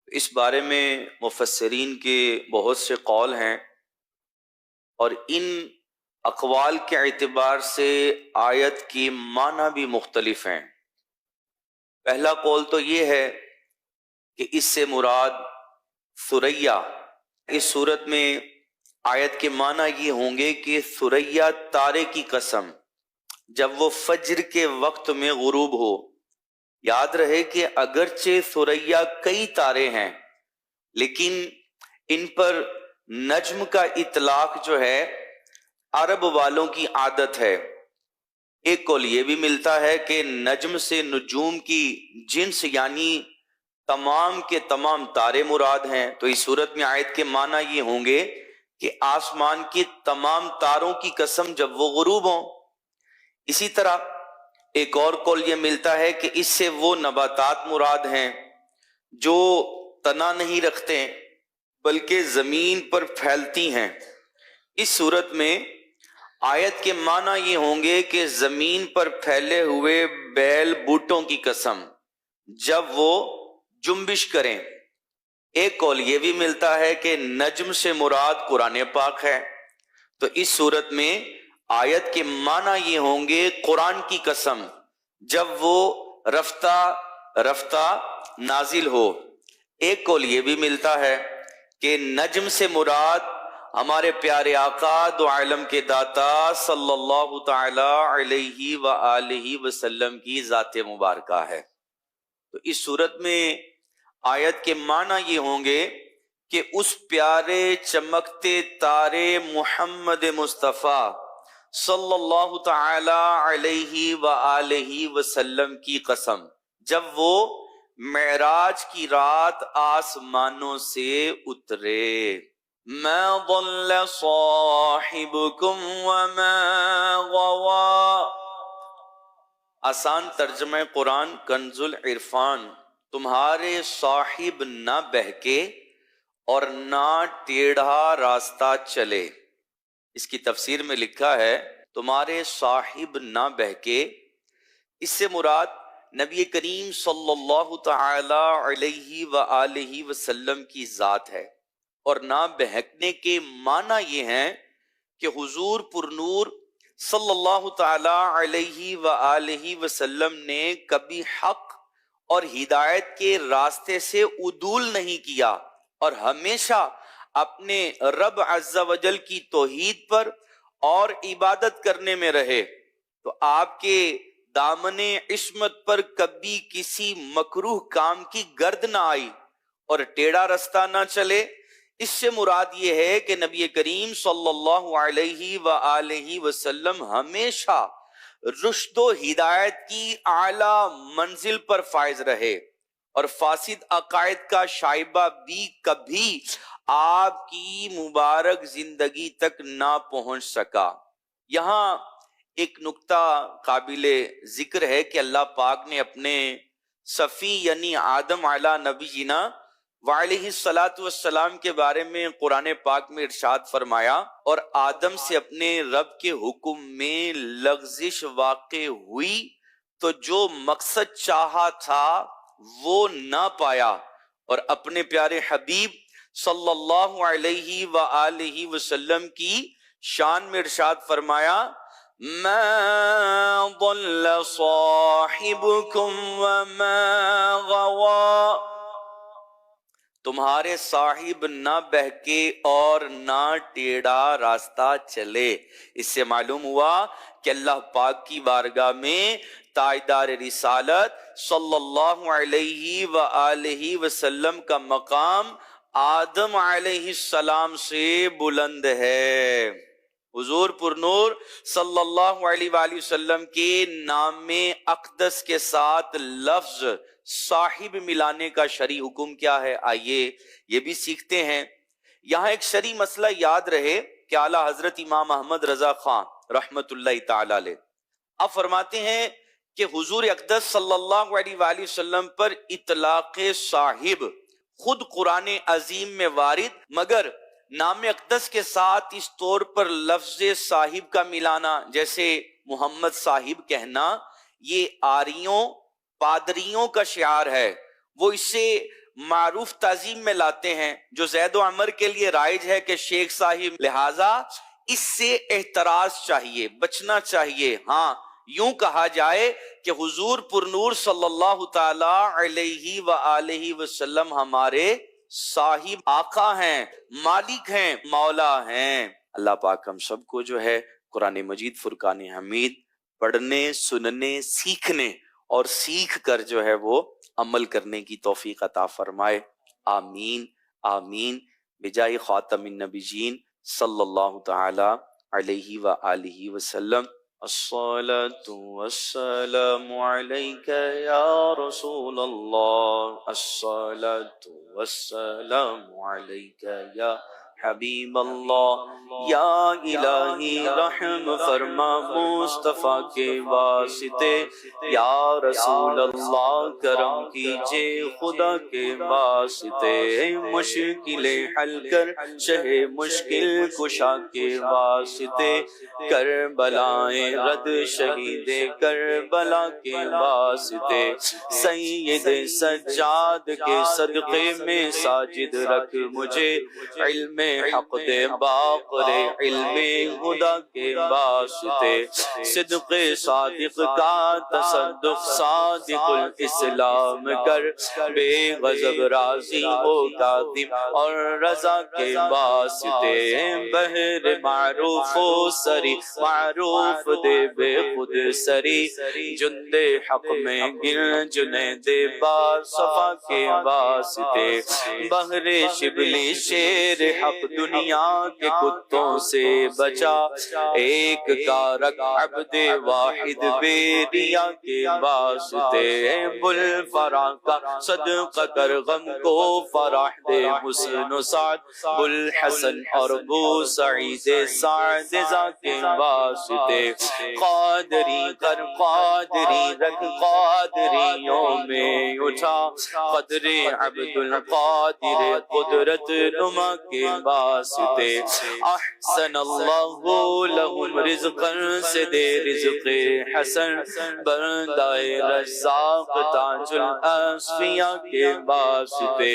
اس بارے میں مفسرین کے بہت سے قول ہیں اور ان اقوال کے اعتبار سے آیت کی معنی بھی مختلف ہیں. پہلا قول تو یہ ہے کہ اس سے مراد ثریا. اس صورت میں آیت کے معنی یہ ہوں گے کہ ثریا تارے کی قسم جب وہ فجر کے وقت میں غروب ہو. یاد رہے کہ اگرچہ ثریا کئی تارے ہیں لیکن ان پر نجم کا اطلاق جو ہے عرب والوں کی عادت ہے. ایک قول یہ بھی ملتا ہے کہ نجم سے نجوم کی جنس یعنی تمام کے تمام تارے مراد ہیں، تو اس صورت میں آیت کے معنی یہ ہوں گے کہ آسمان کے تمام تاروں کی قسم جب وہ غروب ہوں۔ اسی طرح ایک اور قول یہ ملتا ہے کہ اس سے وہ نباتات مراد ہیں جو تنا نہیں رکھتے بلکہ زمین پر پھیلتی ہیں۔ اس صورت میں آیت کے معنی یہ ہوں گے کہ زمین پر پھیلے ہوئے بیل بوٹوں کی قسم جب وہ جنبش کریں۔ ایک قول یہ بھی ملتا ہے کہ نجم سے مراد قرآن پاک ہے، تو اس صورت میں آیت کے معنی یہ ہوں گے قرآن کی قسم جب وہ رفتہ رفتہ نازل ہو۔ ایک قول یہ بھی ملتا ہے کہ نجم سے مراد ہمارے پیارے آقا دو عالم کے داتا صلی اللہ تعالی علیہ وآلہ وسلم کی ذات مبارکہ ہے۔ تو اس صورت میں آیت کے معنی یہ ہوں گے کہ اس پیارے چمکتے تارے محمد مصطفیٰ صلی اللہ تعالی علیہ وآلہ وسلم کی قسم جب وہ معراج کی رات آسمانوں سے اترے۔ ما ضل صاحبکم وما غوا، آسان ترجمہ قرآن کنز العرفان، تمہارے صاحب نہ بہکے اور نہ ٹیڑھا راستہ چلے۔ اس کی تفسیر میں لکھا ہے تمہارے صاحب نہ بہکے، اس سے مراد نبی کریم صلی اللہ تعالی علیہ وآلہ وسلم کی ذات ہے، اور نہ بہکنے کے معنی یہ ہیں کہ حضور پر نور صلی اللہ تعالی علیہ وآلہ وسلم نے کبھی حق اور ہدایت کے راستے سے عدول نہیں کیا اور ہمیشہ اپنے رب عز و جل کی توحید پر اور عبادت کرنے میں رہے، تو آپ کے دامن عصمت پر کبھی کسی مکروہ کام کی گرد نہ آئی اور ٹیڑھا رستہ نہ چلے۔ اس سے مراد یہ ہے کہ نبی کریم صلی اللہ علیہ وآلہ وسلم ہمیشہ رشد و ہدایت کی اعلیٰ منزل پر فائز رہے اور فاسد عقائد کا شائبہ بھی کبھی آپ کی مبارک زندگی تک نہ پہنچ سکا۔ یہاں ایک نکتہ قابل ذکر ہے کہ اللہ پاک نے اپنے صفی یعنی آدم علیہ نبی جینا وعلیہ السلام کے بارے میں قرآن پاک میں ارشاد فرمایا، اور آدم سے اپنے رب کے حکم میں لغزش واقع ہوئی تو جو مقصد چاہا تھا وہ نہ پایا، اور اپنے پیارے حبیب صلی اللہ علیہ وآلہ وسلم کی شان میں ارشاد فرمایا، ما ضل صاحبکم وما غوا، تمہارے صاحب نہ بہکے اور نہ ٹیڑھا راستہ چلے۔ اس سے معلوم ہوا کہ اللہ پاک کی بارگاہ میں تاجدار رسالت صلی اللہ علیہ وآلہ وسلم کا مقام آدم علیہ السلام سے بلند ہے۔ حضور پر نور صلی اللہ علیہ وآلہ وسلم کے نام اقدس کے ساتھ لفظ صاحب ملانے کا شرعی حکم کیا ہے، آئیے یہ بھی سیکھتے ہیں۔ یہاں ایک شرعی مسئلہ یاد رہے کہ اعلیٰ حضرت امام احمد رضا خان رحمت اللہ تعالی علیہ آپ فرماتے ہیں کہ حضور اقدس صلی اللہ علیہ وآلہ وسلم پر اطلاق صاحب خود قرآن عظیم میں وارد، مگر نام اقدس کے ساتھ اس طور پر لفظ صاحب کا ملانا، جیسے محمد صاحب کہنا، یہ آریوں پادریوں کا شعار ہے، وہ اسے معروف تعظیم میں لاتے ہیں، جو زید و عمر کے لیے رائج ہے کہ شیخ صاحب، لہٰذا اس سے احتراز چاہیے، بچنا چاہیے۔ ہاں یوں کہا جائے کہ حضور پر نور صلی اللہ تعالی علیہ وآلہ وسلم ہمارے صاحب آقا ہیں، مالک ہیں، مولا ہیں۔ اللہ پاک ہم سب کو جو ہے قرآن مجید فرقان حمید پڑھنے، سننے، سیکھنے اور سیکھ کر جو ہے وہ عمل کرنے کی توفیق عطا فرمائے، آمین آمین، بجائے خاتم النبیین صلی اللہ تعالی علیہ وآلہ وسلم۔ الصلاة والسلام عليك يا رسول الله الصلاة والسلام عليك يا حبیب اللہ یا الہی رحم فرما مصطفیٰ کے واسطے یا رسول اللہ کرم کیجے خدا کے واسطے مشکلیں حل کر شہ مشکل کشا کے واسطے کربلائیں رد شہید کربلا کے واسطے سید سجاد کے صدقے میں ساجد رکھ مجھے علم حق دے باقر علم خدا کے واسطے صدق صادق کا تصدق صادق الاسلام کر بے غضب راضی ہو کاظم اور رضا کے واسطے بہر معروف و سری معروف دے بے خود سری جند حق میں گن جنید با صفا کے واسطے بہر شبلی شیر حق دنیا کے کتوں سے بچا ایک کارک عبد واحد بیریا کے واسطے بل فرا کا صدقہ کر غم کو فرح دے حسن و سعد بل حسن اور بو سعید سعد ذا کے واسطے قادری کر قادری رکھ قادریوں میں اٹھا قدر عبد القادر قدرت نما کے واسطے احسن اللہ لہم رزقا سے دے رزق حسن بندائے رزاق تاج الاسفیاء کے واسطے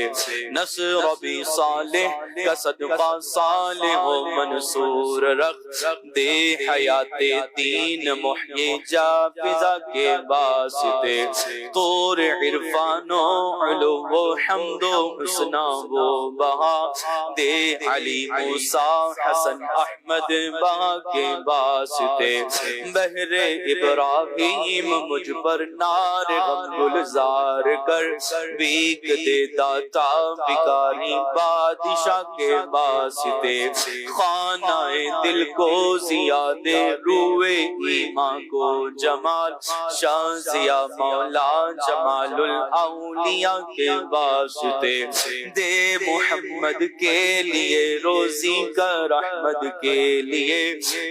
نصر بھی صالح کا صدقہ صالح و منصور رکھ دے حیات دین محیی جا فضا کے واسطے طور عرفان و علو و حمد و حسنہ و بہا دے علی موسیٰ حسن احمد با کے واسطے بہر ابراہیم مجھ پر نار غم گلزار کر بیک دے داتا بکاری بادشاہ کے واسطے خانہ دل کو زیاد روئے ایمان کو جمال شاہ ضیاء مولا جمال الاولیاء کے واسطے دے محمد کے لیے روزی کا رحمت کے لیے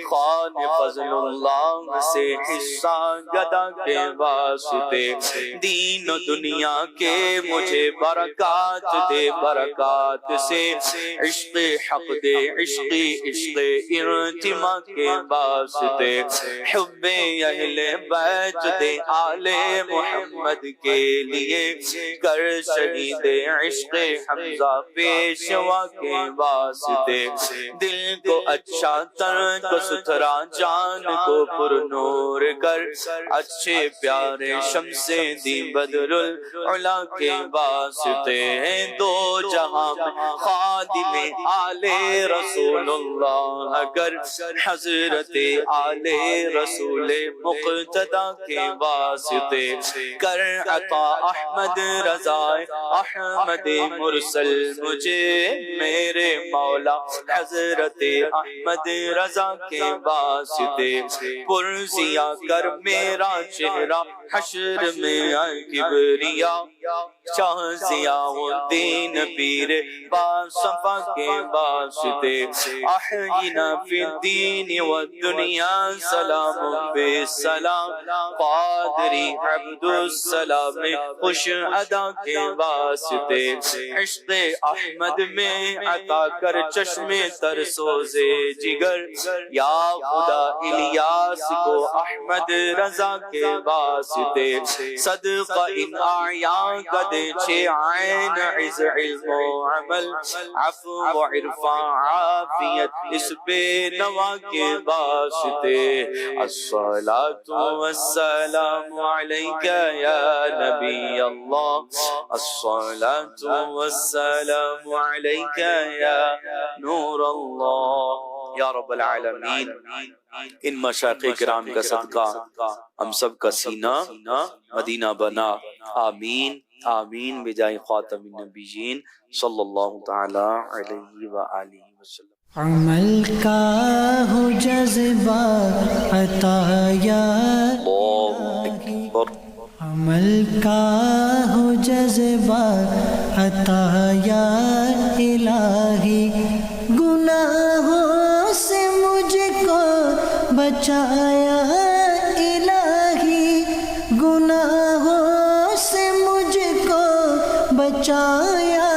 خان فضل اللہ سے حصہ گدا کے واسطے دین و دنیا کے مجھے برکات دے برکات سے عشق حق دے عشق عشق ارتما کے واسطے حب اہل بیت دے آل محمد کے لیے کر شہید عشق حمزہ پیشوا کے واسطے دل کو اچھا تن کو ستھرا جان کو پر نور کر اچھے پیارے شمس دی بدر العلا کے واسطے دو جہاں میں خادم آل رسول اللہ کر حضرت آل رسول مقتدی کے واسطے کر عطا احمد رضا احمد مرسل مجھے میرے مولا حضرت احمد رضا کے واسطے پرزیا کر میرا چہرہ حشر میں کبریا شاہ ضیاء الدین پیر باصفا کے واسطے احینا فی الدین والدنیا سلام بسلام قادری عبد السلام خوش ادا کے واسطے عشق احمد میں عطا کر چشم تر سوزے جگر یا خدا الیاس کو احمد رضا کے واسطے صدقہ ان اعیان کا دے چھے عین عز علم و عمل عفو و عرفان عافیت اس بے نوا کے واسطے الصلاة والسلام علیکہ یا نبی اللہ الصلاة والسلام علیکہ یا نور اللہ یا رب العالمین ان مشائخ کرام کا صدقہ ہم سب کا سینہ مدینہ بنا آمین آمین بجائے خاتم النبیین صلی اللہ تعالی علیہ وآلہ وسلم. عمل کا ہو جذبہ عطا یا عمل کا ہو جذبہ عطا یا الہی گناہوں سے مجھ کو بچایا الہی گناہوں سے مجھ کو بچایا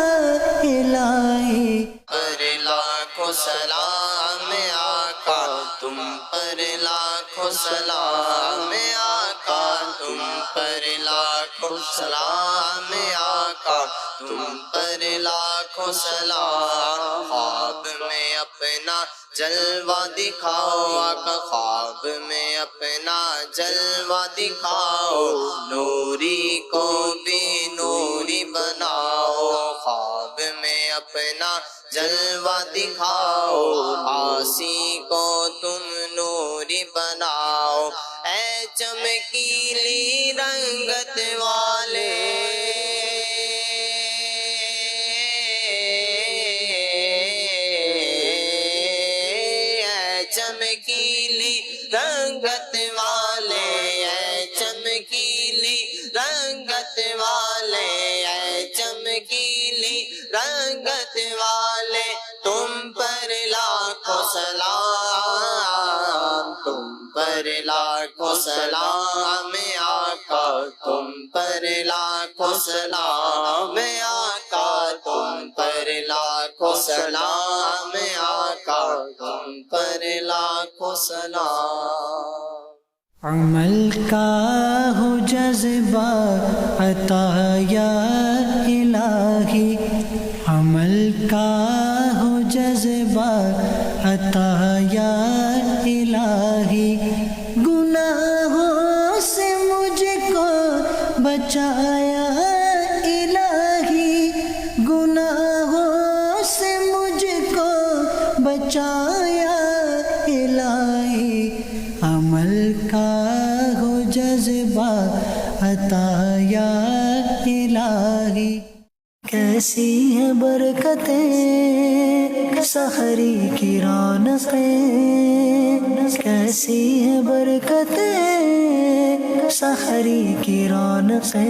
الہی پر لاکھوں سلام آقا تم پر لاکھوں سلام آقا تم پر لاکھوں سلام آقا تم پر لاکھوں سلام خواب میں اپنا جلوہ دکھاؤ آقا خواب میں اپنا جلوہ دکھاؤ نوری کو بھی نوری بناؤ خواب میں اپنا جلوہ دکھاؤ آسی کو تم نوری بناؤ اے چمکیلی رنگت والے اے چمکیلی رنگت والے اے چمکیلی رنگت والے اے چمکیلی رنگت والے تم پر لاکھوں سلام تم پر لاکھوں سلام آقا تم پر لاکھوں سلام آقا تم پر لاکھوں سلام آقا تم پر لاکھوں سلام عمل کا ہو جذبہ عطا یا الہی عمل کا ہو جذبہ عطا یا الہی گناہوں سے مجھ کو بچایا الہی گناہوں سے مجھ کو بچایا الہی عمل کا ہو جذبہ عطا یا الہی کیسی ہیں برکتیں سحری کی رونقیں کیسی ہیں برکتیں سحری کی رونقیں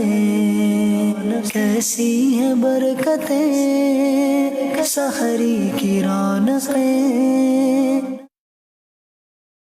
کیسی ہیں برکتیں سحری کی رونقیں